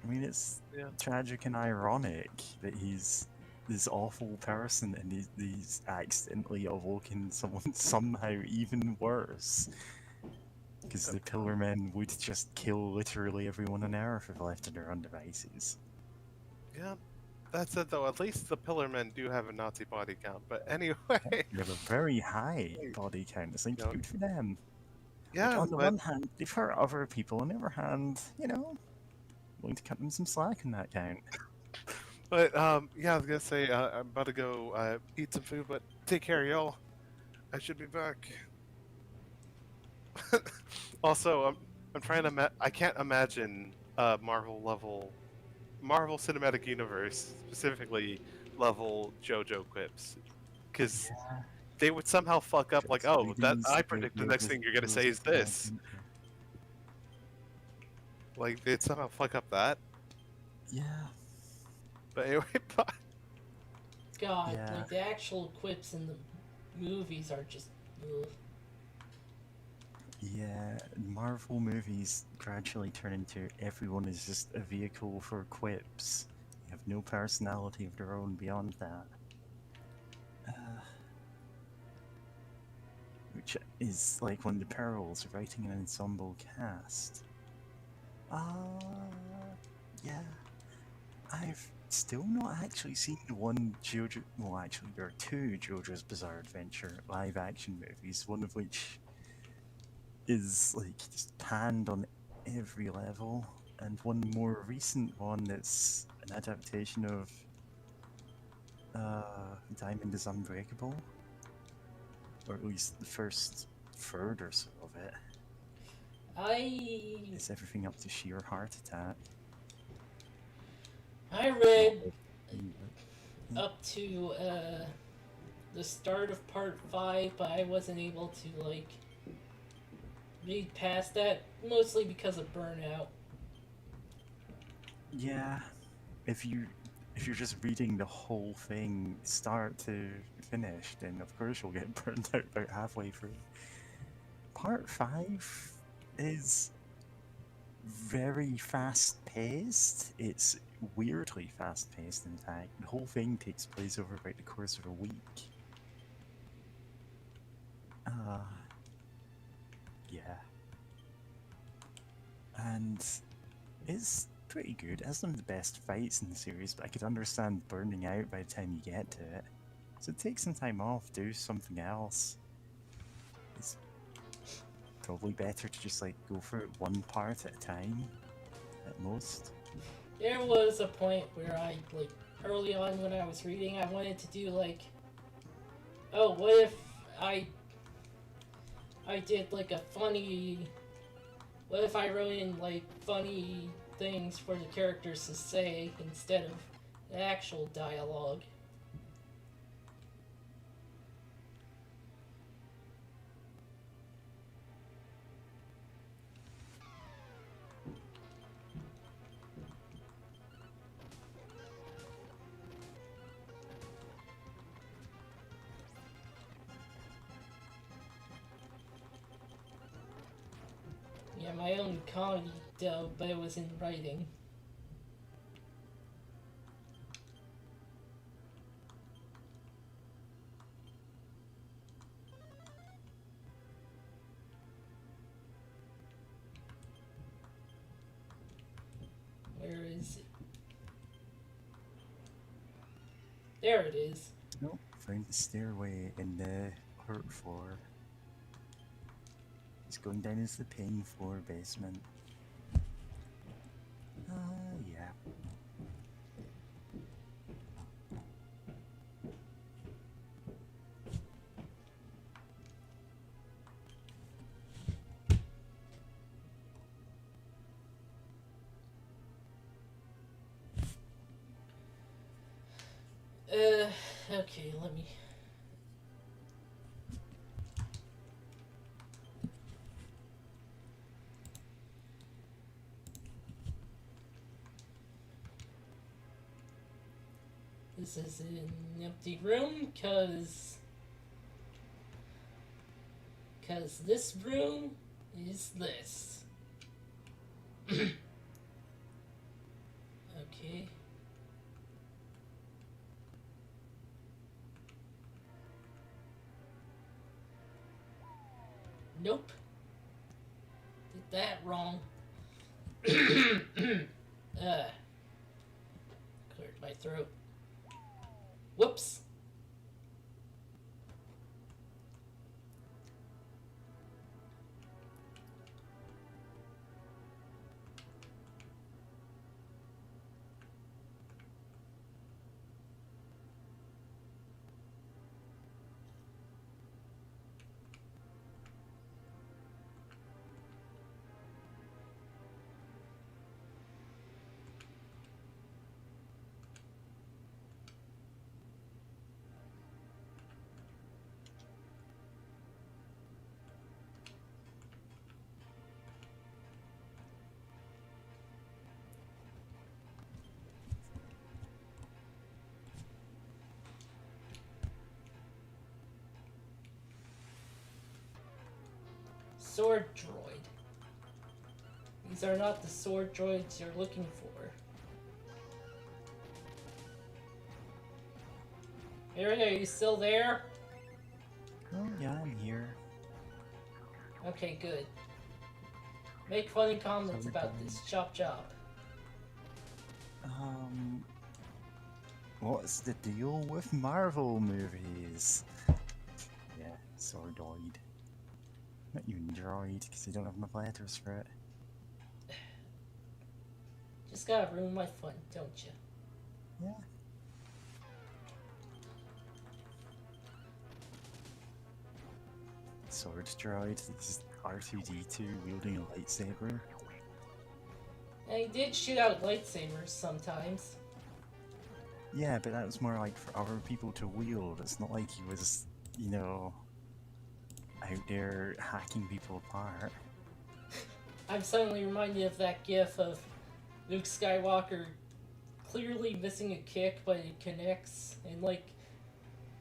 S3: I mean, it's
S2: Yeah.
S3: tragic and ironic that he's this awful person and he's accidentally awoken someone somehow even worse. Because the Pillar Men would just kill literally everyone on Earth if left to their own devices.
S2: Yeah. That said, though, at least the Pillarmen do have a Nazi body count. But anyway,
S3: They have a very high
S2: you
S3: body count. It's like
S2: know,
S3: good for them. Like
S2: yeah,
S3: on the
S2: but
S3: one hand, they've hurt other people. On the other hand, willing to cut them some slack in that count.
S2: yeah, I was gonna say I'm about to go eat some food, but take care, y'all. I should be back. Also, I'm trying to I can't imagine Marvel Cinematic Universe specifically level JoJo quips, because
S3: Yeah.
S2: they would somehow fuck up like,
S3: Just
S2: oh, that
S3: readings
S2: I
S3: about
S2: predict the next thing you're gonna say is this. Like they'd somehow fuck up that.
S3: Yeah.
S2: But anyway, bye.
S1: God,
S3: Yeah.
S1: like the actual quips in the movies are just. Ugh.
S3: Yeah, Marvel movies gradually turn into everyone is just a vehicle for quips. They have no personality of their own beyond that. Which is like one of the perils of writing an ensemble cast. Yeah. I've still not actually seen the one JoJo. Well, actually, there are two JoJo's Bizarre Adventure live action movies, one of which is like just panned on every level, and one more recent one that's an adaptation of Diamond is Unbreakable, or at least the first third or so of it. Is everything up to sheer heart attack?
S1: I read
S3: Not
S1: up to the start of part 5, but I wasn't able to like read past that, mostly because of burnout.
S3: Yeah, if you're just reading the whole thing start to finish, then of course you'll get burned out about halfway through. Part 5 is very fast paced. It's weirdly fast paced, in fact. The whole thing takes place over about the course of a week. Yeah. And it's pretty good. It has some of the best fights in the series, but I could understand burning out by the time you get to it. So take some time off, do something else. It's probably better to just like go for it one part at a time, at most.
S1: There was a point where I, like, early on when I was reading, I wanted to do, like, oh, what if I did, like, a funny, what if I wrote in, like, funny things for the characters to say instead of the actual dialogue? Yeah, my own comedy dub, but it was in writing. Where is it? There it is.
S3: Nope, find the stairway in the hurt floor. It's going down into the pain floor basement. Yeah.
S1: Okay, let me. This is an empty room, cause this room is this. Okay. Nope. Did that wrong. Cleared my throat. Whoops. Sword droid. These are not the sword droids you're looking for. Aaron, are you still there?
S3: Oh, yeah, I'm here.
S1: Okay, good. Make funny comments
S3: Sorry,
S1: about
S3: Tom.
S1: this. Chop chop.
S3: What's the deal with Marvel movies? Yeah, Sordoid. Not even droid, because you don't have enough letters for it.
S1: Just gotta ruin my fun, don't you?
S3: Yeah. Sword droid, this is R2D2 wielding a lightsaber.
S1: And he did shoot out lightsabers sometimes.
S3: Yeah, but that was more like for other people to wield. It's not like he was, you know, out there hacking people apart.
S1: I'm suddenly reminded of that gif of Luke Skywalker clearly missing a kick, but it connects, and like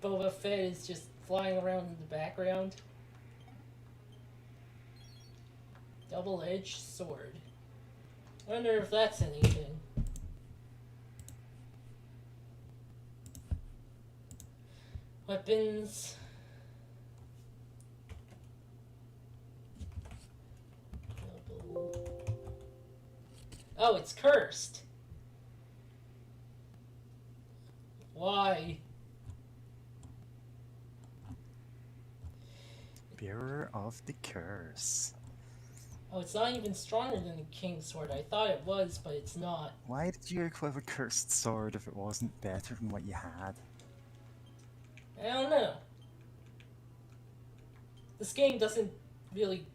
S1: Boba Fett is just flying around in the background. Double-edged sword. Wonder if that's anything. Weapons. Double. Oh, it's cursed. Why?
S3: Bearer of the curse.
S1: Oh, it's not even stronger than the King's Sword. I thought it was, but it's not.
S3: Why did you equip a cursed sword if it wasn't better than what you had?
S1: I don't know. This game doesn't really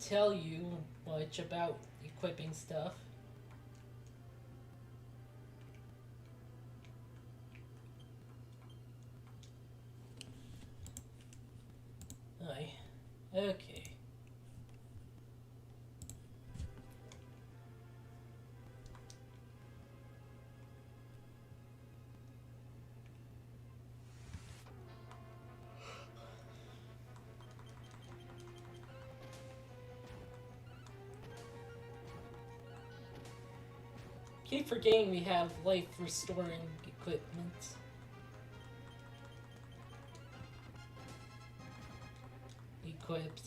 S1: tell you much about equipping stuff. Aye. Okay. Keep forgetting we have life restoring equipment. Equipped.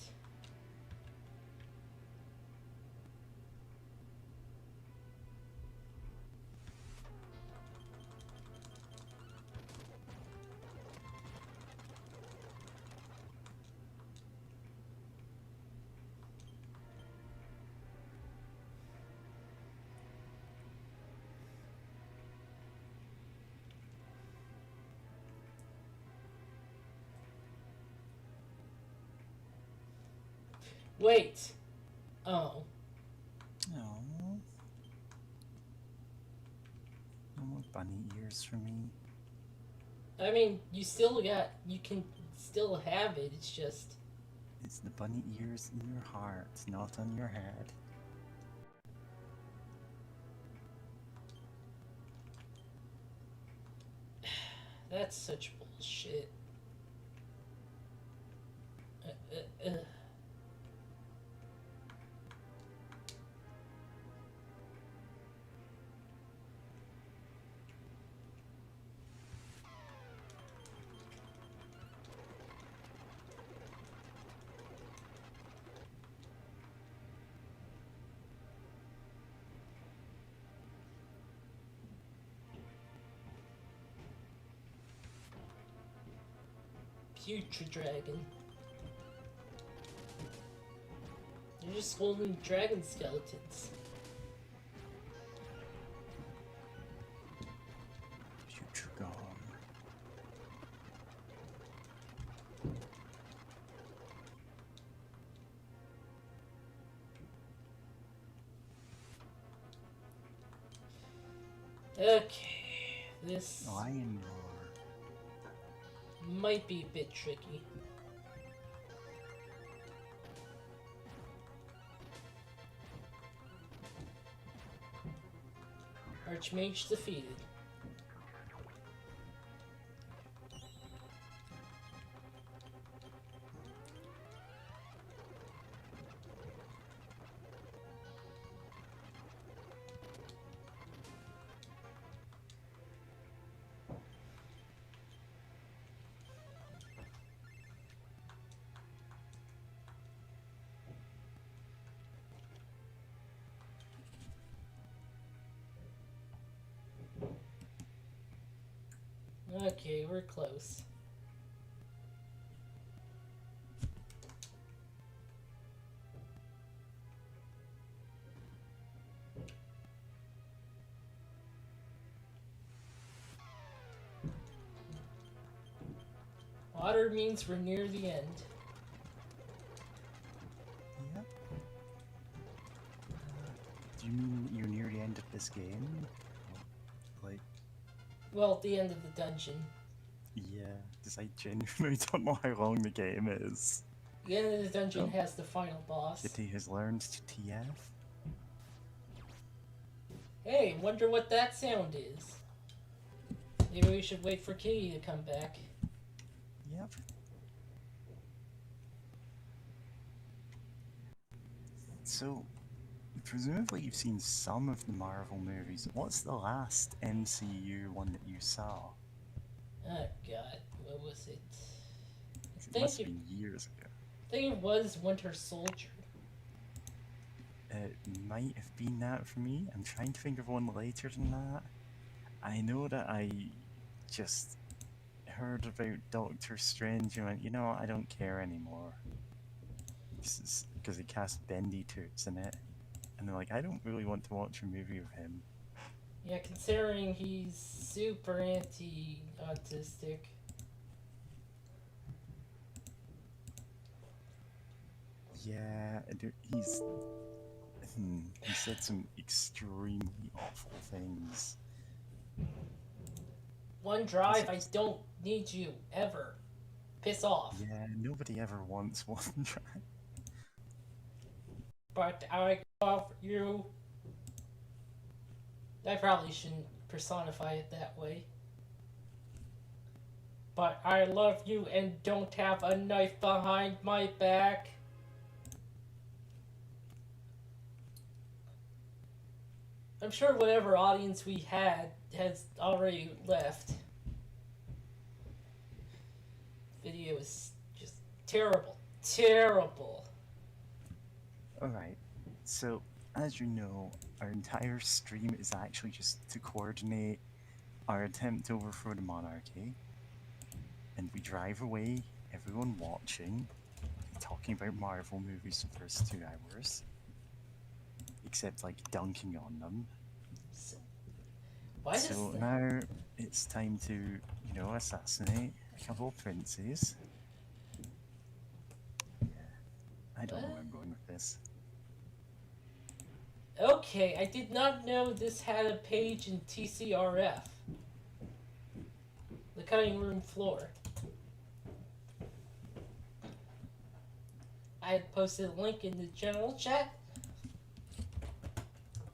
S1: Wait. Oh.
S3: No. No more bunny ears for me.
S1: I mean, you can still have it, it's just...
S3: It's the bunny ears in your heart, not on your head.
S1: That's such bullshit. future dragon. They're just golden dragon skeletons.
S3: Future gone.
S1: Okay, this
S3: Lion roar.
S1: might be a bit tricky. Archmage defeated. Okay, we're close. Water means we're near the end.
S3: Yep. Do you mean you're near the end of this game? Like,
S1: Well, the end of the dungeon.
S3: yeah, because I genuinely don't know how long the game is.
S1: The end of the dungeon
S3: Oh.
S1: has the final boss.
S3: Kitty has learned to TF.
S1: Hey, wonder what that sound is. Maybe we should wait for Kitty to come back.
S3: Yep. So, presumably you've seen some of the Marvel movies. What's the last MCU one that you saw?
S1: Oh god, what was it?
S3: 'Cause it
S1: Think
S3: must have
S1: it-
S3: been years ago.
S1: I think it was Winter Soldier.
S3: It might have been that for me. I'm trying to think of one later than that. I know that I just heard about Doctor Strange and went, you know what, I don't care anymore. Because they cast Bendy Toots in it. And they're like, I don't really want to watch a movie of him.
S1: Yeah, considering he's super anti-autistic.
S3: Yeah, he said some extremely awful things.
S1: One drive, I don't need you, ever. Piss off.
S3: Yeah, nobody ever wants one try.
S1: But I love you. I probably shouldn't personify it that way. But I love you and don't have a knife behind my back. I'm sure whatever audience we had has already left. Video is just terrible. Terrible.
S3: Alright, so as you know, our entire stream is actually just to coordinate our attempt to overthrow the monarchy. And we drive away, everyone watching, talking about Marvel movies the first 2 hours. Except like dunking on them.
S1: So, why does
S3: So
S1: that?
S3: now it's time to, you know, assassinate a couple of princes. Yeah, I don't know where I'm going with this.
S1: Okay, I did not know this had a page in TCRF. The cutting room floor. I had posted a link in the general chat.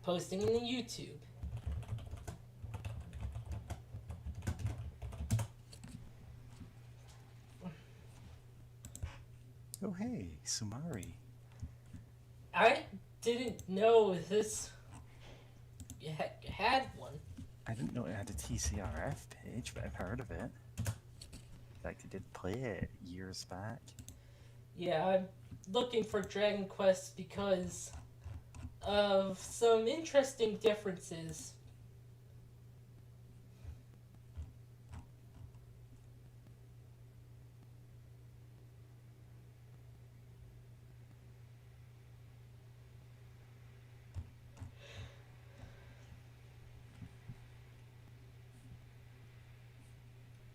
S1: Posting in the YouTube.
S3: Oh hey, Sumari.
S1: I didn't know this had one.
S3: I didn't know it had a TCRF page, but I've heard of it. In fact, I did play it years back.
S1: Yeah, I'm looking for Dragon Quest because of some interesting differences.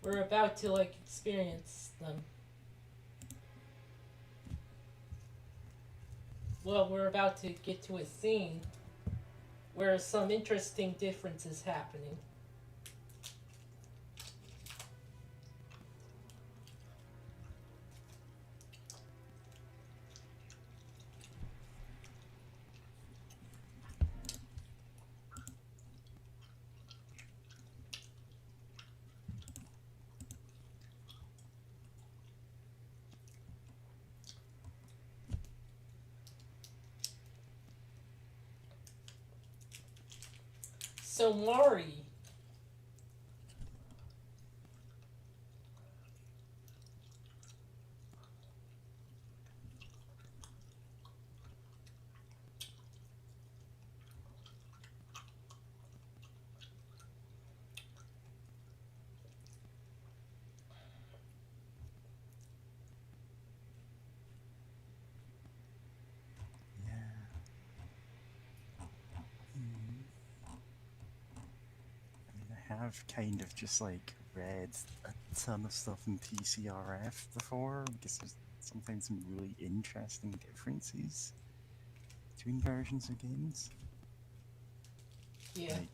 S1: we're about to like experience them. Well, we're about to get to a scene where some interesting difference is happening. So Mari,
S3: Yeah. I mean, I have kind of just like read a ton of stuff in TCRF before because there's sometimes some really interesting differences between versions of games.
S1: yeah.
S3: Like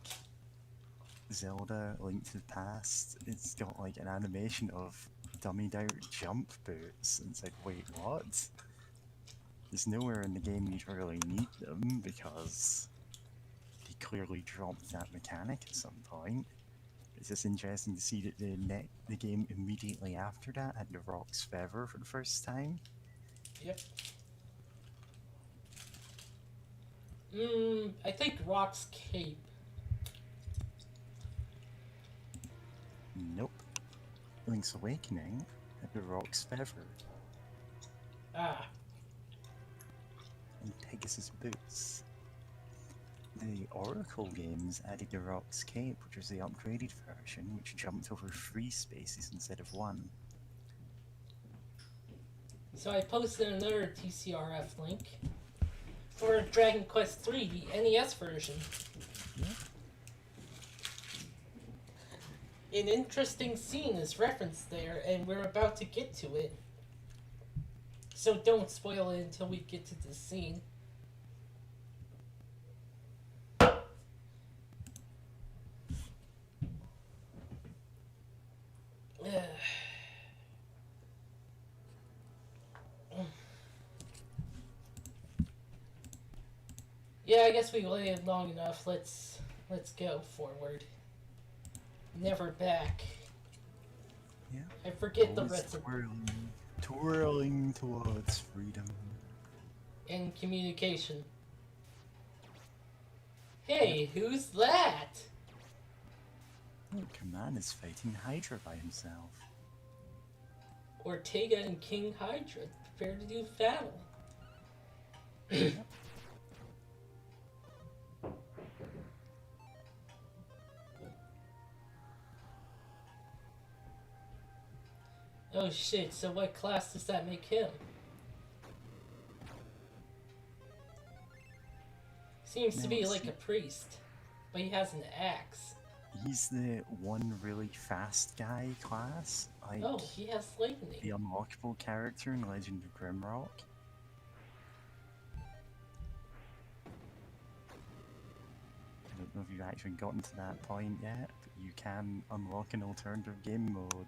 S3: Zelda: Link to the Past, it's got like an animation of dummied out jump boots, and it's like, wait, what? There's nowhere in the game you'd really need them because they clearly dropped that mechanic at some point. It's just interesting to see that the game immediately after that had the Rock's Feather for the first time.
S1: Yep. I think Rock's Cape.
S3: Nope. Link's Awakening had the Rock's Feather
S1: Ah,
S3: and Pegasus Boots. The Oracle games added the Rock's Cape, which was the upgraded version, which jumped over 3 spaces instead of 1.
S1: so I posted another TCRF link for Dragon Quest III, the NES version.
S3: Yeah.
S1: An interesting scene is referenced there, and we're about to get to it. So don't spoil it until we get to this scene. Yeah, I guess we waited long enough. Let's go forward. Never back.
S3: Yeah.
S1: I forget the
S3: Always
S1: rest of
S3: twirling towards freedom.
S1: in communication. Hey, who's that?
S3: Look, a man is fighting Hydra by himself.
S1: Ortega and King Hydra prepare to do battle. Oh shit, so what class does that make him? Seems to
S3: Now,
S1: be like
S3: see-
S1: a priest, but he has an axe.
S3: He's the one really fast guy class, like
S1: Oh, he has
S3: the
S1: lightning.
S3: unlockable character in Legend of Grimrock. I don't know if you've actually gotten to that point yet, but you can unlock an alternative game mode.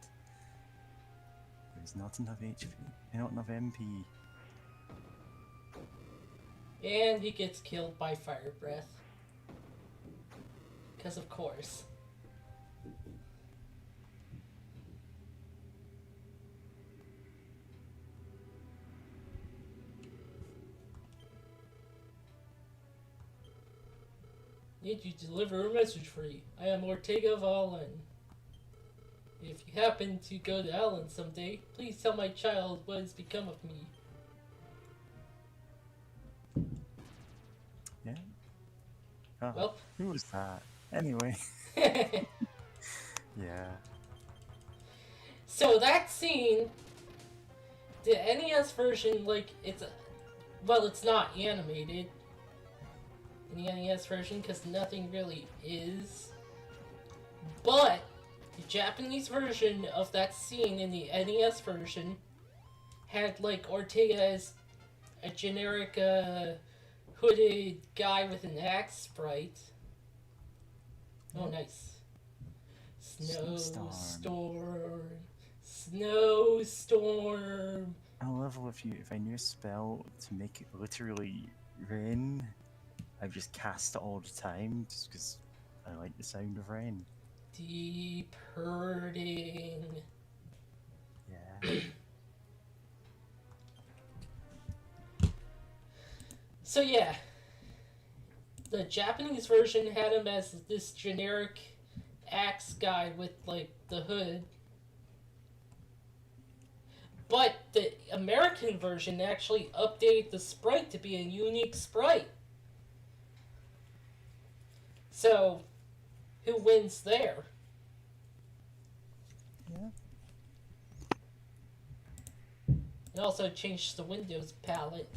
S3: There's not enough HP, not enough MP.
S1: And he gets killed by fire breath. Because of course. Need you to deliver a message for you. I am Ortega of Allen. If you happen to go to Allen someday, please tell my child what has become of me.
S3: Yeah? Oh,
S1: Well,
S3: who was that? Anyway, yeah.
S1: so that scene, the NES version, like, it's not animated in the NES version because nothing really is. But The Japanese version of that scene in the NES version had like Ortega as a generic hooded guy with an axe sprite. Oh, nice.
S3: Snowstorm.
S1: Snowstorm.
S3: I love if I knew a spell to make it literally rain, I would just cast it all the time just because I like the sound of rain.
S1: Deep hurting.
S3: Yeah.
S1: So yeah, the Japanese version had him as this generic axe guy with like the hood. But the American version actually updated the sprite to be a unique sprite. So, who wins there?
S3: Yeah.
S1: It also changed the Windows palette.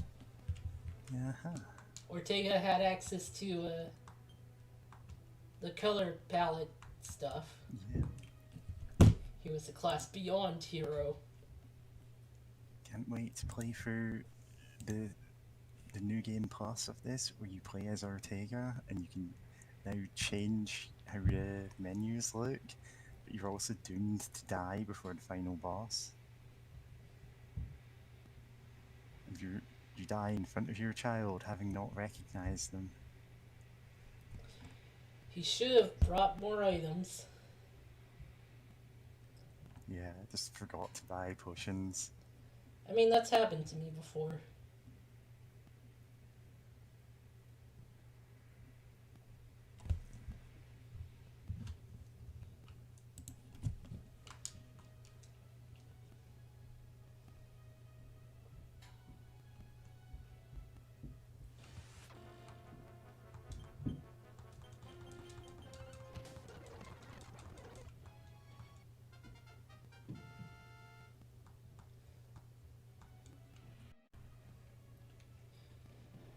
S3: Uh-huh.
S1: Ortega had access to the color palette stuff.
S3: Yeah.
S1: He was a class beyond hero.
S3: Can't wait to play through the new game plus of this, where you play as Ortega and you can now change how the menus look, but you're also doomed to die before the final boss. If you die in front of your child, having not recognized them.
S1: He should have brought more items.
S3: Yeah, I just forgot to buy potions.
S1: I mean, that's happened to me before.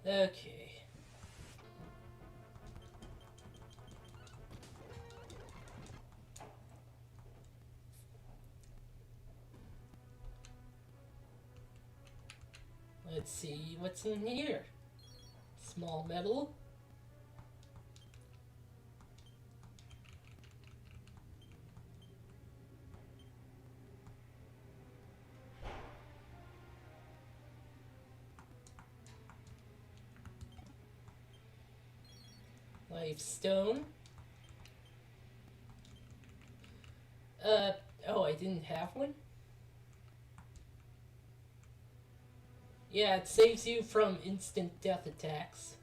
S1: Okay. Let's see what's in here. Small metal. Lifestone. Oh, I didn't have one? Yeah, it saves you from instant death attacks.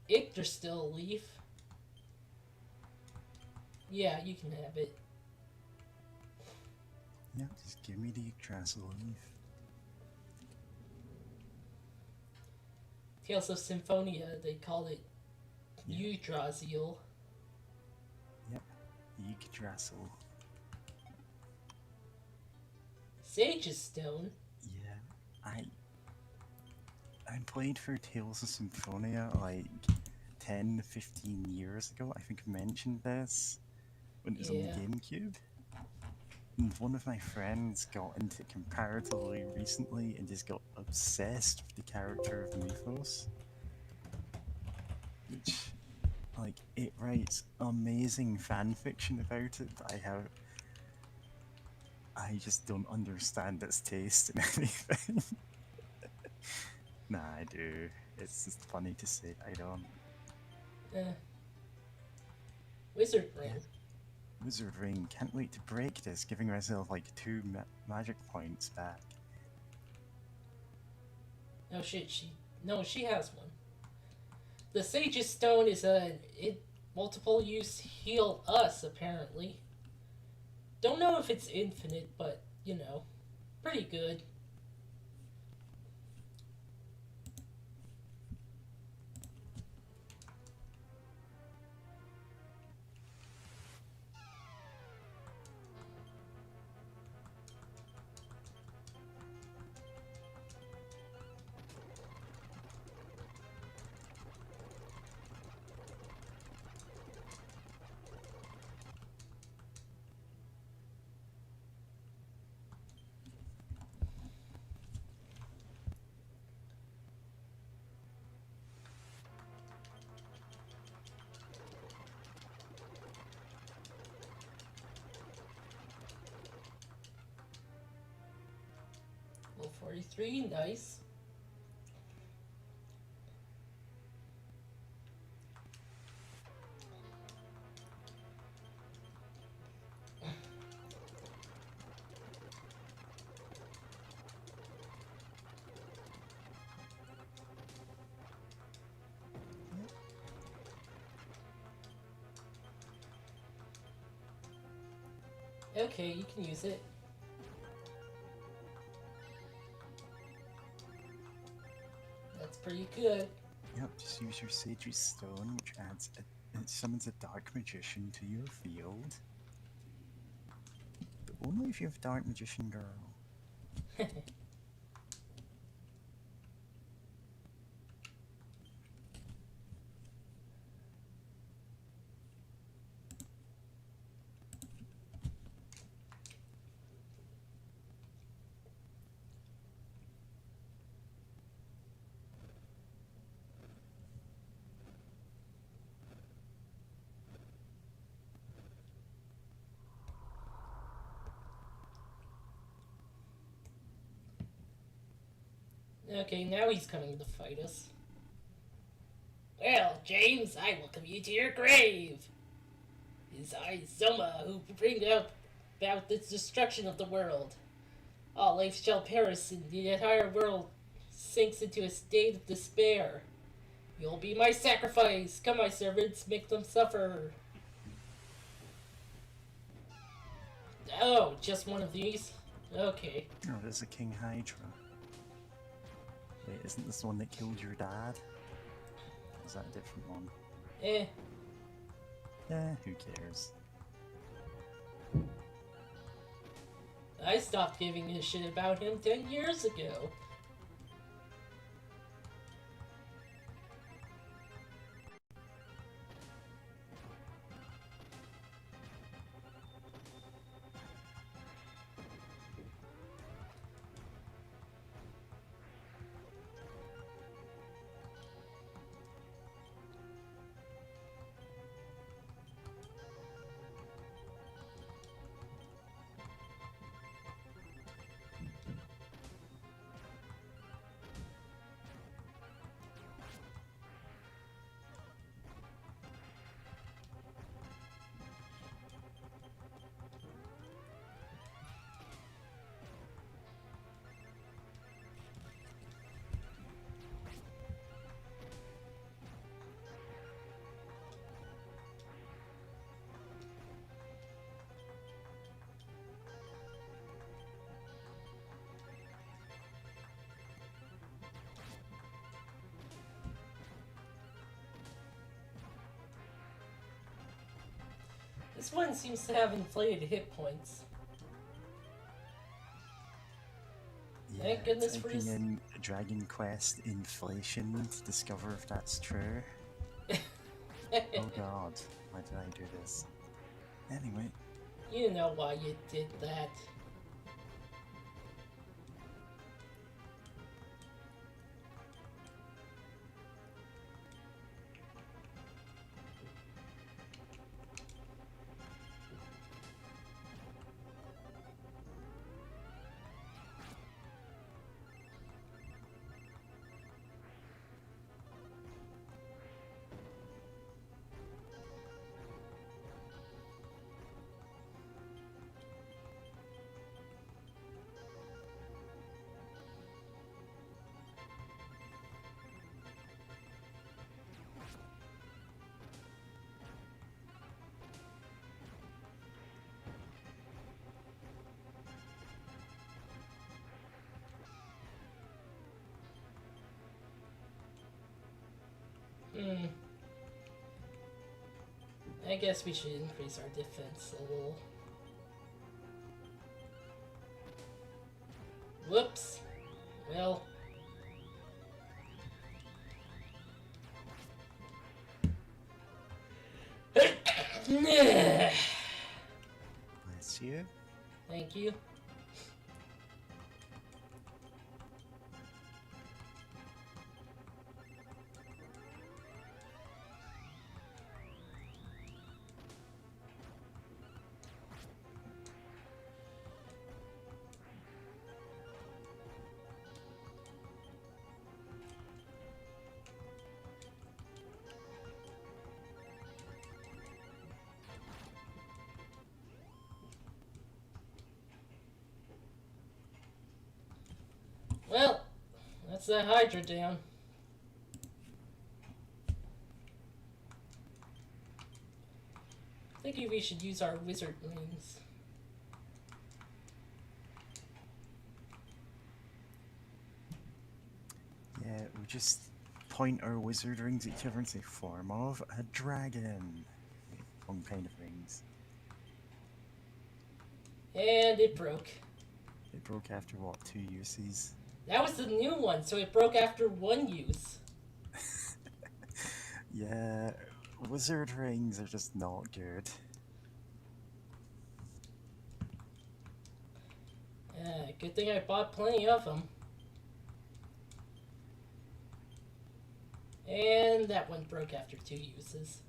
S1: Yggdrasil leaf. Yeah, you can have it.
S3: Yeah, just give me the Yggdrasil leaf.
S1: Tales of Symphonia, they call it Yggdrasil.
S3: Yep, Yggdrasil.
S1: Sage's Stone.
S3: Yeah, I played for Tales of Symphonia like 10, 15 years ago. I think I mentioned this when it was on the GameCube. And one of my friends got into it comparatively recently and just got obsessed with the character of Mythos. Which, like, it writes amazing fanfiction about it, but I just don't understand its taste in anything. Nah, I do. It's just funny to say I don't.
S1: Wizard Ring.
S3: Wizard Ring, can't wait to break this, giving myself like 2 magic points back.
S1: Oh shit, she has one. The Sage's Stone is multiple use heal us, apparently. Don't know if it's infinite, but, you know, pretty good. 43, nice. Okay, you can use it. That's pretty good.
S3: Yep, just use your Sage's Stone, which adds it summons a Dark Magician to your field. But only if you have Dark Magician Girl.
S1: Okay, now he's coming to fight us. Well, James, I welcome you to your grave. It is I, Zoma, who bring up about the destruction of the world. All life shall perish, and the entire world sinks into a state of despair. You'll be my sacrifice. Come, my servants, make them suffer. Oh, just one of these? Okay.
S3: Oh, there's a King Hydra. Wait, isn't this the one that killed your dad? Is that a different one?
S1: Eh.
S3: Who cares?
S1: I stopped giving a shit about him 10 years ago. This one seems to have inflated hit points.
S3: Yeah,
S1: Thank goodness for
S3: typing
S1: this.
S3: in Dragon Quest inflation to discover if that's true. Oh god, why did I do this? Anyway,
S1: You know why you did that. I guess we should increase our defense a little. Whoops. Well.
S3: bless you.
S1: Thank you. Well, that's that Hydra down. Thinking we should use our wizard rings.
S3: Yeah, we just point our wizard rings at each other and say, form of a dragon. One kind of rings.
S1: And it broke.
S3: It broke after what, 2 uses?
S1: That was the new one, so it broke after 1 use.
S3: Yeah, wizard rings are just not good.
S1: Good thing I bought plenty of them. And that one broke after 2 uses.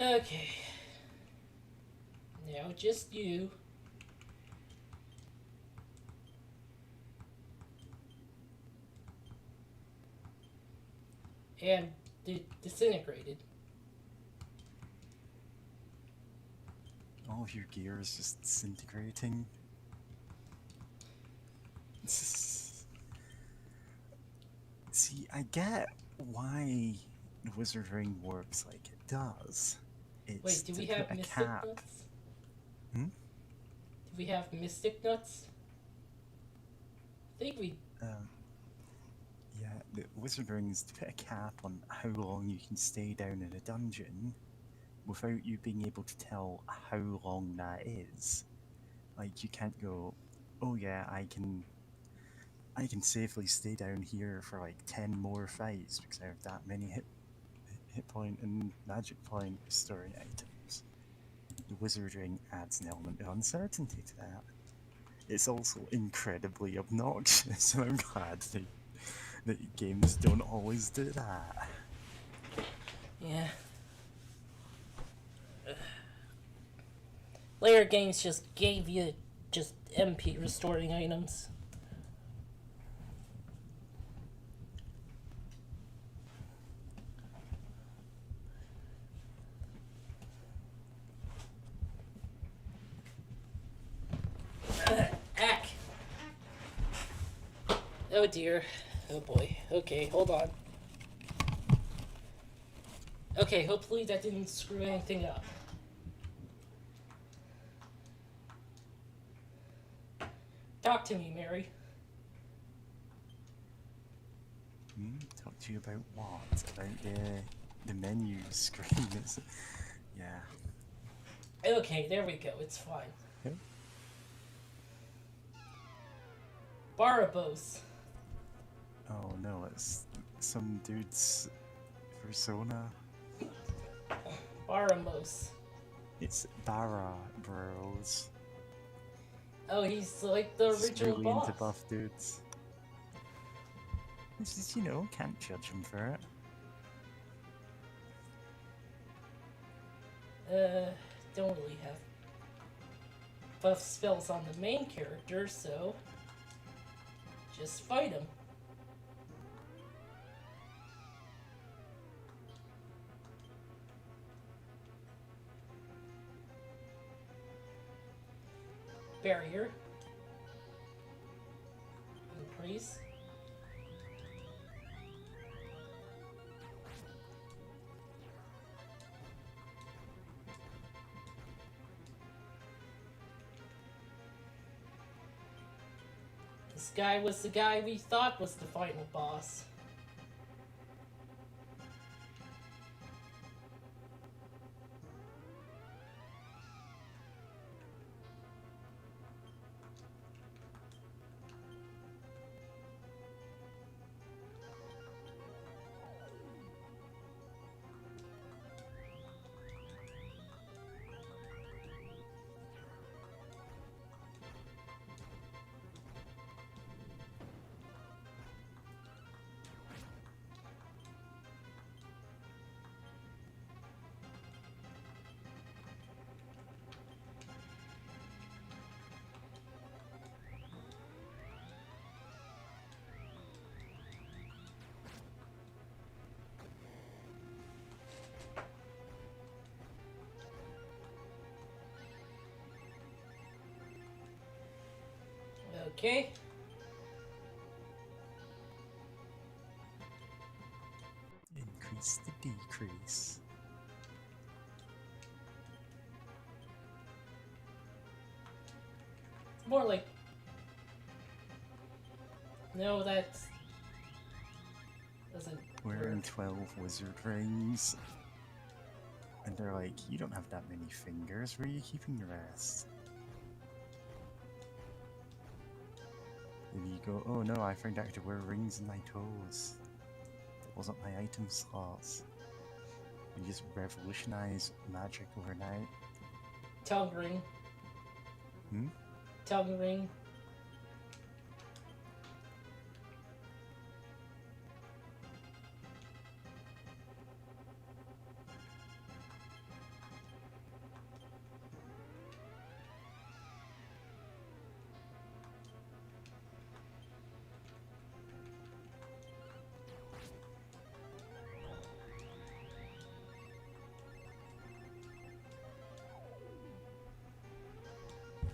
S1: Okay. Now just you. And disintegrated.
S3: All of your gear is just disintegrating. See, I get why the wizard ring works like it does. It's
S1: Wait, do we
S3: to
S1: have
S3: put a
S1: mystic
S3: cap.
S1: nuts?
S3: Hmm?
S1: Do we have mystic nuts? I think we.
S3: Yeah, the wizard rings to put a cap on how long you can stay down in a dungeon without you being able to tell how long that is. Like, you can't go, oh yeah, I can safely stay down here for like 10 more fights because I have that many hit point and magic point restoring items. The wizard ring adds an element of uncertainty to that. It's also incredibly obnoxious, and I'm glad that games don't always do that.
S1: Yeah. Later games just gave you just MP restoring items. Ack! Oh dear. Oh boy. Okay, hold on. Okay, hopefully that didn't screw anything up. Talk to me, Mary.
S3: Talk to you about what? About the menu screen? Yeah.
S1: Okay, there we go. It's fine.
S3: Okay.
S1: Barabos.
S3: Oh no, it's some dude's persona.
S1: Baramos.
S3: It's Barra Bros.
S1: Oh, he's like the
S3: He's
S1: original
S3: really
S1: boss.
S3: into buff dudes. This is, can't judge him for it.
S1: Don't really have buff spells on the main character, so just fight him. Barrier. Increase. This guy was the guy we thought was the final boss. Okay.
S3: Increase the decrease.
S1: More like. No, that's. Doesn't.
S3: We're in
S1: work.
S3: 12 wizard rings. And they're like, you don't have that many fingers, where are you keeping the rest? And you go, oh no, I found out to wear rings in my toes. That wasn't my item slots. You just revolutionize magic overnight.
S1: Tongue ring.
S3: Hmm?
S1: Tongue ring.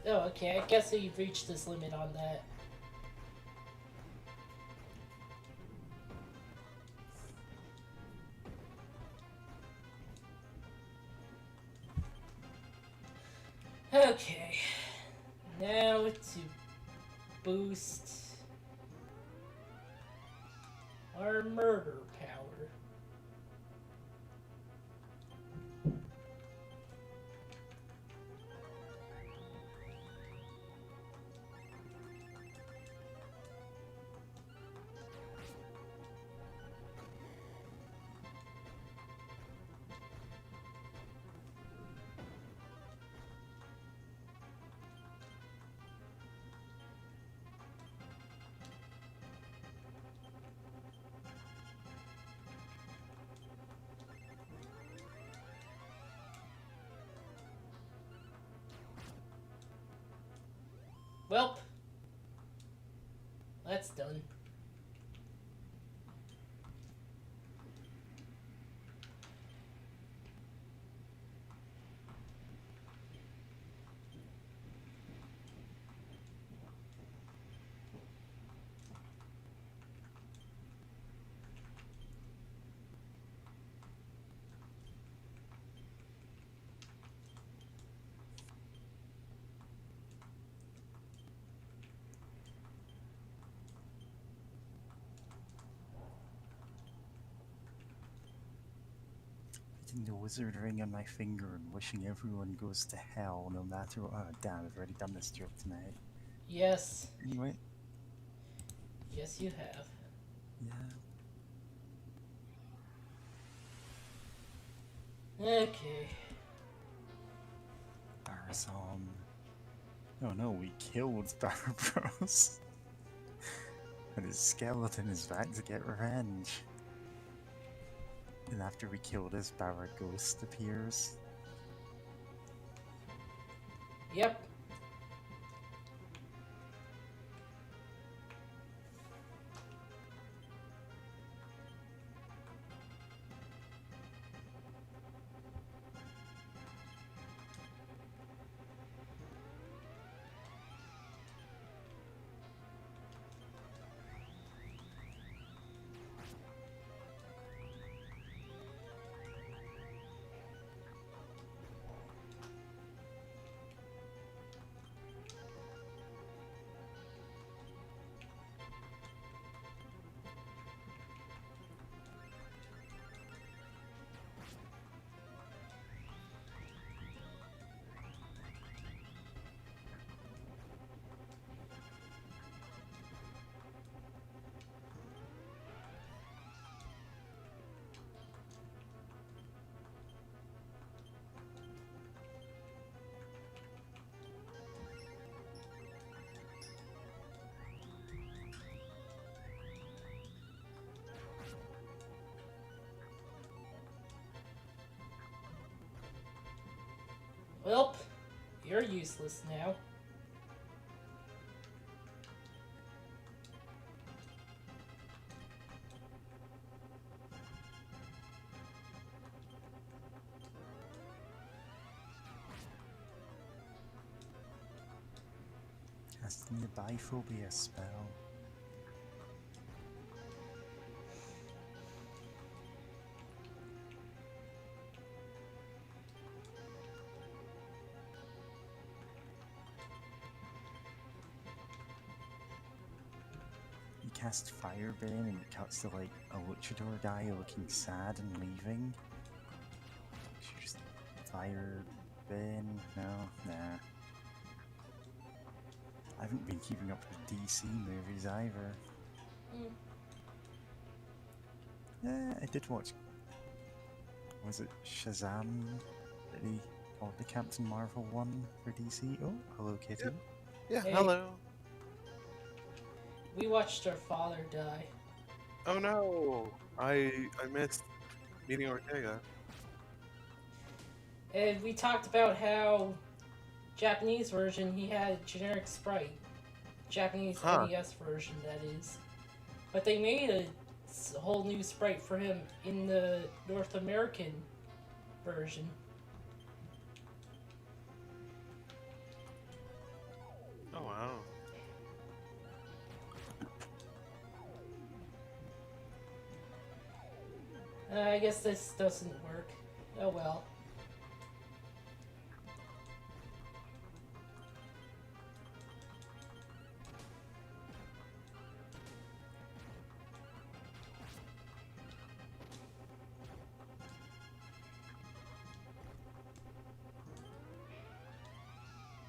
S1: Oh, okay. I guess you've reached this limit on that. Okay. Now to boost our murder power. Welp. That's done.
S3: Putting the wizard ring on my finger and wishing everyone goes to hell no matter what. Oh, damn, I've already done this joke tonight.
S1: Yes.
S3: Anyway,
S1: Yes, you have.
S3: yeah.
S1: Okay.
S3: Barazon. Oh no, we killed Barbaros. And his skeleton is back to get revenge. And after we kill this, Baraghost appears.
S1: Yep. Welp. You're useless now.
S3: Casting the biphobia spell. You cast Firebane and it cuts to like a luchador guy looking sad and leaving. Should just Firebane? No, nah. I haven't been keeping up with DC movies either.
S1: Mm.
S3: Yeah, I did watch. Was it Shazam that he called the Captain Marvel one for DC? Oh, hello, Kitty.
S2: Yep. Yeah,
S1: Hey.
S2: hello.
S1: We watched our father die.
S2: Oh no! I missed meeting Ortega.
S1: And we talked about how Japanese version he had a generic sprite. Japanese
S2: Huh.
S1: NES version, that is. But they made a whole new sprite for him in the North American version.
S2: Oh wow.
S1: I guess this doesn't work. Oh well.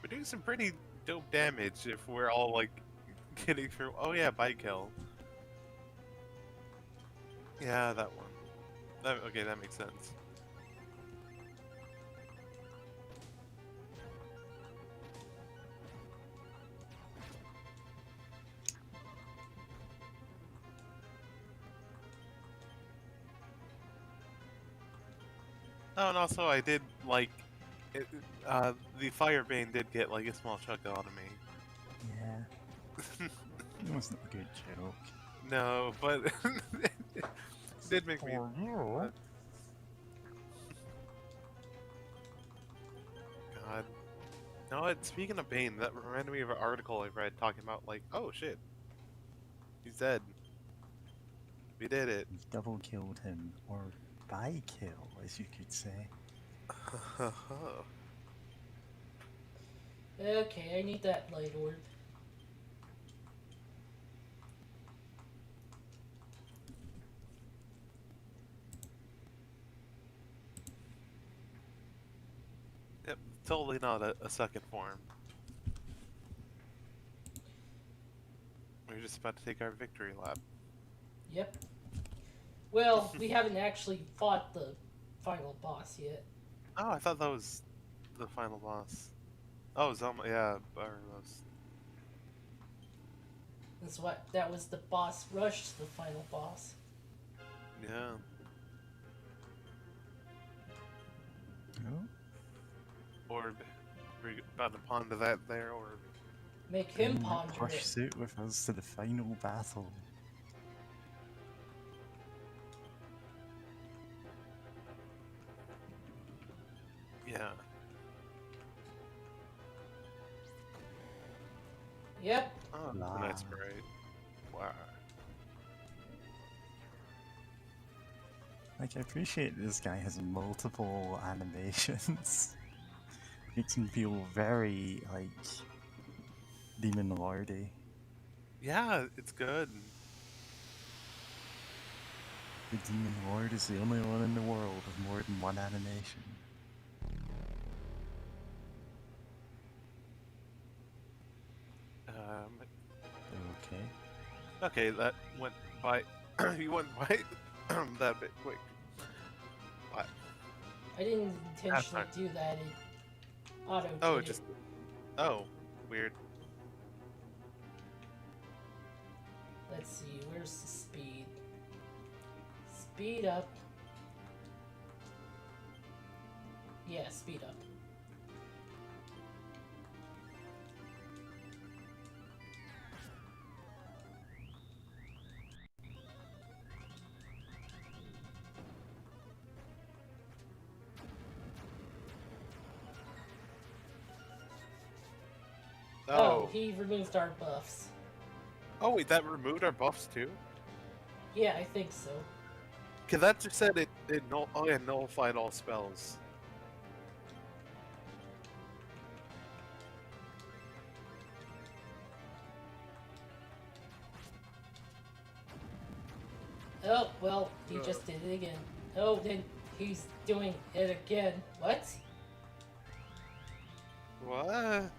S2: We're doing some pretty dope damage if we're all like getting through. Oh yeah, bike kill. Yeah, that one. Okay, that makes sense. Oh, and also I did like, the Firebane did get like a small chunk out of me.
S3: Yeah. It wasn't a good joke.
S2: No, but it did make me.
S3: For you.
S2: God. No, speaking of Bane, that reminded me of an article I read talking about like, oh shit, he's dead. We did it.
S3: We double killed him, or by kill, as you could say.
S1: Okay, I need that light orb.
S2: Yep, totally not a second form. We're just about to take our victory lap.
S1: Yep. Well, we haven't actually fought the final boss yet.
S2: Oh, I thought that was the final boss. Oh, Zelma, yeah, Barros.
S1: That was the boss rush to the final boss.
S2: Yeah.
S3: Oh,
S2: Orb. We're about to ponder that there, Orb.
S1: Make him
S3: bring
S1: ponder
S3: Plush
S1: it.
S3: suit with us to the final battle.
S2: Yeah.
S1: Yep.
S2: Oh,
S3: Wow.
S2: a nice sprite. Wow.
S3: Like, I appreciate this guy has multiple animations. Makes him feel very, like, Demon Lordy.
S2: Yeah, it's good.
S3: The Demon Lord is the only one in the world with more than one animation. Okay.
S2: Okay, that went by. You went by that bit quick. What?
S1: I didn't intentionally
S2: fine.
S1: do that. It auto
S2: Oh,
S1: did
S2: it just. Oh, weird.
S1: Let's see, where's the speed? Speed up. Yeah, speed up.
S2: Oh.
S1: he removed our buffs.
S2: Oh wait, that removed our buffs too?
S1: Yeah, I think so.
S2: Cause that just said it nullified all spells.
S1: Oh, well, he just did it again. Oh, then he's doing it again. What?
S2: What?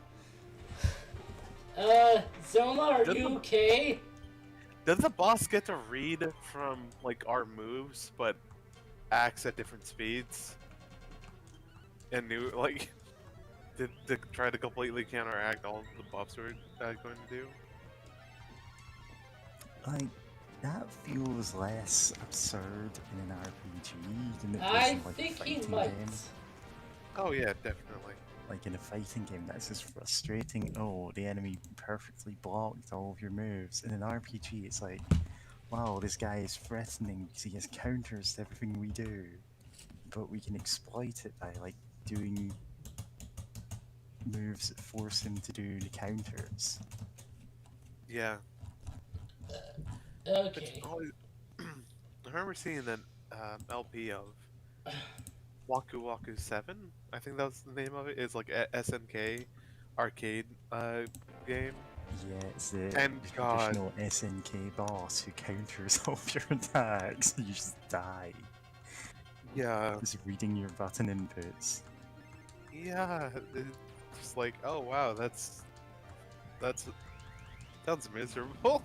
S1: Zoma, are
S2: Doesn't-
S1: you okay?
S2: Does the boss get to read from like our moves, but acts at different speeds? And new like to try to completely counteract all the buffs we're going to do?
S3: Like, that feels less absurd in an RPG than it does
S1: I
S3: in like a
S1: think he
S3: fighting
S1: might.
S3: game.
S2: Oh yeah, definitely.
S3: Like in a fighting game, that's just frustrating. Oh, the enemy perfectly blocked all of your moves. In an RPG, it's like, wow, this guy is threatening because he has counters to everything we do. But we can exploit it by like doing moves that force him to do the counters.
S2: Yeah.
S1: Okay.
S2: I remember seeing an LP of Waku Waku 7. I think that was the name of it. It's like a SNK arcade game.
S3: Yeah, it's the
S2: And God.
S3: traditional SNK boss who counters all of your attacks. You just die.
S2: Yeah.
S3: Just reading your button inputs.
S2: Yeah. It's just like, oh wow, that's sounds miserable.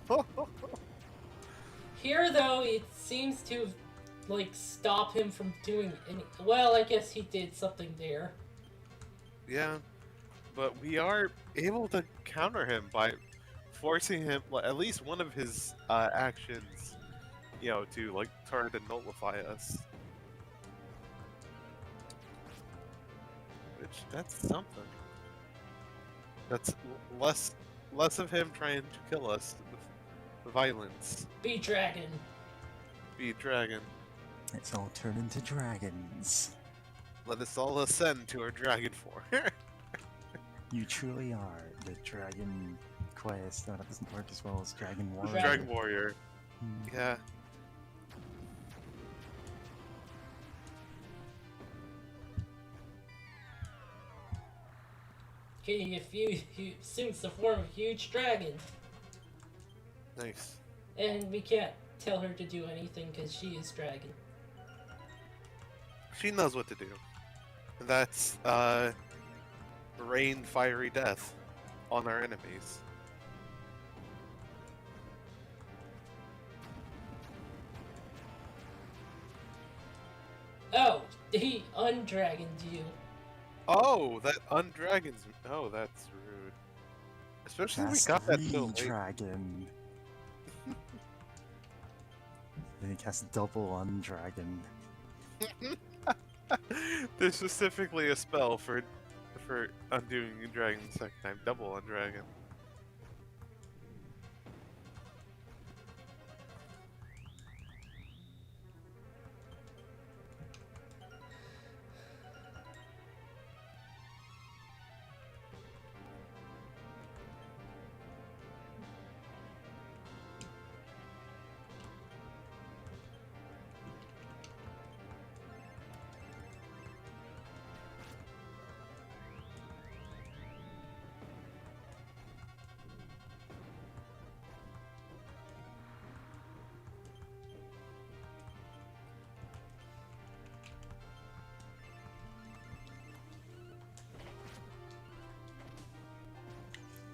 S1: Here, though, it seems to, like, stop him from doing any. Well, I guess he did something there.
S2: Yeah, but we are able to counter him by forcing him, like, at least one of his actions, you know, to like try to nullify us. Which that's something. That's less of him trying to kill us with violence.
S1: Be dragon.
S2: Be dragon.
S3: Let's all turn into dragons.
S2: Let us all ascend to our dragon form.
S3: You truly are the Dragon Quest. No, that doesn't work as well as Dragon Warrior.
S2: Dragon Warrior.
S3: Hmm.
S2: Yeah.
S1: He assumes the form of a huge dragon.
S2: Nice.
S1: And we can't tell her to do anything because she is dragon.
S2: She knows what to do. And that's rain fiery death on our enemies.
S1: Oh, he undragoned you.
S2: Oh, that undragons. Oh, that's rude. Especially when we
S3: Cast
S2: got that so late.
S3: Dragon. Then he casts double Undragon.
S2: There's specifically a spell for undoing a dragon the second time. Double undragon.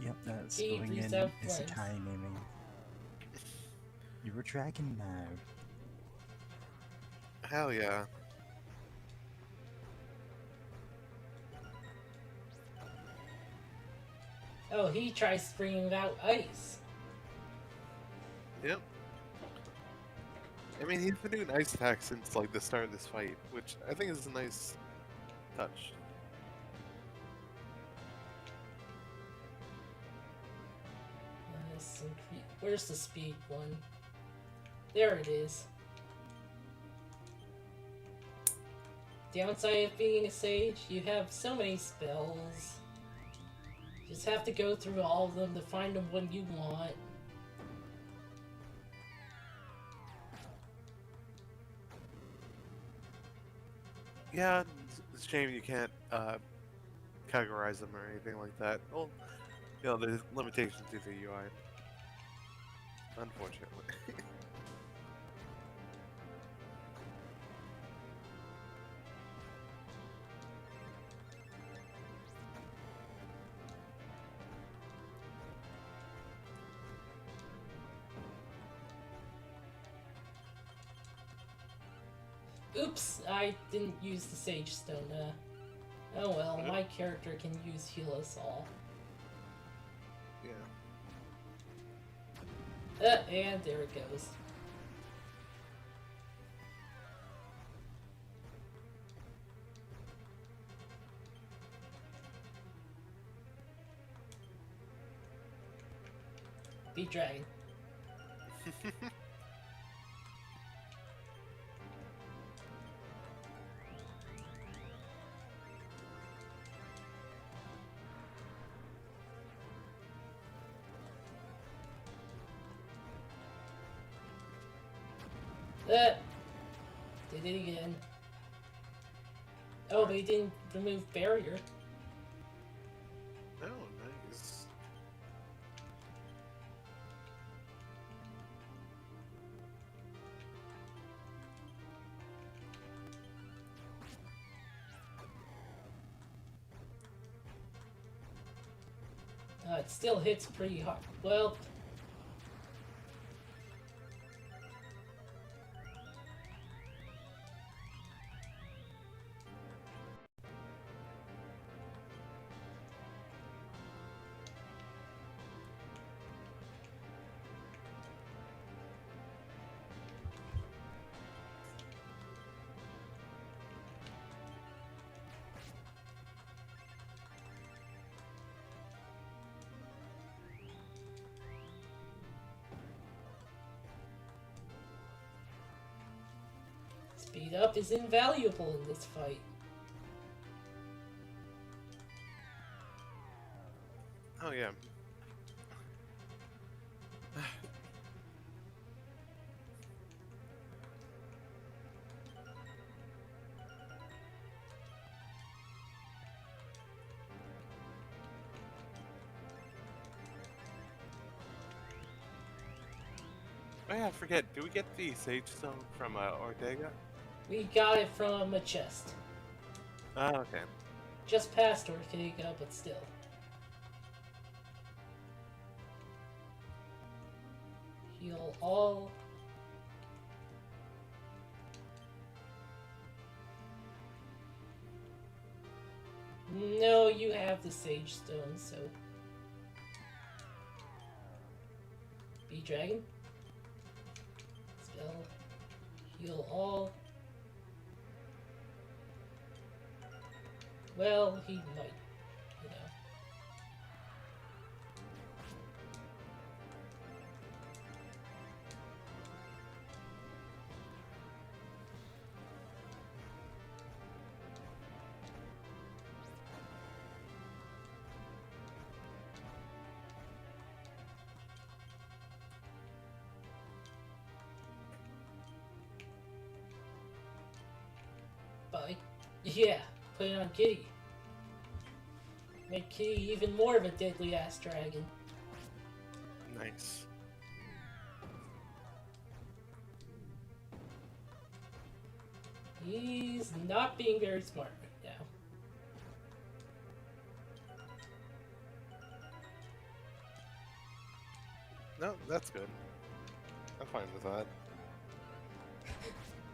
S3: Yep, that's
S1: He
S3: going in
S1: reserved
S3: Isekai
S1: flames.
S3: naming. You're a dragon now.
S2: Hell yeah.
S1: Oh, he tries bringing out ice.
S2: Yep. I mean, he's been doing ice attacks since like the start of this fight, which I think is a nice touch.
S1: Nice. Where's the speed one? There it is. Downside of being a sage, you have so many spells. Just have to go through all of them to find the one you want.
S2: Yeah, it's a shame you can't categorize them or anything like that. Well, you know, there's limitations to the UI. Unfortunately.
S1: Oops, I didn't use the Sage Stone. Oh well, my character can use Heal Us All.
S2: Yeah.
S1: And there it goes. Beat Dragon. Did it again. Oh, but he didn't remove barrier.
S2: Oh, nice.
S1: It still hits pretty hard. Well, speed up is invaluable in this fight.
S2: Oh, yeah. Oh yeah, I forget. Do we get the Sage Stone from Ortega?
S1: We got it from a chest.
S2: Oh, okay.
S1: Just past Ortega, but still. Heal all. No, you have the Sage Stone, so... Beat Dragon. Spell. Heal all. Well, he might, you know. Bye. Yeah, put it on Kitty. Make Kitty even more of a deadly ass dragon.
S2: Nice.
S1: He's not being very smart right now.
S2: No, that's good. I'm fine with that.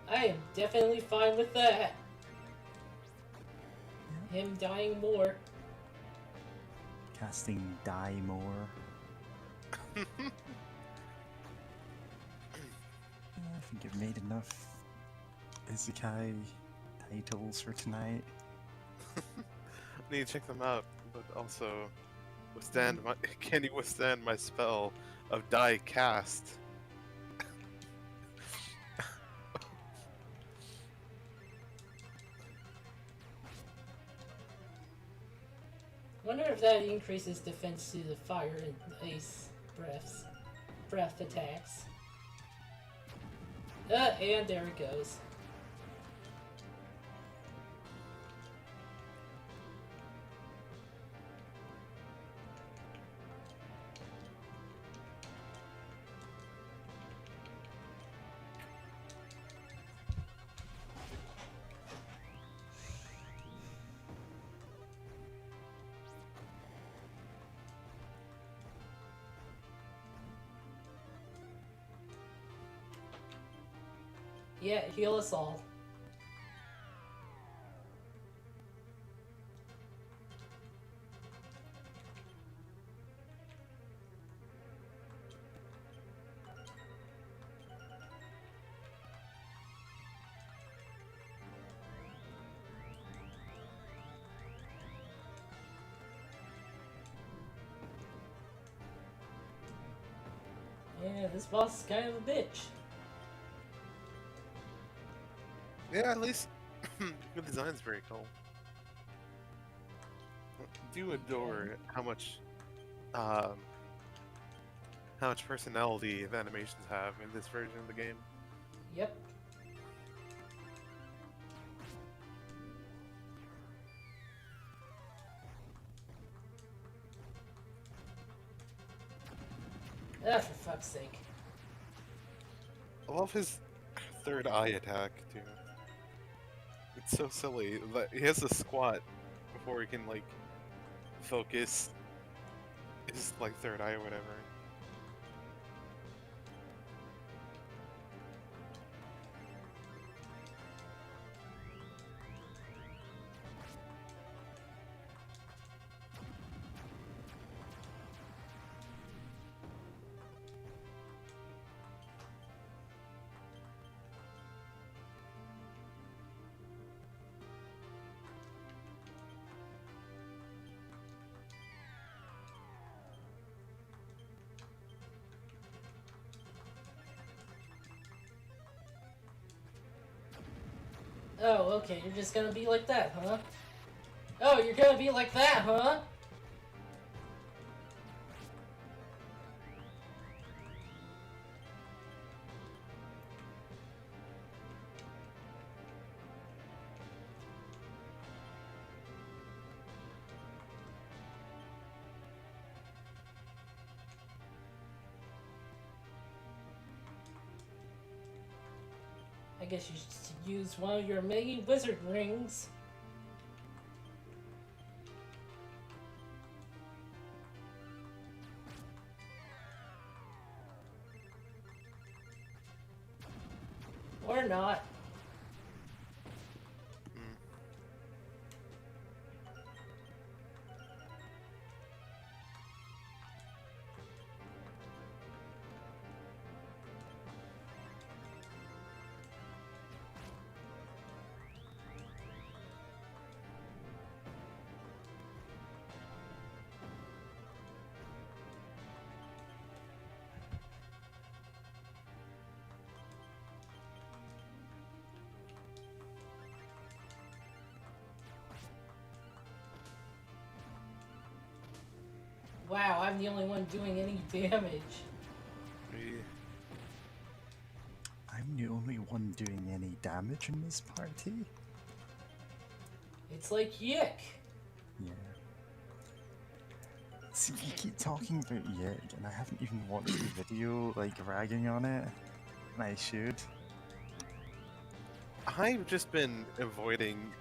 S1: I am definitely fine with that. Him dying more.
S3: Casting Die More. I think I've made enough Isekai titles for tonight.
S2: Need to check them out, but also withstand my. Can you withstand my spell of Die Cast?
S1: Wonder if that increases defense to the fire and ice breath attacks. And there it goes. Yeah, heal us all. Yeah, this boss is kind of a bitch.
S2: Yeah, at least the design's very cool. I do adore how much personality the animations have in this version of the game.
S1: Yep. Ah, for fuck's sake.
S2: I love his third eye attack too. It's so silly. He has to squat before he can like focus his like third eye or whatever.
S1: Oh, okay, you're just gonna be like that, huh? Oh, you're gonna be like that, huh? I guess you should use one of your many wizard rings. Or not. Wow, I'm the only one doing any damage.
S3: I'm the only one doing any damage in this party?
S1: It's like Yick.
S3: Yeah. See, you keep talking about Yig, and I haven't even watched the video, like, ragging on it. And I should.
S2: I've just been avoiding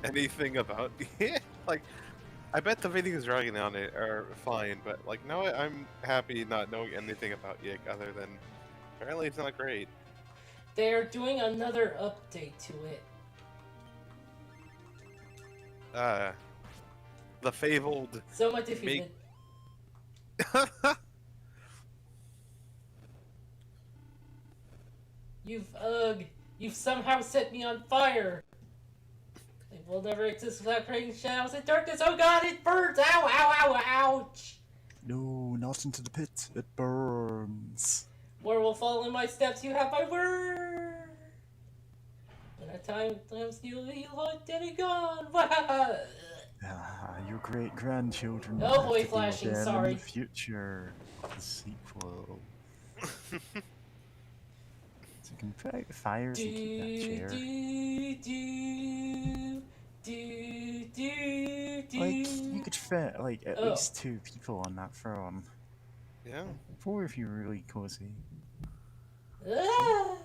S2: anything about it. Like, I bet the videos dragging on it are fine, but like, no, I'm happy not knowing anything about Yik other than apparently it's not great.
S1: They're doing another update to it.
S2: The fabled.
S1: Soma defeated. You've somehow set me on fire. It will never exist without creating shadows and darkness. Oh god, it burns! Ow, ow, ow, ouch!
S3: No, not into the pit. It burns.
S1: More will follow in my steps. You have my word. When that time comes, you'll be long dead and gone.
S3: Your great grandchildren
S1: Oh
S3: will have
S1: boy,
S3: to
S1: flashing,
S3: deal again in
S1: sorry.
S3: the future. The sequel. So you can put out the fires and keep that
S1: Do
S3: chair.
S1: do do do do
S3: Like, you
S1: do.
S3: could fit, like, at
S1: Oh.
S3: least 2 people on that throne.
S2: Yeah.
S3: 4 if you're really cozy.
S1: Ah.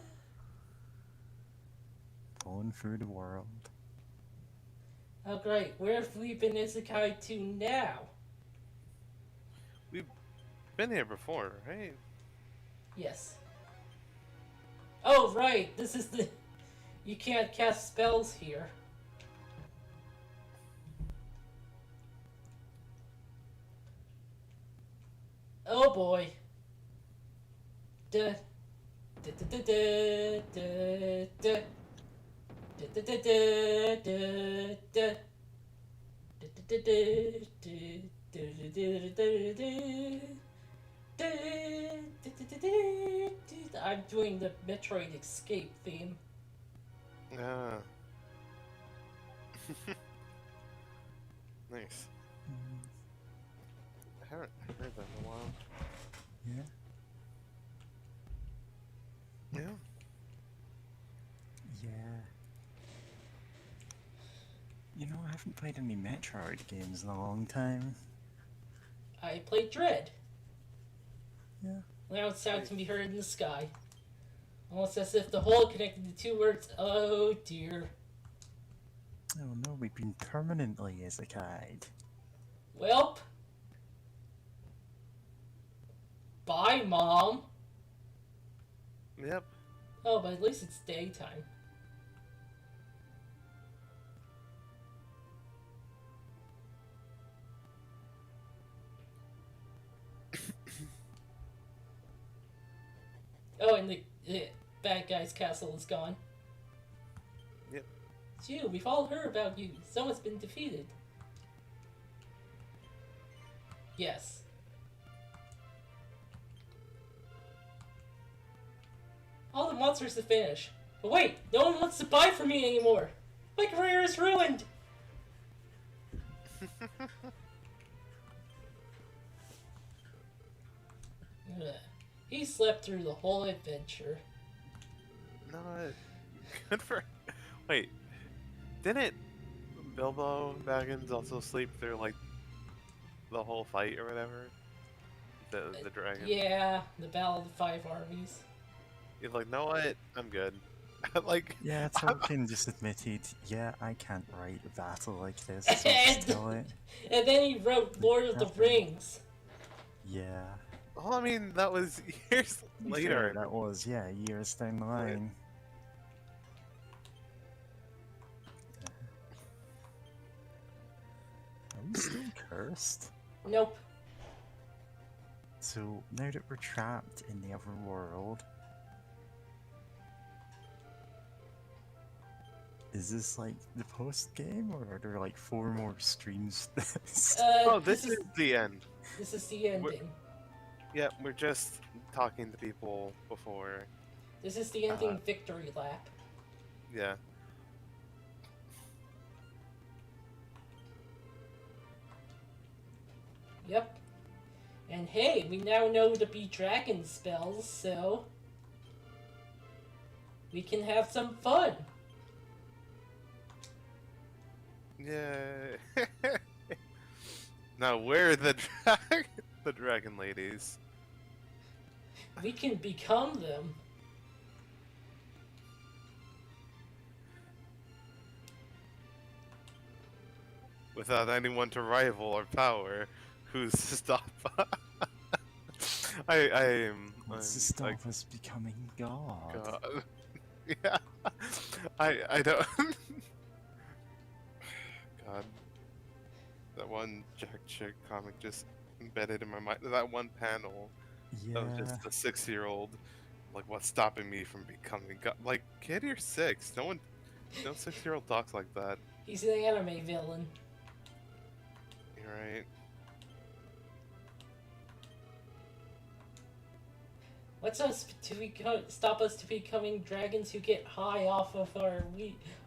S3: Going through the world.
S1: Oh great, where have we been isekai to now?
S2: We've been here before, right?
S1: Yes. Oh right, this is the... You can't cast spells here. Oh boy. Da da da da da da da da da da da. I'm doing the Metroid Escape theme.
S2: Yeah. Nice. I haven't heard that in a while.
S3: Yeah.
S2: Yeah.
S3: Yeah. You know, I haven't played any Metroid games in a long time.
S1: I played Dread.
S3: Yeah.
S1: Loud sound can be heard in the sky. Almost as if the whole connected the two words, oh dear.
S3: Oh no, we've been permanently isekai'd.
S1: Welp. Bye, Mom.
S2: Yep.
S1: Oh, but at least it's daytime. Oh, and the bad guy's castle is gone.
S2: Yep.
S1: It's you. We've all heard about you. Someone's been defeated. Yes. All the monsters have vanished. But wait, no one wants to buy from me anymore. My career is ruined. Ugh. He slept through the whole adventure.
S2: No, good for. Wait, didn't Bilbo Baggins also sleep through like the whole fight or whatever? The dragon.
S1: Yeah, the Battle of the Five Armies.
S2: You're like, know what? I'm good. Like,
S3: Yeah, Tolkien just admitted, yeah, I can't write a battle like this, so I'll just tell it.
S1: And then he wrote Lord of the Rings.
S3: Yeah.
S2: well, I mean, that was years
S3: To be
S2: later.
S3: fair, that was, yeah, years down the line. Are we still cursed?
S1: Nope.
S3: So, now that we're trapped in the other world, is this like the post game, or are there like 4 more streams to this?
S2: Oh, this is the end.
S1: This is the ending.
S2: Yeah, we're just talking to people before.
S1: This is the ending victory lap.
S2: Yeah.
S1: Yep. And hey, we now know to be dragon spells, so we can have some fun.
S2: Yeah. Now, where are the the dragon ladies?
S1: We can become them.
S2: Without anyone to rival our power, who's to stop? I am.
S3: What's to
S2: I'm,
S3: stop
S2: like,
S3: us becoming God?
S2: God. Yeah. I don't. God. That one Jack Chick comic just embedded in my mind. That one panel
S3: Yeah.
S2: of just a 6-year-old, like, what's stopping me from becoming God? Like, kid, you're 6. No 6-year-old talks like that.
S1: He's an anime villain.
S2: You're right.
S1: What's stop us to becoming dragons who get high off of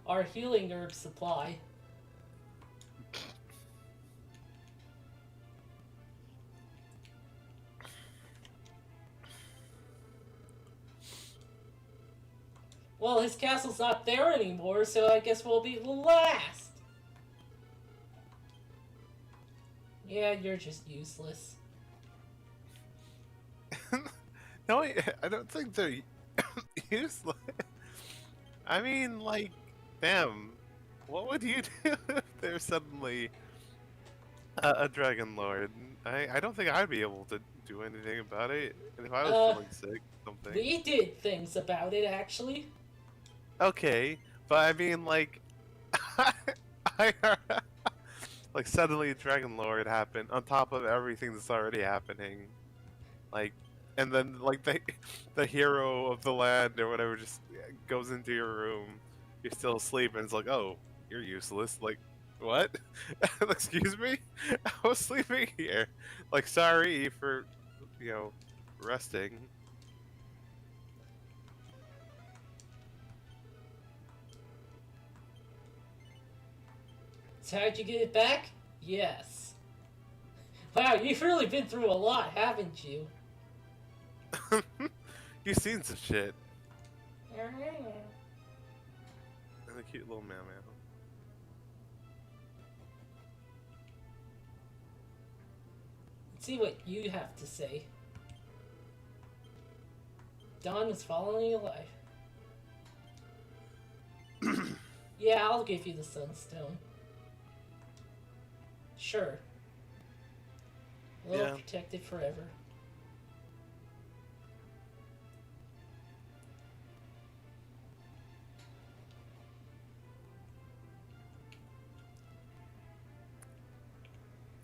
S1: our healing herb supply? Well, his castle's not there anymore, so I guess we'll be last. Yeah, you're just useless.
S2: No, I don't think they're useless. I mean, like, damn, what would you do if there's suddenly a Dragon Lord? I don't think I'd be able to do anything about it. And if I was feeling sick, something.
S1: We did things about it, actually.
S2: Okay, but I mean, like, I, like suddenly a Dragon Lord happened on top of everything that's already happening, like, and then like the hero of the land or whatever just goes into your room. You're still asleep, and it's like, oh, you're useless. Like, what? Excuse me? I was sleeping here. Like, sorry for, resting.
S1: So how'd you get it back? Yes. Wow, you've really been through a lot, haven't you?
S2: You've seen some shit. And a cute little meow meow.
S1: Let's see what you have to say. Dawn is following alive. Yeah, I'll give you the Sunstone. Sure. We'll
S2: Yeah.
S1: protect it forever.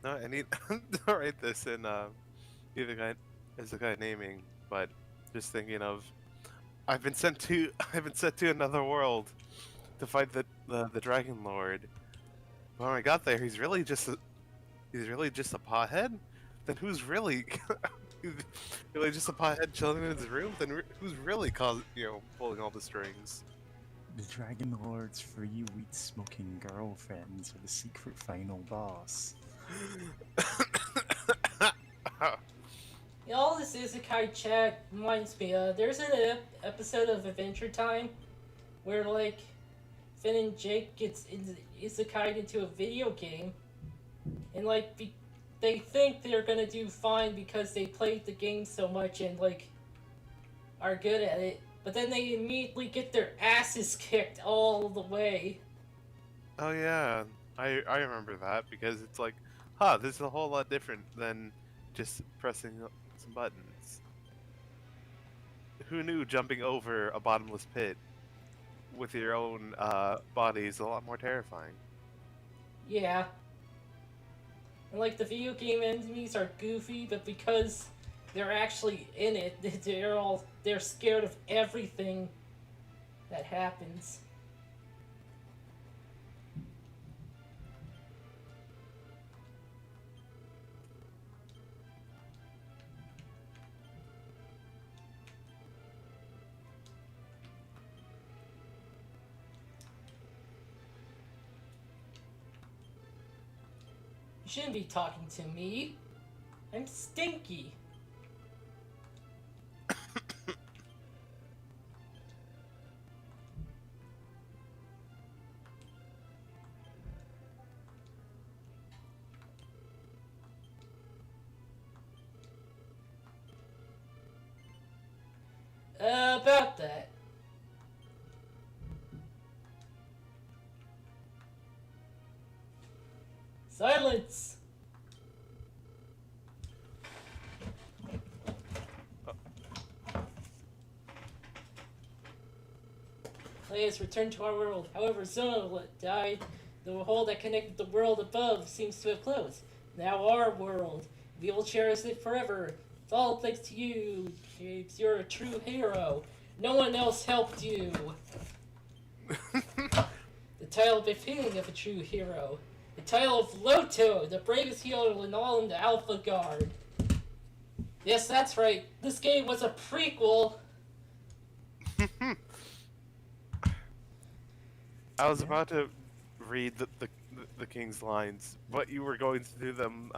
S2: No, I need to write this in either guy as the guy naming, but just thinking of I've been sent to another world to fight the Dragon Lord. But when I got there, he's really just a pothead. Then who's really really just a pothead chilling in his room? Then who's really pulling all the strings?
S3: The Dragon Lord's free weed smoking girlfriends are the secret final boss.
S1: Yeah, all this Isekai chat reminds me, there's an episode of Adventure Time where, like, Finn and Jake gets Isekai into a video game, and, like, they think they're gonna do fine because they played the game so much and, like, are good at it, but then they immediately get their asses kicked all the way.
S2: Oh yeah, I remember that because it's like, this is a whole lot different than just pressing some buttons. Who knew jumping over a bottomless pit with your own body is a lot more terrifying?
S1: Yeah. And, like, the video game enemies are goofy, but because they're actually in it, they're scared of everything that happens. You shouldn't be talking to me. I'm Stinky. About that. Silence! Players return to our world. However, Zona died. The hole that connected the world above seems to have closed. Now our world. We will cherish it forever. It's all thanks to you, James. You're a true hero. No one else helped you. The title befitting of a true hero. The title of Loto, the bravest hero in all in the Alpha Guard. Yes, that's right. This game was a prequel.
S2: I was about to read the king's lines, but you were going to do them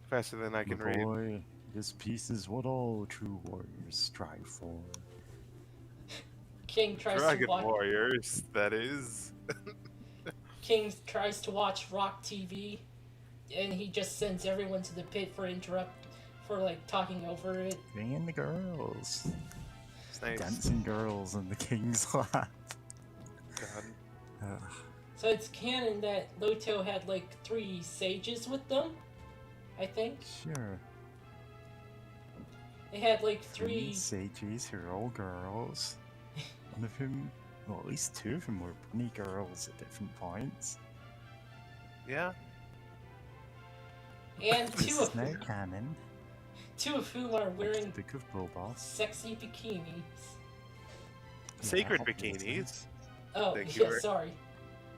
S2: faster than I can read.
S3: Boy, this peace is what all true warriors strive for.
S1: King tries to
S2: Dragon
S1: watch.
S2: Warriors, that is.
S1: King tries to watch Rock TV, and he just sends everyone to the pit for like talking over it.
S3: Bring in the girls.
S2: It's nice.
S3: Dancing girls in the king's lap.
S2: God.
S3: Ugh.
S1: So it's canon that Loto had like 3 sages with them, I think.
S3: Sure.
S1: They had like
S3: 3
S1: 3.
S3: sages who are all girls. One of whom, well, at least 2 of them were bunny girls at different points.
S2: Yeah.
S1: And
S3: This
S1: 2
S3: is
S1: of
S3: now
S1: whom,
S3: canon.
S1: 2 of whom are wearing
S3: Book of Bobos.
S1: sexy bikinis.
S2: Sacred
S3: Yeah,
S2: bikinis.
S1: Oh,
S2: Thank you,
S1: yeah,
S2: Rick.
S1: sorry.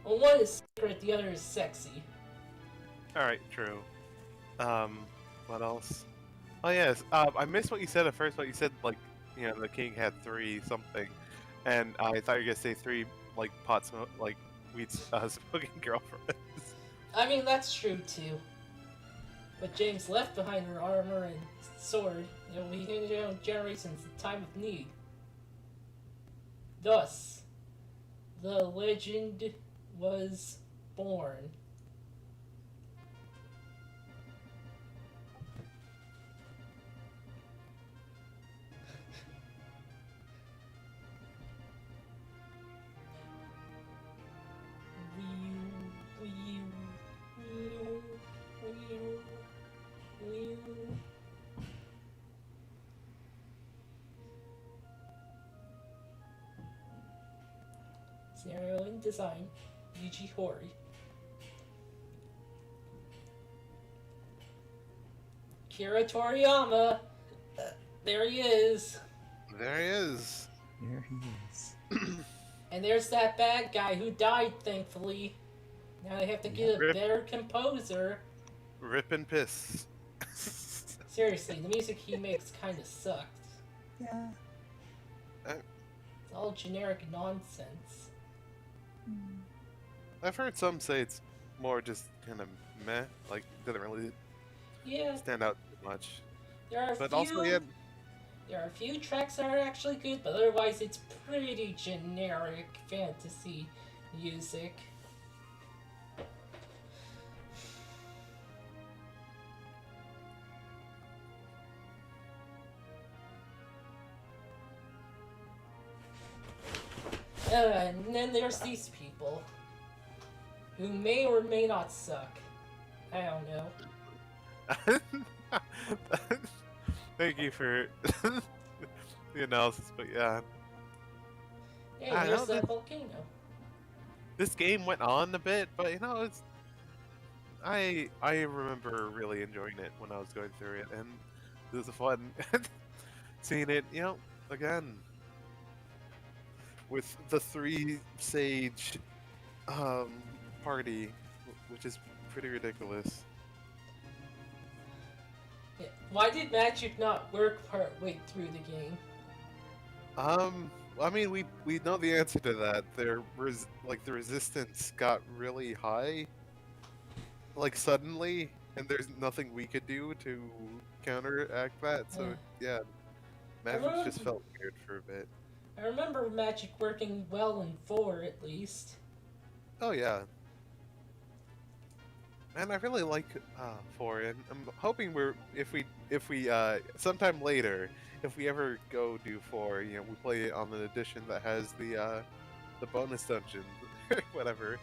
S1: Well, one is secret, the other is sexy.
S2: Alright, true. What else? Oh yes, I missed what you said at first, but you said, like, you know, the king had 3 something, and I thought you were gonna say 3, like, like, weed smoking girlfriends.
S1: I mean, that's true too. But James left behind her armor and sword. It will be handed down generations in time of need. Thus, the legend was born. Scenario and design, Yuji Horii. Kira Toriyama. There he is.
S2: There he is.
S3: There he is.
S1: And there's that bad guy who died, thankfully. Now they have to get a
S2: Rip.
S1: better composer.
S2: Rip and piss.
S1: Seriously, the music he makes kinda sucks.
S3: Yeah.
S1: It's all generic nonsense.
S2: I've heard some say it's more just kind of meh, like, doesn't really
S1: Yeah,
S2: stand out too much.
S1: there are a
S2: But
S1: few.
S2: also, yeah,
S1: There are a few tracks that are actually good, but otherwise it's pretty generic fantasy music. And then there's these people who may or may not suck. I don't know.
S2: Thank you for the analysis, but yeah.
S1: Hey,
S2: I
S1: there's
S2: know
S1: that
S2: that-
S1: volcano.
S2: This game went on a bit, but you know, it's I remember really enjoying it when I was going through it, and it was fun seeing it, you know, again with the 3 sage party, which is pretty ridiculous.
S1: Yeah. Why did magic not work partway through the game?
S2: I mean, we know the answer to that. The resistance got really high, like suddenly, and there's nothing we could do to counteract that. So yeah, magic just felt weird for a bit.
S1: I remember magic working well in 4 at least.
S2: Oh yeah, and I really like 4, and I'm hoping if we sometime later, if we ever go do 4, you know, we play it on an edition that has the bonus dungeon, whatever.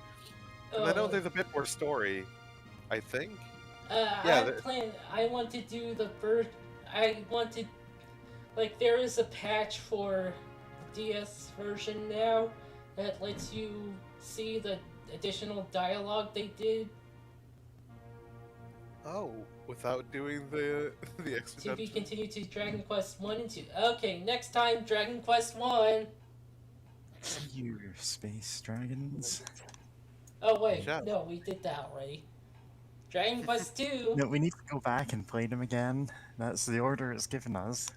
S2: And I know
S1: Oh,
S2: there's a bit more story, I think.
S1: I want to do the first. I wanted, like, there is a patch for the DS version now that lets you see the additional dialogue they did
S2: Oh, without doing the extra
S1: to be
S2: dungeon?
S1: continued to Dragon Quest 1 and 2. Okay, next time, Dragon Quest 1.
S3: You space dragons.
S1: Oh, wait,
S2: Shut.
S1: no, we did that already. Dragon Quest 2.
S3: No, we need to go back and play them again. That's the order it's given us.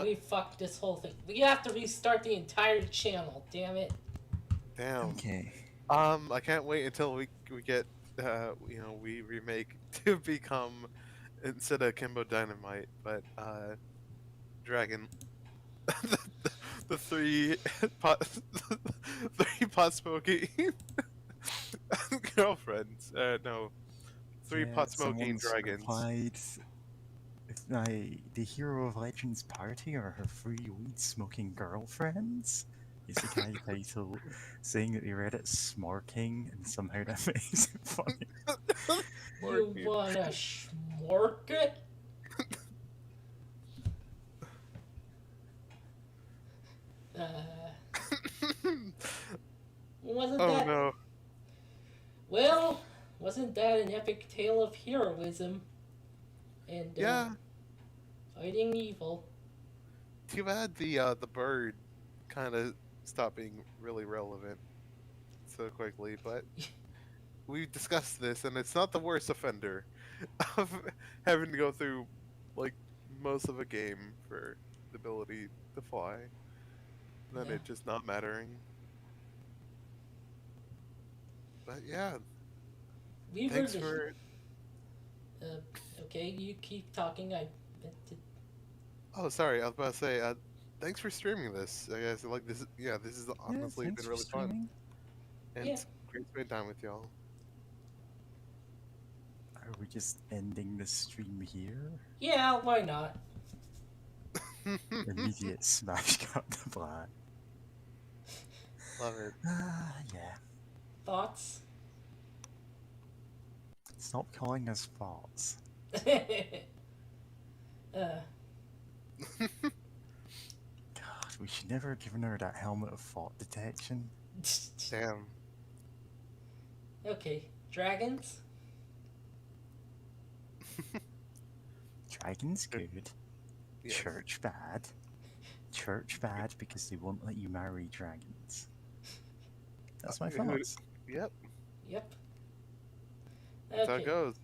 S1: We fucked this whole thing. We have to restart the entire channel, damn it.
S2: Damn.
S3: Okay.
S2: I can't wait until we get you know, we remake to become, instead of Kimbo Dynamite, but Dragon the three pot, three pot smoking girlfriends. No, three
S3: Yeah,
S2: pot smoking
S3: someone's
S2: dragons.
S3: replied, the hero of Legends party are her free weed smoking girlfriends. Is the guy title saying that they read it smarking and somehow that makes it funny?
S1: You
S2: Smarking.
S1: wanna schmork it? Wasn't
S2: Oh
S1: that
S2: no.
S1: well? Wasn't that an epic tale of heroism and
S2: Yeah.
S1: fighting evil?
S2: Too bad the bird kind of stopped being really relevant so quickly, but we discussed this, and it's not the worst offender of having to go through like most of a game for the ability to fly, than
S1: Yeah.
S2: it just not mattering. But yeah,
S1: We were
S2: thanks
S1: the-
S2: for.
S1: okay, you keep talking. I meant to.
S2: Oh, sorry, I was about to say. Thanks for streaming this. I guess like this. Yeah, this is honestly
S3: Thanks
S2: been
S3: for
S2: really fun,
S3: streaming.
S2: and
S1: Yeah.
S2: it's great spending time with y'all.
S3: Are we just ending the stream here?
S1: Yeah, why not?
S3: Immediate smash cut to black.
S2: Love it.
S3: Yeah.
S1: Thoughts?
S3: Stop calling us false.
S1: uh,
S3: God, we should never have given her that helmet of fault detection.
S2: Damn.
S1: okay, dragons.
S3: Dragon's good.
S2: Yes.
S3: Church bad. Church bad because they won't let you marry dragons. That's my
S2: Who-
S3: thoughts.
S2: Yep.
S1: Yep.
S2: That's how it
S1: Okay.
S2: goes.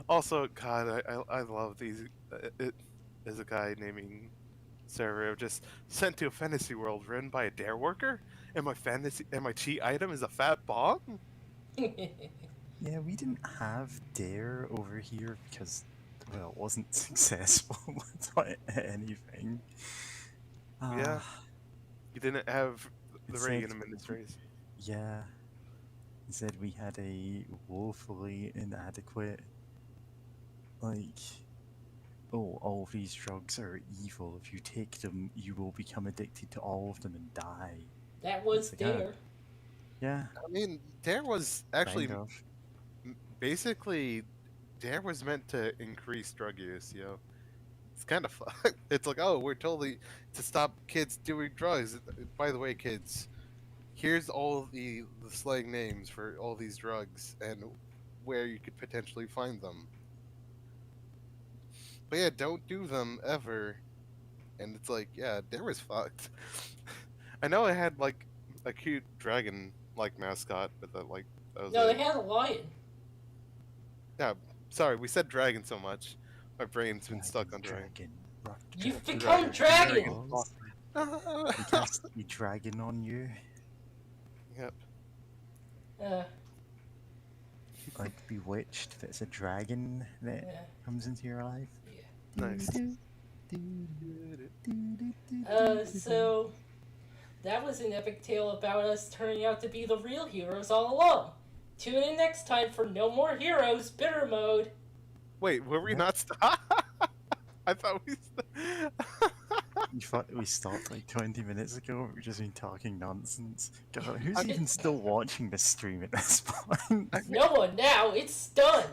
S2: Also, God, I love these. It is a guy naming server just sent to a fantasy world run by a dare worker, and my cheat item is a fat bomb.
S3: Yeah, we didn't have Dare over here because, well, it wasn't successful with anything.
S2: Yeah. You didn't have the
S3: It said-
S2: Reagan Ministries.
S3: Yeah. He said we had a woefully inadequate, like, oh, all of these drugs are evil. If you take them, you will become addicted to all of them and die.
S1: that was
S3: It's like,
S1: there.
S3: Yeah,
S2: I mean, Dare was actually
S3: kind of.
S2: basically Dare was meant to increase drug use. You know, it's kind of it's like, oh, we're totally to stop kids doing drugs. By the way, kids, here's all the slang names for all these drugs and where you could potentially find them. But yeah, don't do them ever. And it's like, yeah, Dare was fucked. I know I had like a cute dragon like mascot, but that was
S1: No,
S2: it.
S1: they had a lion.
S2: Yeah, sorry, we said dragon so much. My brain's been stuck on dragon.
S3: Dragon. Rock
S1: You've
S3: dragon.
S1: become dragon.
S3: Balls. We cast a dragon on you,
S2: Yep.
S1: Uh,
S3: like Bewitched. If it's a dragon that
S1: yeah.
S3: comes into your life.
S2: Nice.
S1: So that was an epic tale about us turning out to be the real heroes all along. Tune in next time for No More Heroes Bitter Mode.
S2: Wait, were we
S3: Yep.
S2: not stop? I thought we.
S3: We stopped like 20 minutes ago. We've just been talking nonsense. God, who's even still watching this stream at this point?
S1: No one now, it's done.